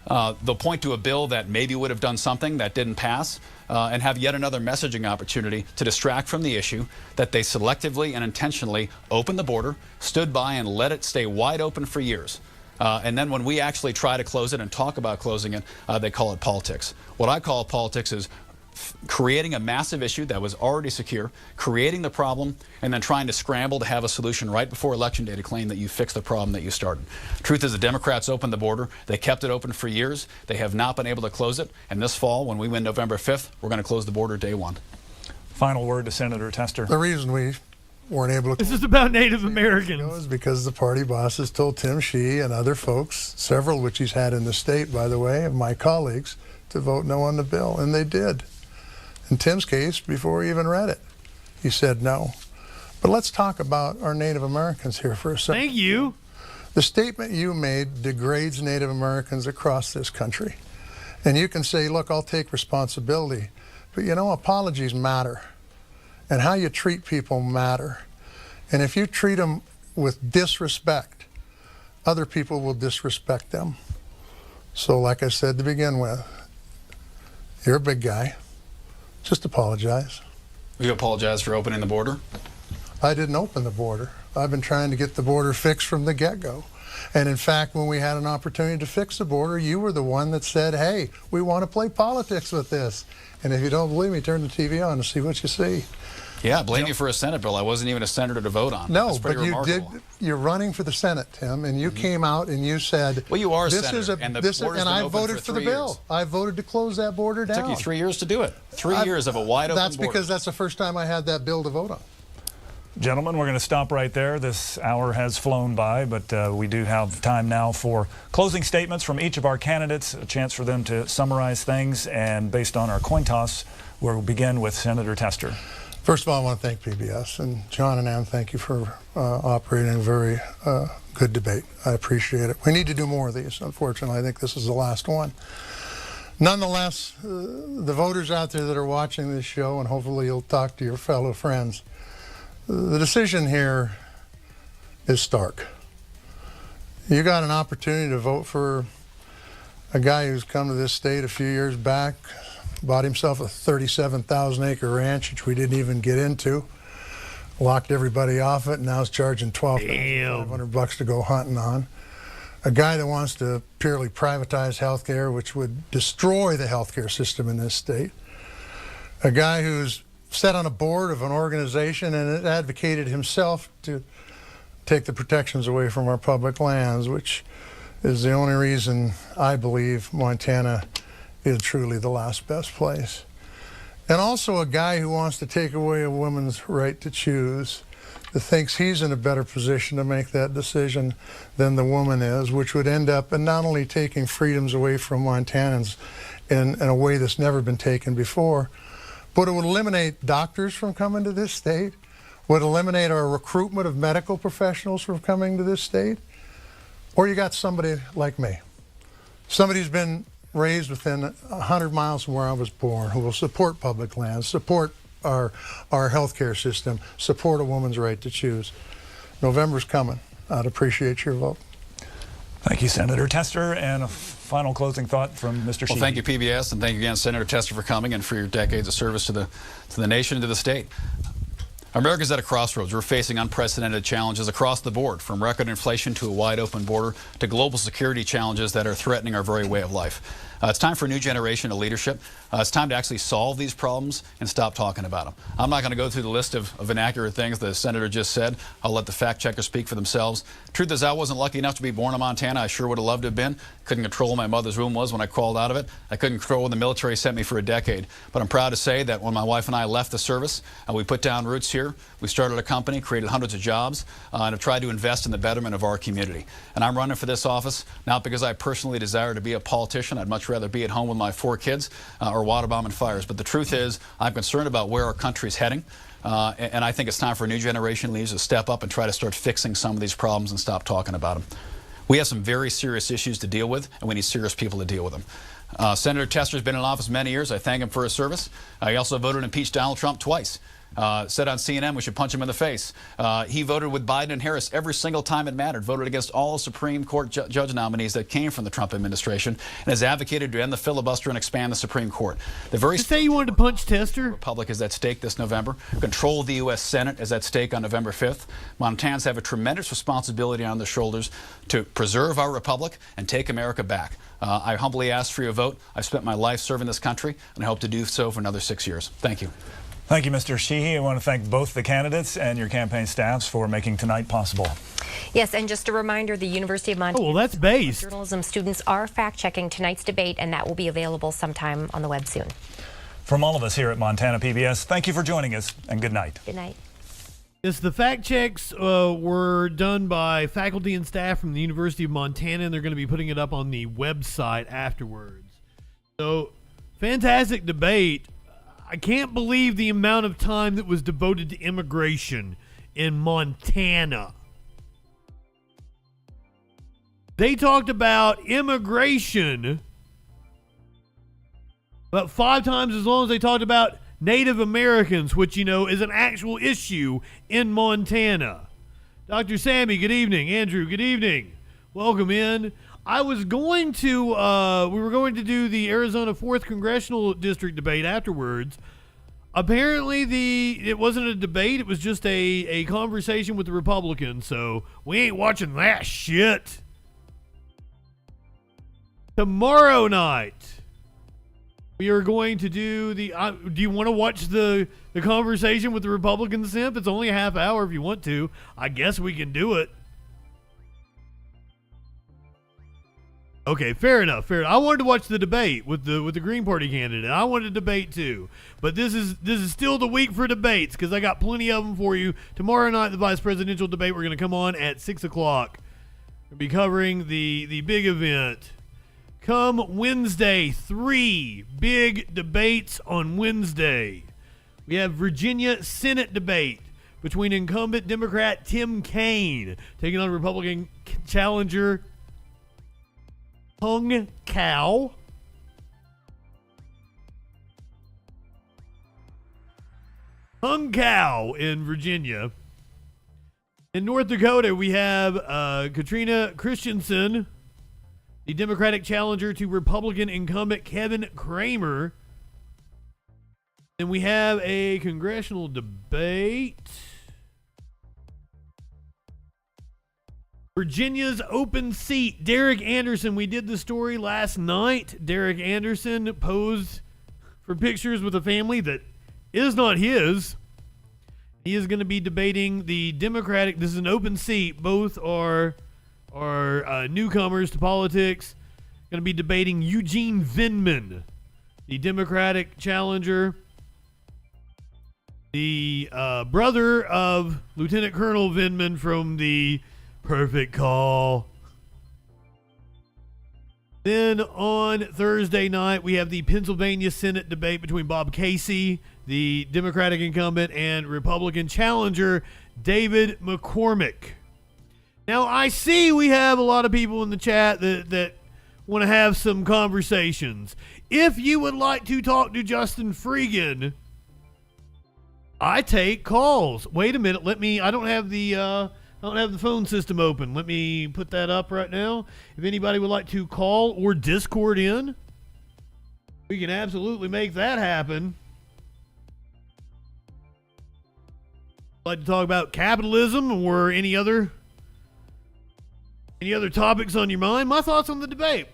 They'll point to a bill that maybe would have done something that didn't pass and have yet another messaging opportunity to distract from the issue that they selectively and intentionally opened the border, stood by and let it stay wide open for years. And then when we actually try to close it and talk about closing it, they call it politics. What I call politics is creating a massive issue that was already secure, creating the problem, and then trying to scramble to have a solution right before Election Day to claim that you fixed the problem that you started. Truth is, the Democrats opened the border. They kept it open for years. They have not been able to close it. And this fall, when we win November 5th, we're going to close the border day one. Final word to Senator Tester. The reason we weren't able to... This is about Native Americans. ...is because the party bosses told Tim Shee and other folks, several which he's had in the state, by the way, of my colleagues, to vote no on the bill, and they did. In Tim's case, before he even read it, he said no. But let's talk about our Native Americans here for a second. Thank you. The statement you made degrades Native Americans across this country. And you can say, look, I'll take responsibility. But you know, apologies matter. And how you treat people matter. And if you treat them with disrespect, other people will disrespect them. So like I said to begin with, you're a big guy. Just apologize. You apologize for opening the border? I didn't open the border. I've been trying to get the border fixed from the get-go. And in fact, when we had an opportunity to fix the border, you were the one that said, hey, we want to play politics with this. And if you don't believe me, turn the TV on and see what you see. Yeah, I blame you for a Senate bill I wasn't even a senator to vote on. No, That's pretty but you remarkable. did. You're running for the Senate, Tim, and you came out and you said, well, you are a this senator, is a, and the this is, border's and been I open voted for the 3 bill. years. I voted to close that border down. It took you 3 years to do it. 3 years of a wide open That's border. because that's the first time I had that bill to vote on. Gentlemen, we're going to stop right there. This hour has flown by, but we do have time now for closing statements from each of our candidates, a chance for them to summarize things, and based on our coin toss, we'll begin with Senator Tester. First of all, I want to thank PBS, and John and Ann, thank you for operating a very good debate. I appreciate it. We need to do more of these. Unfortunately, I think this is the last one. Nonetheless, the voters out there that are watching this show, and hopefully you'll talk to your fellow friends, the decision here is stark. You got an opportunity to vote for a guy who's come to this state a few years back, bought himself a 37,000-acre ranch, which we didn't even get into, locked everybody off it, and now is charging $12,500 to go hunting on. A guy that wants to purely privatize health care, which would destroy the health care system in this state. A guy who's sat on a board of an organization and advocated himself to take the protections away from our public lands, which is the only reason I believe Montana is truly the last best place. And also a guy who wants to take away a woman's right to choose, that thinks he's in a better position to make that decision than the woman is, which would end up in not only taking freedoms away from Montanans in a way that's never been taken before, but it would eliminate doctors from coming to this state, would eliminate our recruitment of medical professionals from coming to this state. Or you got somebody like me, somebody who's been raised within 100 miles from where I was born, who will support public lands, support our healthcare system, support a woman's right to choose. November's coming. I'd appreciate your vote. Thank you, Senator Tester. And a final closing thought from Mr. Sheehy. Well, thank you, PBS, and thank you again, Senator Tester, for coming and for your decades of service to the nation and to the state. America's at a crossroads. We're facing unprecedented challenges across the board, from record inflation to a wide open border to global security challenges that are threatening our very way of life. It's time for a new generation of leadership. It's time to actually solve these problems and stop talking about them. I'm not going to go through the list of inaccurate things the senator just said. I'll let the fact checkers speak for themselves. Truth is, I wasn't lucky enough to be born in Montana. I sure would have loved to have been. Couldn't control where my mother's womb was when I crawled out of it. I couldn't control where the military sent me for a decade. But I'm proud to say that when my wife and I left the service, we put down roots here. We started a company, created hundreds of jobs, and have tried to invest in the betterment of our community. And I'm running for this office not because I personally desire to be a politician. I'd much rather be at home with my 4 kids or water bombing fires. But the truth is, I'm concerned about where our country's heading. And I think it's time for a new generation of leaders to step up and try to start fixing some of these problems and stop talking about them. We have some very serious issues to deal with, and we need serious people to deal with them. Senator Tester's been in office many years. I thank him for his service. He also voted to impeach Donald Trump twice. Said on CNN we should punch him in the face. He voted with Biden and Harris every single time it mattered, voted against all Supreme Court judge nominees that came from the Trump administration, and has advocated to end the filibuster and expand the Supreme Court. The very Did you say you wanted to punch Tester? Republic is at stake this November. Control of the U.S. Senate is at stake on November 5th. Montanans have a tremendous responsibility on their shoulders to preserve our republic and take America back. I humbly ask for your vote. I've spent my life serving this country, and I hope to do so for another 6 years. Thank you. Thank you, Mr. Sheehy. I want to thank both the candidates and your campaign staffs for making tonight possible. Yes, and just a reminder, the University of Montana. Oh, well, that's based. Journalism students are fact-checking tonight's debate, and that will be available sometime on the web soon. From all of us here at Montana PBS, thank you for joining us, and good night. Good night. Yes, the fact checks were done by faculty and staff from the University of Montana, and they're going to be putting it up on the website afterwards. So, fantastic debate. I can't believe the amount of time that was devoted to immigration in Montana. They talked about immigration about 5 times as long as they talked about Native Americans, which, you know, is an actual issue in Montana. Dr. Sammy, good evening. Andrew, good evening. Welcome in. I was going to, we were going to do the Arizona 4th Congressional District debate afterwards. Apparently it wasn't a debate, it was just a conversation with the Republicans, so we ain't watching that shit. Tomorrow night, we are going to do the, do you want to watch the conversation with the Republican simp? It's only a half hour if you want to. I guess we can do it. Okay, fair enough. I wanted to watch the debate with the Green Party candidate. I wanted to debate too, but this is still the week for debates because I got plenty of them for you. Tomorrow night, the vice presidential debate. We're going to come on at 6 o'clock. We'll be covering the big event. Come Wednesday, 3 big debates on Wednesday. We have Virginia Senate debate between incumbent Democrat Tim Kaine taking on Republican challenger Hung Cao. Hung Cao in Virginia. In North Dakota, we have Katrina Christensen, the Democratic challenger to Republican incumbent Kevin Cramer. And we have a congressional debate. Virginia's open seat, Derek Anderson. We did the story last night. Derek Anderson posed for pictures with a family that is not his. He is going to be debating the Democratic. This is an open seat. Both are newcomers to politics. Going to be debating Eugene Vindman, the Democratic challenger, the brother of Lieutenant Colonel Vindman from the Perfect Call. Then on Thursday night, we have the Pennsylvania Senate debate between Bob Casey, the Democratic incumbent, and Republican challenger David McCormick. Now, I see we have a lot of people in the chat that want to have some conversations. If you would like to talk to Justin Freakin, I take calls. Wait a minute. I don't have the phone system open. Let me put that up right now. If anybody would like to call or Discord in, we can absolutely make that happen. Like to talk about capitalism or any other topics on your mind? My thoughts on the debate.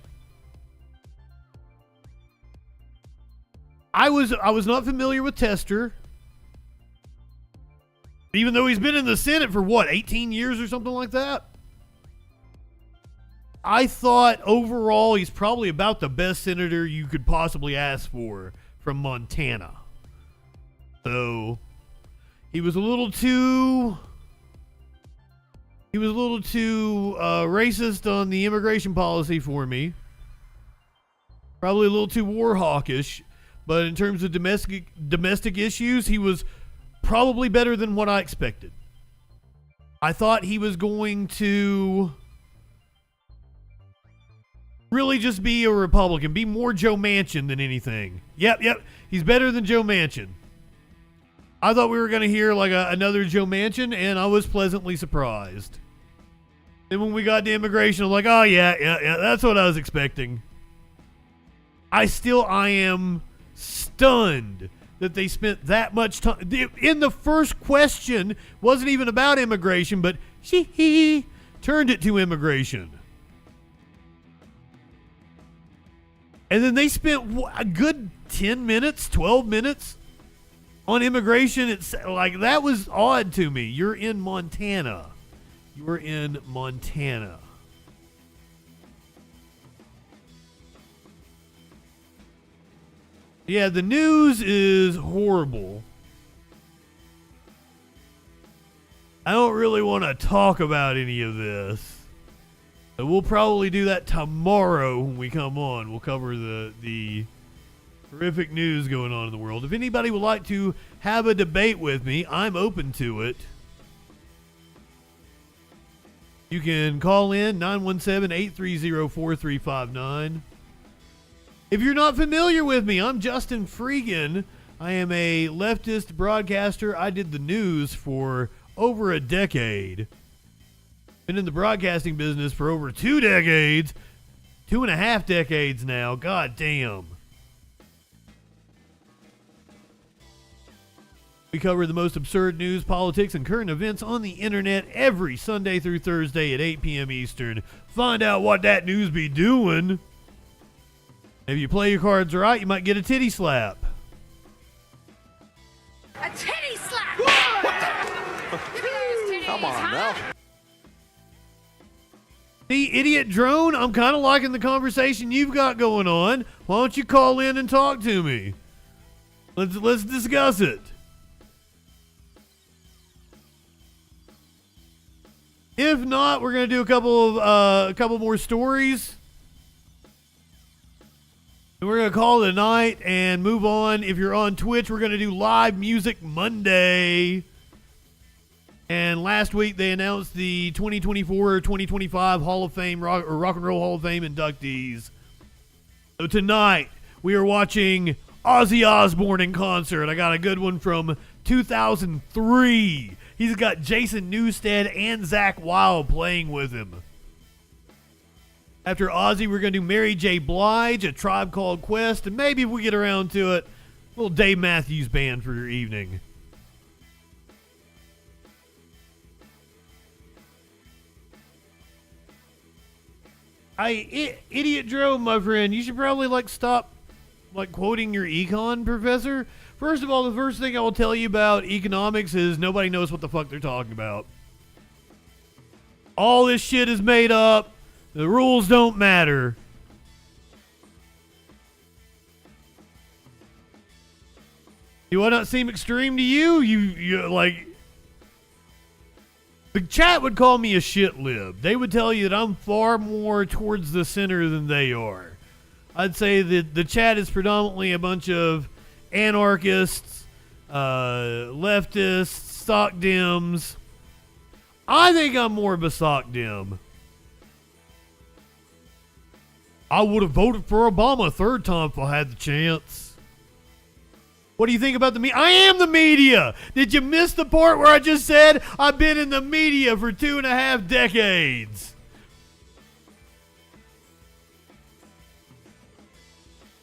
I was not familiar with Tester. Even though he's been in the Senate for 18 years or something like that? I thought overall he's probably about the best senator you could possibly ask for from Montana. So he was a little too racist on the immigration policy for me. Probably a little too war hawkish, but in terms of domestic issues, he was probably better than what I expected. I thought he was going to really just be a Republican, be more Joe Manchin than anything. Yep, he's better than Joe Manchin. I thought we were going to hear like another Joe Manchin, and I was pleasantly surprised. Then when we got to immigration, I'm like, oh yeah, that's what I was expecting. I am stunned that they spent that much time. In the first question, wasn't even about immigration, but she turned it to immigration. And then they spent a good 10 minutes, 12 minutes on immigration. It's like, that was odd to me. You're in Montana. You're in Montana. Yeah, the news is horrible. I don't really want to talk about any of this. But we'll probably do that tomorrow when we come on. We'll cover the horrific news going on in the world. If anybody would like to have a debate with me, I'm open to it. You can call in 917-830-4359. If you're not familiar with me, I'm JustinFREAKIN. I am a leftist broadcaster. I did the news for over a decade. Been in the broadcasting business for over 2 decades. 2.5 decades now. God damn. We cover the most absurd news, politics, and current events on the internet every Sunday through Thursday at 8 p.m. Eastern. Find out what that news be doing. If you play your cards right, you might get a titty slap. A titty slap! Come on, now. See, Idiot Drone, I'm kind of liking the conversation you've got going on. Why don't you call in and talk to me? Let's discuss it. If not, we're going to do a couple more stories. And we're going to call it a night and move on. If you're on Twitch, we're going to do Live Music Monday. And last week they announced the 2024-2025 Hall of Fame Rock and Roll Hall of Fame inductees. So tonight we are watching Ozzy Osbourne in concert. I got a good one from 2003. He's got Jason Newsted and Zakk Wylde playing with him. After Ozzy, we're going to do Mary J. Blige, A Tribe Called Quest, and maybe if we get around to it, a little Dave Matthews Band for your evening. Idiot Drone, my friend, you should probably stop quoting your econ professor. First of all, the first thing I will tell you about economics is nobody knows what the fuck they're talking about. All this shit is made up. The rules don't matter. Do I not seem extreme to you? You the chat would call me a shit lib. They would tell you that I'm far more towards the center than they are. I'd say that the chat is predominantly a bunch of anarchists, leftists, sock dims. I think I'm more of a sock dim. I would have voted for Obama a third time if I had the chance. What do you think about the media? I am the media! Did you miss the part where I just said I've been in the media for 2.5 decades?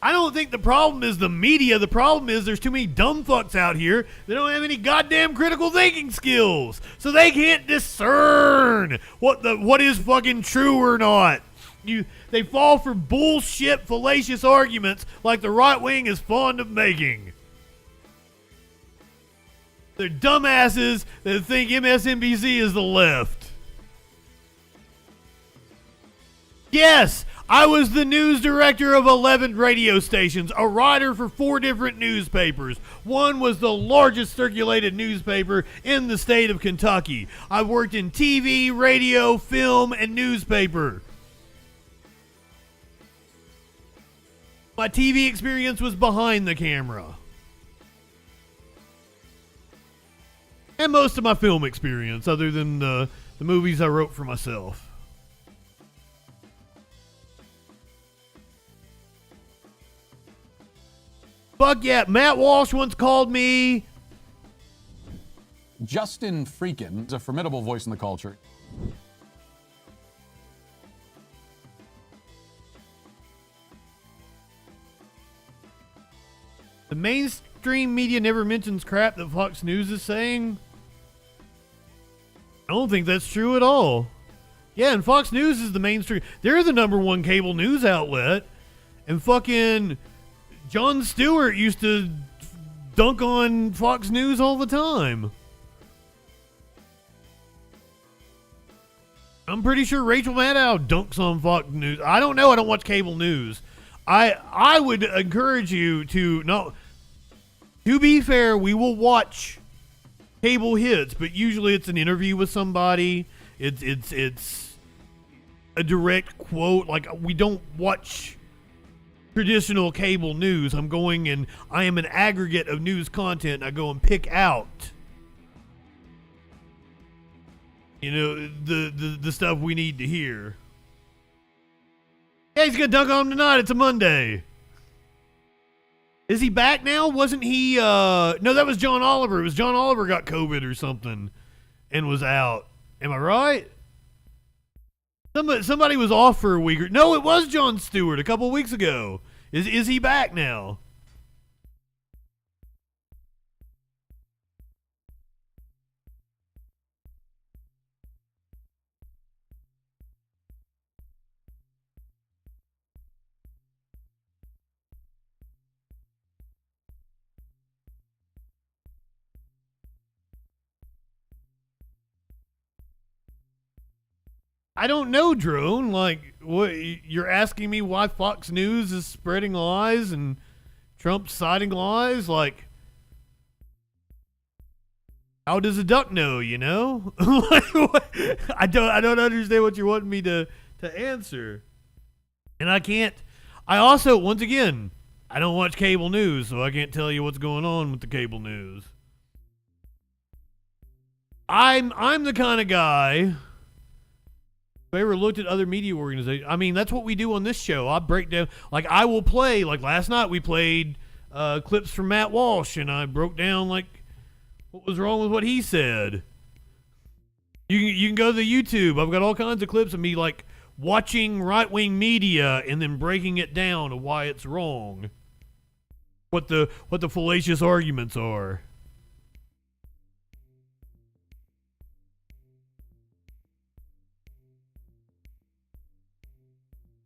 I don't think the problem is the media. The problem is there's too many dumb fucks out here that don't have any goddamn critical thinking skills. So they can't discern what is fucking true or not. They fall for bullshit, fallacious arguments like the right wing is fond of making. They're dumbasses that think MSNBC is the left. Yes, I was the news director of 11 radio stations, a writer for 4 different newspapers. One was the largest circulated newspaper in the state of Kentucky. I worked in TV, radio, film, and newspaper. My TV experience was behind the camera. And most of my film experience, other than the movies I wrote for myself. Fuck yeah, Matt Walsh once called me JustinFREAKIN is a formidable voice in the culture. The mainstream media never mentions crap that Fox News is saying. I don't think that's true at all. Yeah, and Fox News is the mainstream. They're the #1 cable news outlet. And fucking Jon Stewart used to dunk on Fox News all the time. I'm pretty sure Rachel Maddow dunks on Fox News. I don't know. I don't watch cable news. I would encourage you to not. To be fair, we will watch cable hits, but usually it's an interview with somebody. It's a direct quote. Like, we don't watch traditional cable news. I am an aggregate of news content. I go and pick out, the stuff we need to hear. Yeah, he's gonna dunk on him tonight. It's a Monday. Is he back now? Wasn't he? No, that was John Oliver. It was John Oliver got COVID or something and was out. Am I right? Somebody was off for a week. No, it was Jon Stewart a couple weeks ago. Is he back now? I don't know, Drone. Like, what, you're asking me why Fox News is spreading lies and Trump's citing lies? Like, how does a duck know, I don't understand what you're wanting me to answer. And I also, once again, I don't watch cable news, so I can't tell you what's going on with the cable news. I'm the kind of guy. If I ever looked at other media organizations, I mean, that's what we do on this show. I break down, like, I will play, like last night we played clips from Matt Walsh, and I broke down, like, what was wrong with what he said. You can go to the YouTube. I've got all kinds of clips of me, like, watching right-wing media and then breaking it down of why it's wrong. What the fallacious arguments are.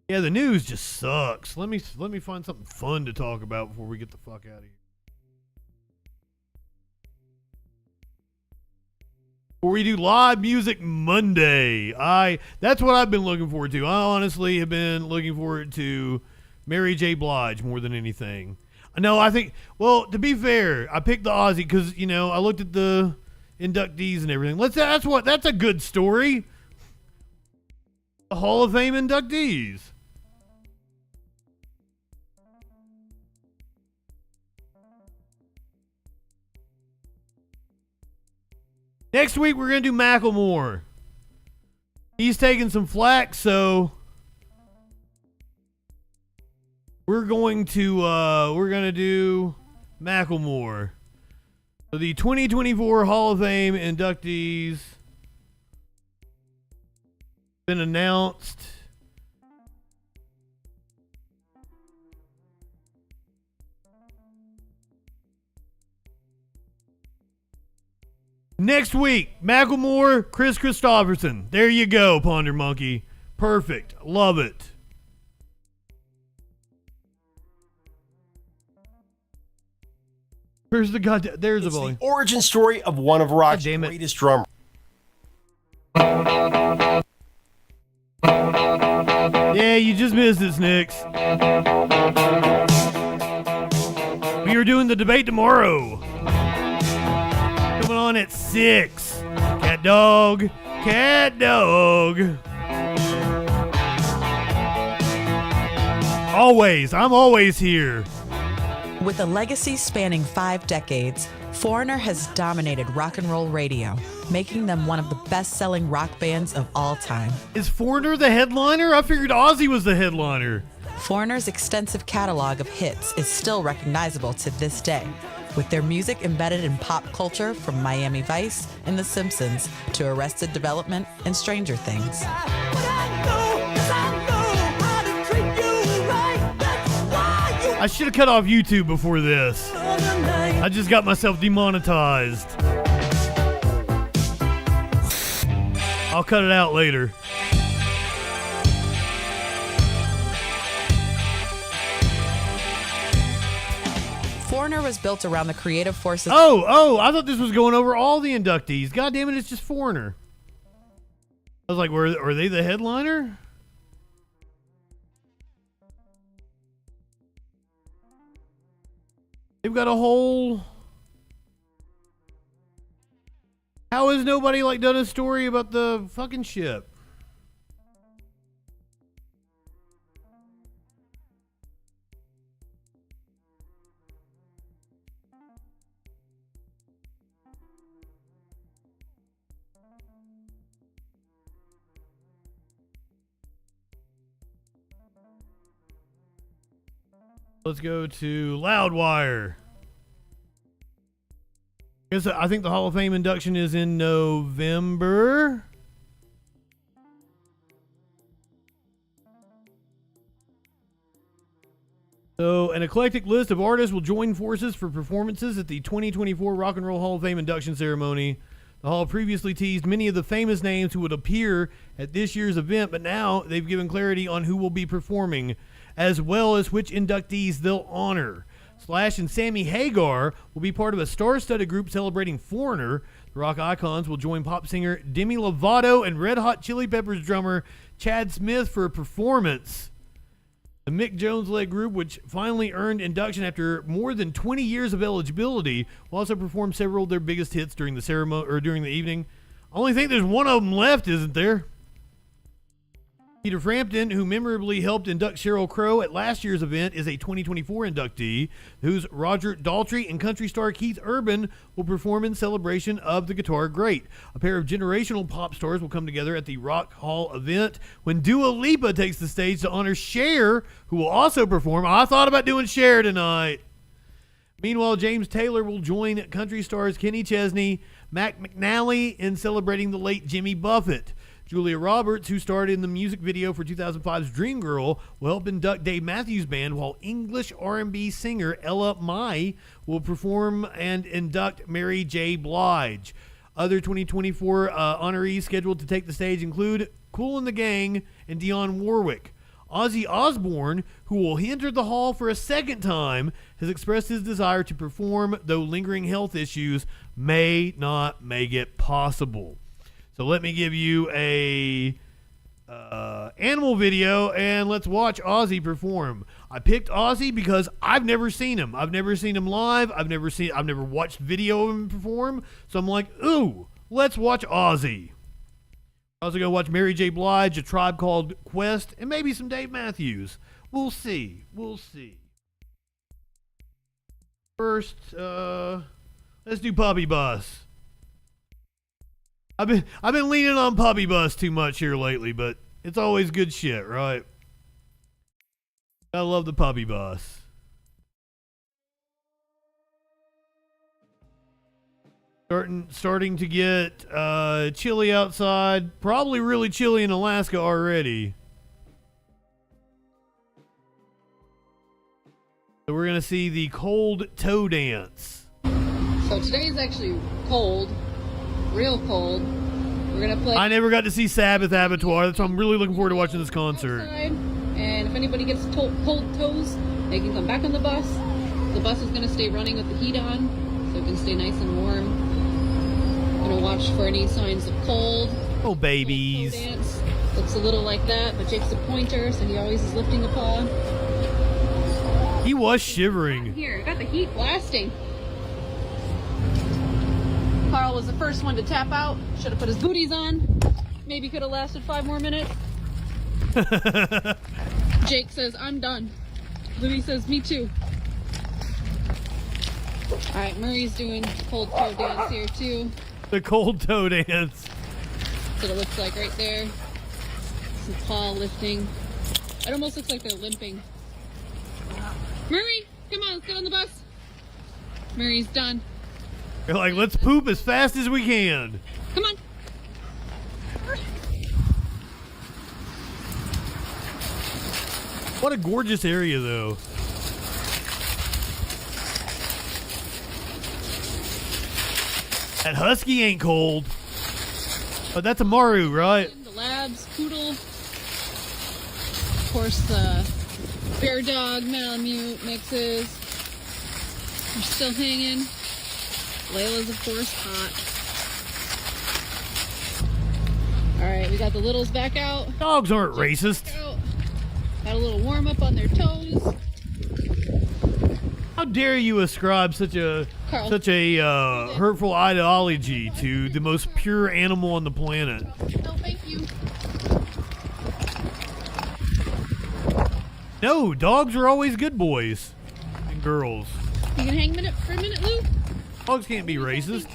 Yeah, the news just sucks. Let me find something fun to talk about before we get the fuck out of here. Before we do live music Monday, that's what I've been looking forward to. I honestly have been looking forward to Mary J. Blige more than anything. No, I think, well, to be fair, I picked the Aussie because, I looked at the inductees and everything. That's a good story. The Hall of Fame inductees. Next week, we're going to do Macklemore. He's taking some flack, so we're going to do Macklemore. So the 2024 Hall of Fame inductees been announced. Next week, Macklemore, Chris Christopherson. There you go, Ponder Monkey. Perfect. Love it. Where's the goddamn... There's the volume. The origin story of one of rock's greatest drummers. Yeah, you just missed it, Snicks. We are doing the debate tomorrow. Coming on at 6. Cat dog. Always. I'm always here. With a legacy spanning 5 decades, Foreigner has dominated rock and roll radio, making them one of the best-selling rock bands of all time. Is Foreigner the headliner? I figured Ozzy was the headliner. Foreigner's extensive catalog of hits is still recognizable to this day, with their music embedded in pop culture from Miami Vice and The Simpsons to Arrested Development and Stranger Things. I should have cut off YouTube before this. I just got myself demonetized. I'll cut it out later. Foreigner was built around the creative forces. Oh, I thought this was going over all the inductees. God damn it, it's just Foreigner. I was like, are they the headliner? They've got a whole... How has nobody like done a story about the fucking ship? Let's go to Loudwire. I think the Hall of Fame induction is in November. So, an eclectic list of artists will join forces for performances at the 2024 Rock and Roll Hall of Fame induction ceremony. The Hall previously teased many of the famous names who would appear at this year's event, but now they've given clarity on who will be performing, as well as which inductees they'll honor. Slash and Sammy Hagar will be part of a star-studded group celebrating Foreigner. The rock icons will join pop singer Demi Lovato and Red Hot Chili Peppers drummer Chad Smith for a performance. The Mick Jones-led group, which finally earned induction after more than 20 years of eligibility, will also perform several of their biggest hits during the ceremony or during the evening. I only think there's one of them left, isn't there? Peter Frampton, who memorably helped induct Sheryl Crow at last year's event, is a 2024 inductee, whose Roger Daltrey and country star Keith Urban will perform in celebration of the guitar great. A pair of generational pop stars will come together at the Rock Hall event when Dua Lipa takes the stage to honor Cher, who will also perform. I thought about doing Cher tonight. Meanwhile, James Taylor will join country stars Kenny Chesney, Mac McNally in celebrating the late Jimmy Buffett. Julia Roberts, who starred in the music video for 2005's Dreamgirl, will help induct Dave Matthews Band, while English R&B singer Ella Mai will perform and induct Mary J. Blige. Other 2024 honorees scheduled to take the stage include Kool and the Gang and Dionne Warwick. Ozzy Osbourne, who will enter the hall for a second time, has expressed his desire to perform, though lingering health issues may not make it possible. So let me give you a animal video, and let's watch Ozzy perform. I picked Ozzy because I've never seen him. I've never seen him live. I've never watched video of him perform. So I'm like, ooh, let's watch Ozzy. I'm also gonna watch Mary J. Blige, A Tribe Called Quest, and maybe some Dave Matthews. We'll see. We'll see. First, let's do Puppy Bus. I've been leaning on Puppy Bus too much here lately, but it's always good shit, right? I love the Puppy Bus. Starting to get chilly outside. Probably really chilly in Alaska already. So we're gonna see the cold toe dance. So today is actually cold. Real cold. We're gonna play. I never got to see Sabbath Abattoir. That's why I'm really looking forward to watching this concert. Outside, and if anybody gets cold toes, they can come back on the bus. The bus is gonna stay running with the heat on, so it can stay nice and warm. I'm gonna watch for any signs of cold. Oh, babies. Toe dance. Looks a little like that, but Jake's a pointer, so he always is lifting a paw. He was shivering. Here, got the heat blasting. Carl was the first one to tap out. Should have put his booties on. Maybe could have lasted 5 more minutes. Jake says, I'm done. Louis says, me too. Alright, Murray's doing cold toe dance here too. The cold toe dance. That's what it looks like right there. Some paw lifting. It almost looks like they're limping. Murray, come on, let's get on the bus. Murray's done. You're like, let's poop as fast as we can. Come on. What a gorgeous area, though. That husky ain't cold. Oh, that's a Maru, right? The labs, poodle. Of course, the bear dog, Malamute mixes. They're still hanging. Layla's, of course, hot. All right, we got the littles back out. Dogs aren't racist. Got a little warm up on their toes. How dare you ascribe such a hurtful ideology to the most pure animal on the planet? No, thank you. No, dogs are always good boys and girls. You can hang for a minute, Lou? Dogs can't be racist.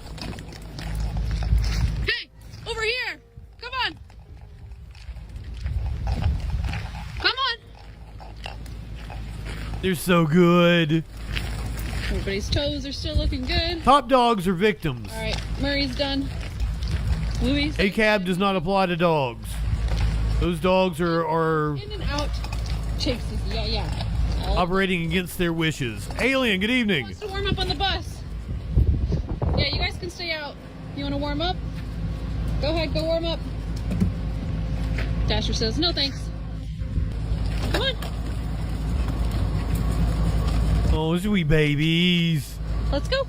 Hey, over here. Come on. Come on. They're so good. Everybody's toes are still looking good. Top dogs are victims. All right, Murray's done. Louis. ACAB does not apply to dogs. Those dogs are In and out. Chicks, yeah. operating against their wishes. Alien, good evening. Wants to warm up on the bus. Yeah, you guys can stay out. You want to warm up? Go ahead, go warm up. Dasher says, no thanks. Come on. Oh, sweet babies. Let's go.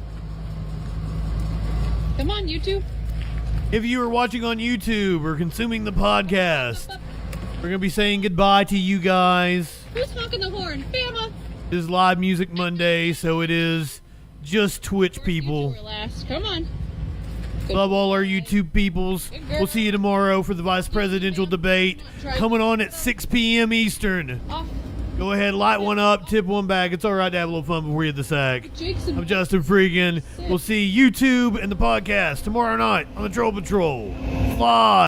Come on, you two. If you are watching on YouTube or consuming the podcast, we're going to be saying goodbye to you guys. Who's honking the horn? Bama. It is Live Music Monday, so it is just Twitch people. Last. Come on. Love all our YouTube peoples. We'll see you tomorrow for the vice presidential debate coming on at 6 p.m. Eastern. Go ahead, light one up, tip one back. It's all right to have a little fun before you hit the sack. I'm Justin Freakin. We'll see YouTube and the podcast tomorrow night on the Troll Patrol. Live.